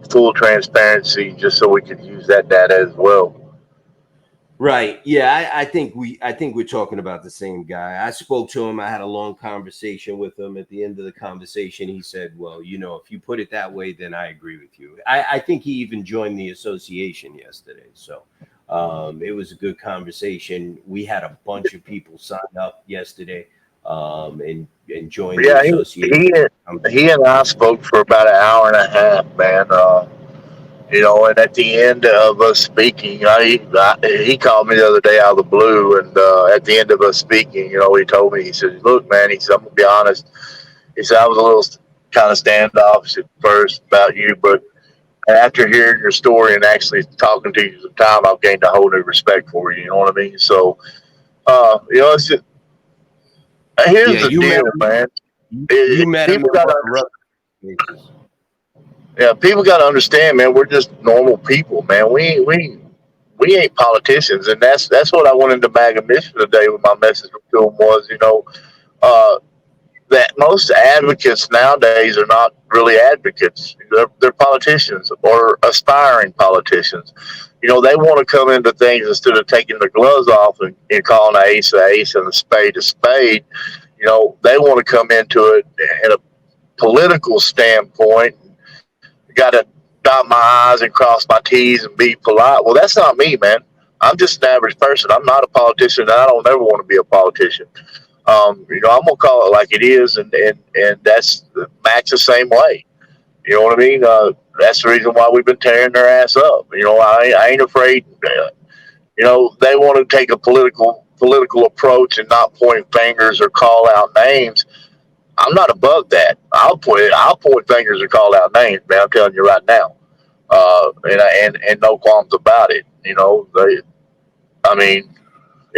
Speaker 7: full transparency just so we could use that data as well.
Speaker 1: Right. Yeah, I think we're talking about the same guy. I spoke to him. I had a long conversation with him. At the end of the conversation, he said, well, if you put it that way, then I agree with you. I think he even joined the association yesterday. So it was a good conversation. We had a bunch of people sign up yesterday and join the association.
Speaker 7: He and I spoke for about an hour and a half, man. And at the end of us speaking, he called me the other day out of the blue, and at the end of us speaking, he told me, he said, "Look, man," he said, "I'm gonna be honest." He said, "I was a little kind of standoffish at first about you, but after hearing your story and actually talking to you some time, I've gained a whole new respect for you." You know what I mean? So, it's just, here's the deal, man.
Speaker 1: You met him.
Speaker 7: Yeah, people got to understand, man. We're just normal people, man. We ain't politicians, and that's what I wanted to bag a mission today with my message to them was, that most advocates nowadays are not really advocates. They're politicians or aspiring politicians. They want to come into things instead of taking their gloves off and calling an ace and a spade a spade. They want to come into it in a political standpoint. Got to dot my I's and cross my T's and be polite. Well, that's not me, man. I'm just an average person. I'm not a politician, and I don't ever want to be a politician. I'm gonna call it like it is, and that's Max the same way. You know what I mean? That's the reason why we've been tearing their ass up. I ain't afraid. They want to take a political approach and not point fingers or call out names. I'm not above that. I'll point fingers and call out names, man. I'm telling you right now, and no qualms about it. It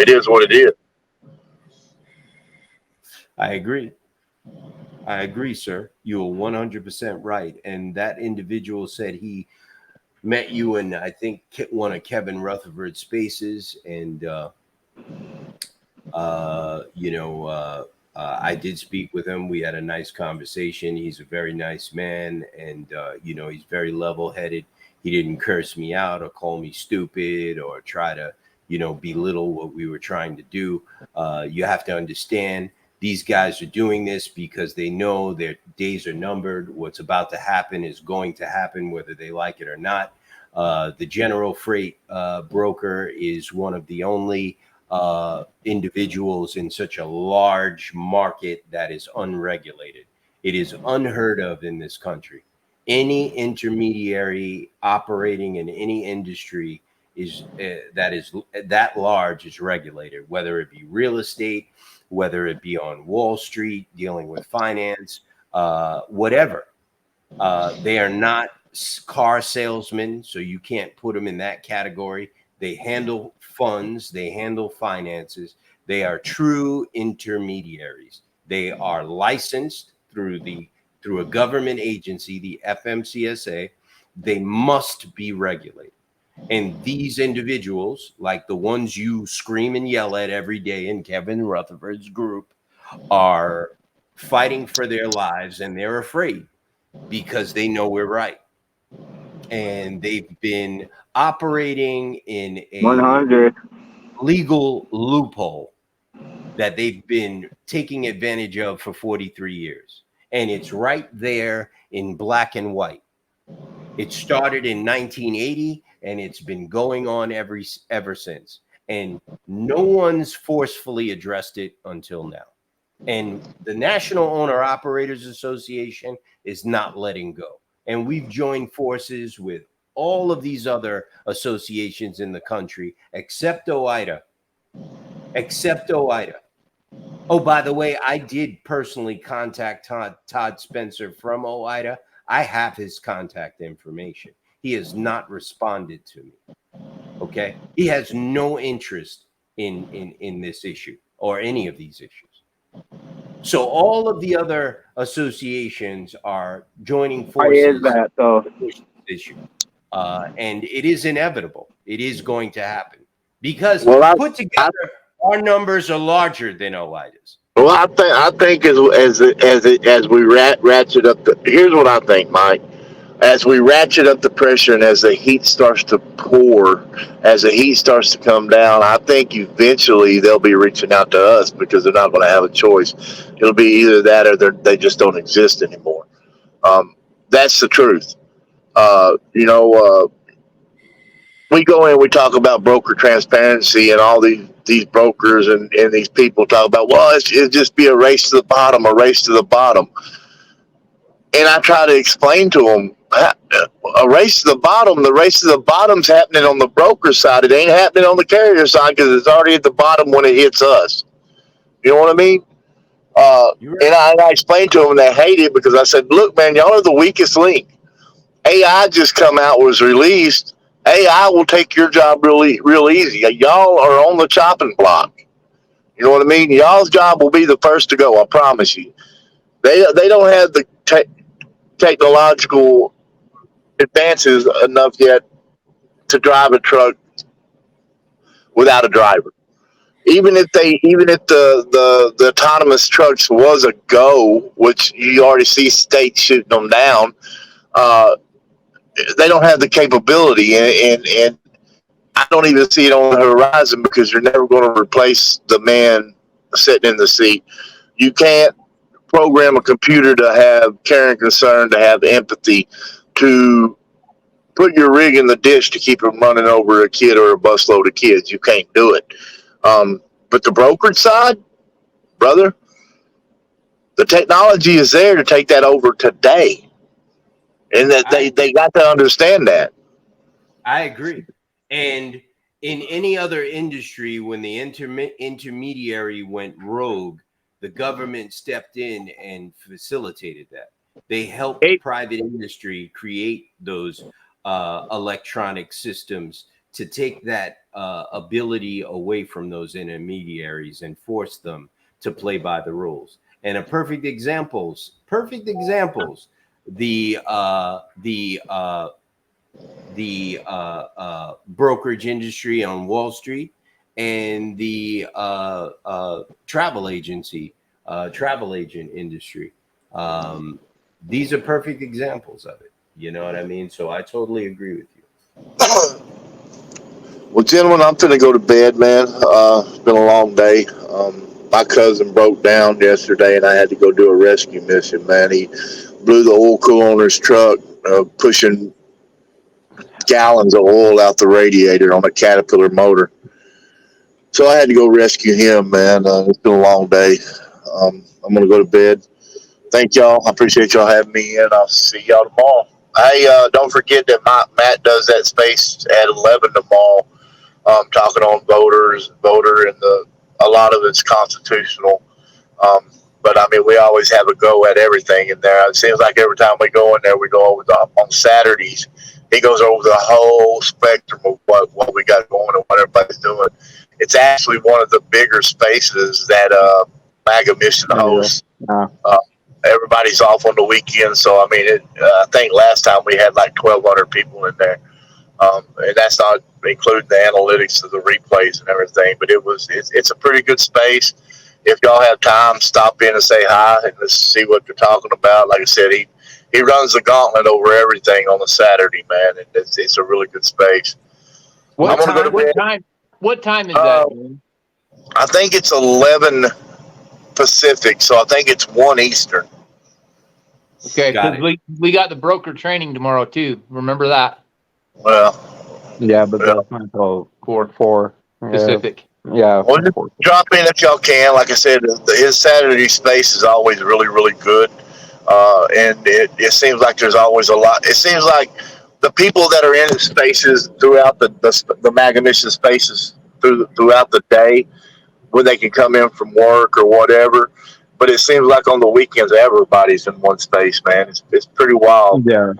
Speaker 7: is what it is.
Speaker 1: I agree. I agree, sir. You are 100% right. And that individual said he met you in, I think, one of Kevin Rutherford's spaces. And, I did speak with him. We had a nice conversation. He's a very nice man. And, he's very level headed. He didn't curse me out or call me stupid or try to, belittle what we were trying to do. You have to understand these guys are doing this because they know their days are numbered. What's about to happen is going to happen, whether they like it or not. The general freight broker is one of the only individuals in such a large market that is unregulated. It is unheard of in this country. Any intermediary operating in any industry is that large is regulated, whether it be real estate, whether it be on Wall Street dealing with finance, whatever. They are not car salesmen, so you can't put them in that category. They handle funds, they handle finances. They are true intermediaries. They are licensed through a government agency, the FMCSA. They must be regulated. And these individuals, like the ones you scream and yell at every day in Kevin Rutherford's group, are fighting for their lives, and they're afraid because they know we're right. And they've been operating in a
Speaker 7: 100.
Speaker 1: legal loophole that they've been taking advantage of for 43 years. And it's right there in black and white. It started in 1980 and it's been going on ever since. And no one's forcefully addressed it until now. And the National Owner Operators Association is not letting go. And we've joined forces with all of these other associations in the country, except OOIDA. Oh, by the way, I did personally contact Todd Spencer from OOIDA. I have his contact information. He has not responded to me. Okay. He has no interest in this issue or any of these issues. So all of the other associations are joining
Speaker 7: Why
Speaker 1: forces
Speaker 7: is that though?
Speaker 1: to push this issue. And it is inevitable. It is going to happen because put together, our numbers are larger than OOIDA's.
Speaker 7: Well, I think as we ratchet up here's what I think, Mike. As we ratchet up the pressure and as the heat starts to pour, as the heat starts to come down, I think eventually they'll be reaching out to us because they're not going to have a choice. It'll be either that or they just don't exist anymore. That's the truth. We go in, we talk about broker transparency, and all these brokers and these people talk about, well, it'll just be a race to the bottom. And I try to explain to them, a race to the bottom. The race to the bottom's happening on the broker side. It ain't happening on the carrier side because it's already at the bottom when it hits us. You know what I mean? And I explained to them, and they hate it because I said, look, man, y'all are the weakest link. AI just was released. AI will take your job real easy. Y'all are on the chopping block. You know what I mean? Y'all's job will be the first to go. I promise you. They don't have the technological advances enough yet to drive a truck without a driver. Even if the autonomous trucks was a go, which you already see states shooting them down, they don't have the capability, and I don't even see it on the horizon because you're never going to replace the man sitting in the seat. You can't program a computer to have care and concern, to have empathy, to put your rig in the ditch to keep them running over a kid or a busload of kids. You can't do it. But the brokerage side, brother, the technology is there to take that over today. And that they got to understand that.
Speaker 1: I agree. And in any other industry, when the intermediary went rogue, the government stepped in and facilitated that. They helped private industry create those electronic systems to take that ability away from those intermediaries and force them to play by the rules. and a perfect examples, the brokerage industry on Wall Street and the travel agent industry. These are perfect examples of it. You know what I mean? So I totally agree with you.
Speaker 7: Well, gentlemen, I'm finna go to bed, man. It's been a long day. My cousin broke down yesterday, and I had to go do a rescue mission, man. He blew the oil cooler on his truck, pushing gallons of oil out the radiator on a Caterpillar motor. So I had to go rescue him, man. It's been a long day. I'm going to go to bed. Thank y'all. I appreciate y'all having me in. I'll see y'all tomorrow. Hey, don't forget that Matt does that space at 11 tomorrow. Talking on voter, and a lot of it's constitutional. But I mean, we always have a go at everything in there. It seems like every time we go in there, we go over on Saturdays. He goes over the whole spectrum of what we got going and what everybody's doing. It's actually one of the bigger spaces that MAGA Mission hosts. Everybody's off on the weekend, so I mean, I think last time we had like 1,200 people in there. And that's not including the analytics of the replays and everything, but it's a pretty good space. If y'all have time, stop in and say hi and let's see what they're talking about. Like I said, he runs the gauntlet over everything on a Saturday, man, and it's a really good space.
Speaker 3: What time is that?
Speaker 7: I think it's 11 Pacific, so I think it's 1 Eastern.
Speaker 3: Okay, because we got the broker training tomorrow too. Remember that.
Speaker 7: Well,
Speaker 2: Yeah, but that's not until 4
Speaker 3: Pacific.
Speaker 2: Yeah.
Speaker 7: Well, just drop in if y'all can. Like I said, his Saturday space is always really, really good. And it seems like there's always a lot. It seems like the people that are in the spaces throughout the MAGA Mission spaces throughout the day, when they can come in from work or whatever. But it seems like on the weekends, everybody's in one space, man. It's pretty wild.
Speaker 2: Yeah.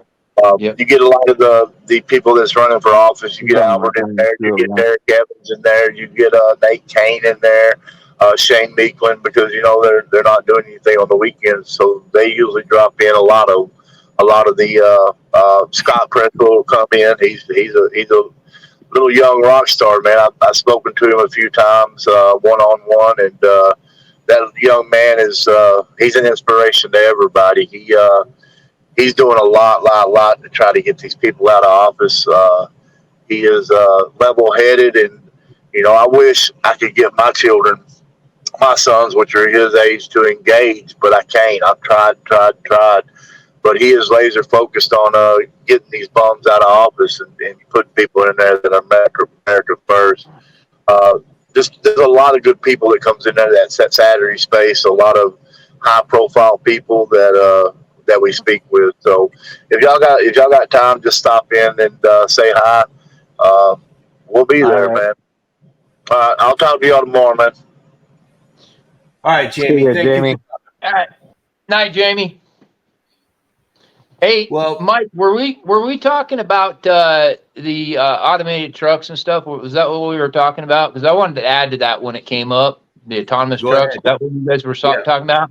Speaker 7: You get a lot of the people that's running for office. You get Albert in there. You get Derek Evans in there. You get Nate Kane in there. Shane Meekland, because they're not doing anything on the weekends, so they usually drop in a lot of the Scott Presswell will come in. He's a little young rock star, man. I've spoken to him a few times one-on-one, and that young man is he's an inspiration to everybody. He's doing a lot to try to get these people out of office. He is level-headed, and I wish I could get my sons, which are his age, to engage, but I can't. I've tried. But he is laser focused on getting these bums out of office and putting people in there that are America first. There's a lot of good people that comes in there that Saturday space. A lot of high profile people that we speak with. So if y'all got time, just stop in and say hi. We'll be there, man. I'll talk to y'all tomorrow, man.
Speaker 1: All right, Jamie. Thank
Speaker 2: Jamie.
Speaker 1: you.
Speaker 3: All right. Night, Jamie. Hey,
Speaker 1: Well,
Speaker 3: Mike, were we talking about the automated trucks and stuff? Was that what we were talking about? Because I wanted to add to that when it came up, the autonomous
Speaker 1: Go
Speaker 3: trucks.
Speaker 1: ahead.
Speaker 3: Is that what you guys were
Speaker 1: Yeah.
Speaker 3: talking about?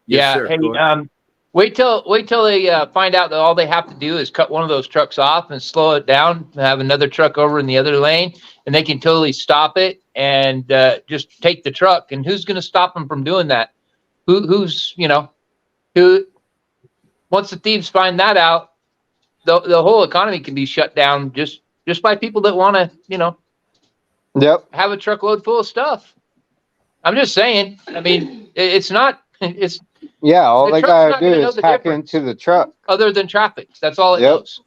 Speaker 1: Yes,
Speaker 3: Yeah.
Speaker 1: sir.
Speaker 3: Hey,
Speaker 1: Go ahead.
Speaker 3: wait till they find out that all they have to do is cut one of those trucks off and slow it down, have another truck over in the other lane, and they can totally stop it and just take the truck. And who's going to stop them from doing that? Who's who? Once the thieves find that out, the whole economy can be shut down just by people that want to
Speaker 2: Yep.
Speaker 3: have a truckload full of stuff. I'm just saying. I mean, it's
Speaker 2: Yeah. All
Speaker 3: The
Speaker 2: they
Speaker 3: truck's
Speaker 2: gotta
Speaker 3: not
Speaker 2: do
Speaker 3: gonna know
Speaker 2: is
Speaker 3: the
Speaker 2: hack
Speaker 3: difference.
Speaker 2: into the truck.
Speaker 3: other than traffic. That's all it
Speaker 2: Yep.
Speaker 3: knows.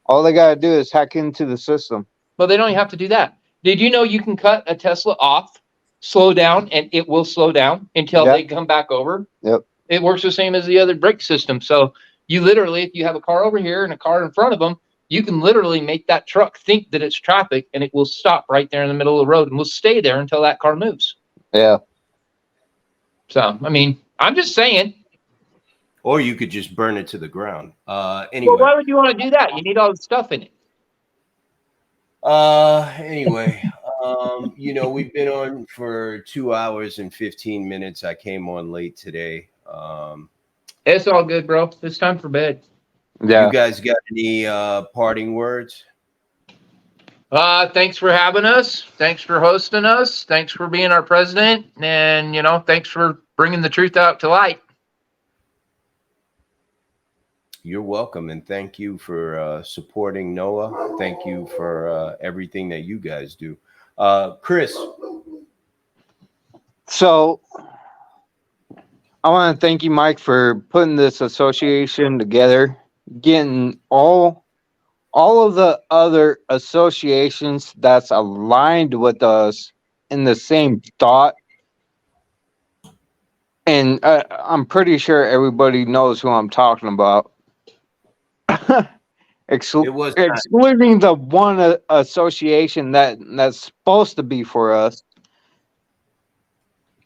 Speaker 2: All they gotta do is hack into the system.
Speaker 3: Well, they don't even have to do that. Did you know you can cut a Tesla off, slow down, and it will slow down until
Speaker 2: Yep.
Speaker 3: they come back over?
Speaker 2: Yep.
Speaker 3: It works the same as the other brake system. So you literally, if you have a car over here and a car in front of them, you can literally make that truck think that it's traffic, and it will stop right there in the middle of the road and will stay there until that car moves.
Speaker 2: Yeah.
Speaker 3: So, I mean, I'm just saying.
Speaker 1: Or you could just burn it to the ground. Anyway.
Speaker 3: Well, why would you want to do that? You need all the stuff in it.
Speaker 1: Anyway. You know, we've been on for 2 hours and 15 minutes. I came on late today.
Speaker 3: It's all good, bro. It's time for bed.
Speaker 2: Yeah.
Speaker 1: You guys got any parting words?
Speaker 3: Thanks for having us. Thanks for hosting us. Thanks for being our president. And, you know, thanks for bringing the truth out to light.
Speaker 1: You're welcome, and thank you for supporting NOAA. Thank you for everything that you guys do. Chris.
Speaker 2: So I want to thank you, Mike, for putting this association together, getting all of the other associations that's aligned with us in the same thought. And I'm pretty sure everybody knows who I'm talking about.
Speaker 1: It was
Speaker 2: Excluding the one association that's supposed to be for us.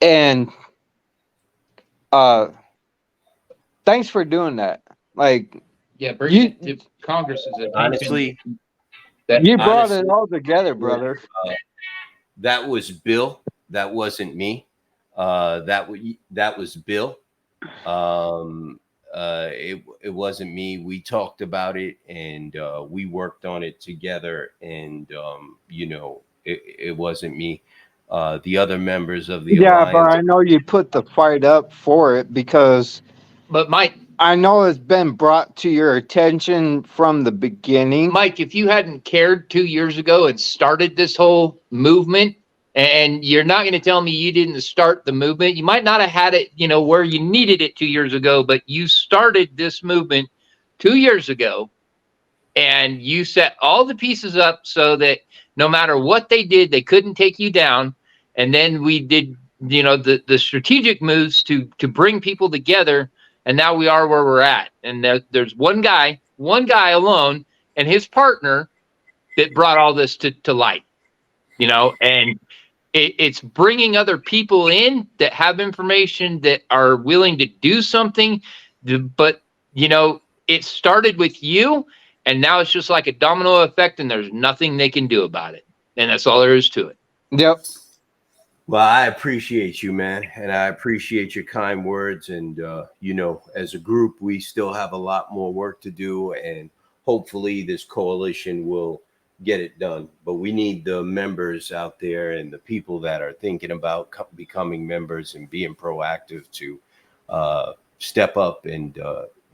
Speaker 2: And thanks for doing that. Like,
Speaker 3: Yeah, bring it to Congress's attention.
Speaker 1: honestly,
Speaker 2: you brought
Speaker 1: honestly,
Speaker 2: it all together, brother.
Speaker 1: that was Bill. That wasn't me. That was Bill. It wasn't me. We talked about it and we worked on it together. And you know, it wasn't me. The other members of the
Speaker 2: Yeah,
Speaker 1: alliance.
Speaker 2: but I know you put the fight up for it because
Speaker 3: But Mike,
Speaker 2: I know it's been brought to your attention from the beginning.
Speaker 3: Mike, if you hadn't cared 2 years ago and started this whole movement, and you're not going to tell me you didn't start the movement, you might not have had it, you know, where you needed it 2 years ago, but you started this movement 2 years ago, and you set all the pieces up so that no matter what they did, they couldn't take you down. And then we did, you know, the strategic moves to bring people together. And now we are where we're at. And there's one guy alone and his partner that brought all this to light, you know, and it's bringing other people in that have information that are willing to do something. But, you know, it started with you and now it's just like a domino effect and there's nothing they can do about it. And that's all there is to it.
Speaker 2: Yep.
Speaker 1: Well, I appreciate you, man, and I appreciate your kind words. And you know, as a group, we still have a lot more work to do, and hopefully, this coalition will get it done. But we need the members out there and the people that are thinking about becoming members and being proactive to step up and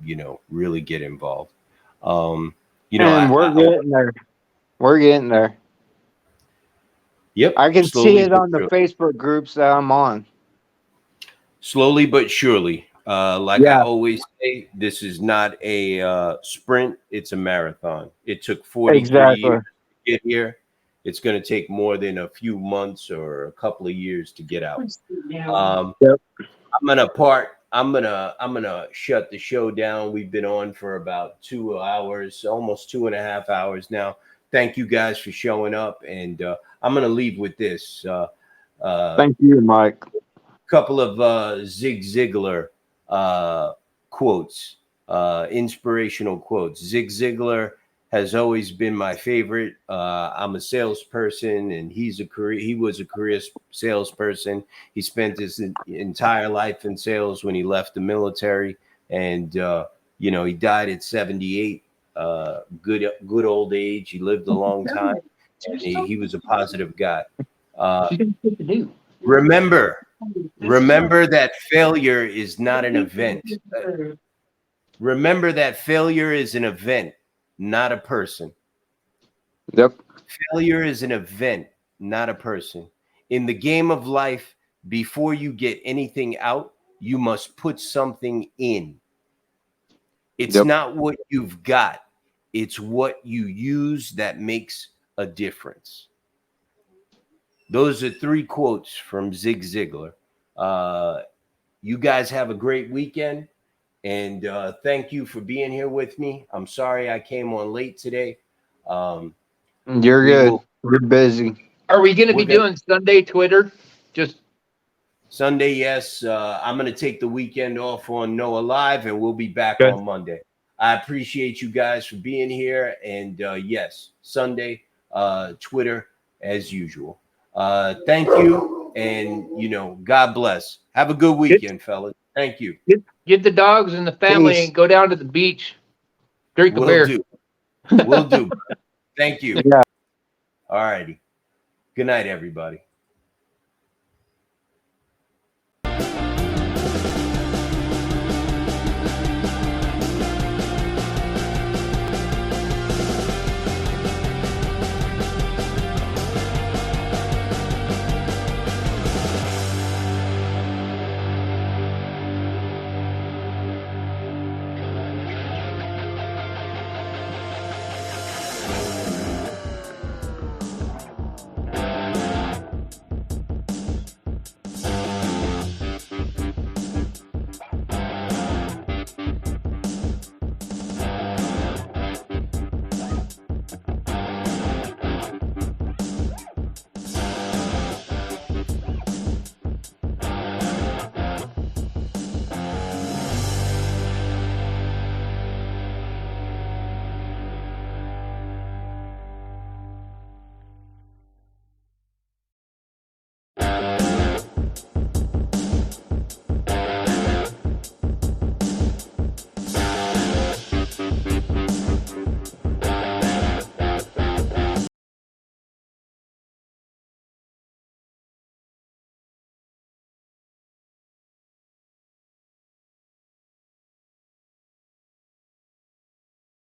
Speaker 1: you know, really get involved. You know,
Speaker 2: and we're getting there. We're getting there.
Speaker 1: Yep.
Speaker 2: I can see
Speaker 1: slowly
Speaker 2: it
Speaker 1: but
Speaker 2: on the
Speaker 1: surely.
Speaker 2: Facebook groups that I'm on.
Speaker 1: Slowly but surely. Like I
Speaker 2: Yeah.
Speaker 1: always say, this is not a sprint, it's a marathon. It took 43
Speaker 2: Exactly.
Speaker 1: years to get here. It's going to take more than a few months or a couple of years to get out.
Speaker 2: Yep.
Speaker 1: I'm gonna shut the show down. We've been on for about 2 hours, almost 2.5 hours now. Thank you guys for showing up, and I'm gonna leave with this.
Speaker 2: Thank you, Mike.
Speaker 1: Couple of Zig Ziglar quotes, inspirational quotes. Zig Ziglar has always been my favorite. I'm a salesperson, and he was a career salesperson. He spent his entire life in sales when he left the military, and you know, he died at 78. Good old age. He lived a long time, and he was a positive guy. Remember that failure is not an event. Remember that failure is an event, not a person.
Speaker 2: Yep.
Speaker 1: Failure is an event, not a person. In the game of life, before you get anything out, you must put something in. It's
Speaker 2: Yep.
Speaker 1: not what you've got. It's what you use that makes a difference. Those are 3 quotes from Zig Ziglar. You guys have a great weekend, and thank you for being here with me. I'm sorry I came on late today.
Speaker 2: You're
Speaker 1: We
Speaker 2: good.
Speaker 1: will-
Speaker 2: We're busy.
Speaker 3: Are we going to be
Speaker 1: We're gonna-
Speaker 3: doing Sunday Twitter? Just
Speaker 1: Sunday, yes. I'm going to take the weekend off on Noah Live, and we'll be back
Speaker 2: Good.
Speaker 1: on Monday. I appreciate you guys for being here, and yes, Sunday, Twitter as usual. Thank you, and God bless. Have a good weekend, fellas. Thank you.
Speaker 3: Get the dogs and the family
Speaker 2: Peace.
Speaker 3: and go down to the beach. Drink a
Speaker 1: Will
Speaker 3: beer.
Speaker 1: do. Will do. Thank you.
Speaker 2: Yeah.
Speaker 1: All righty. Good night, everybody.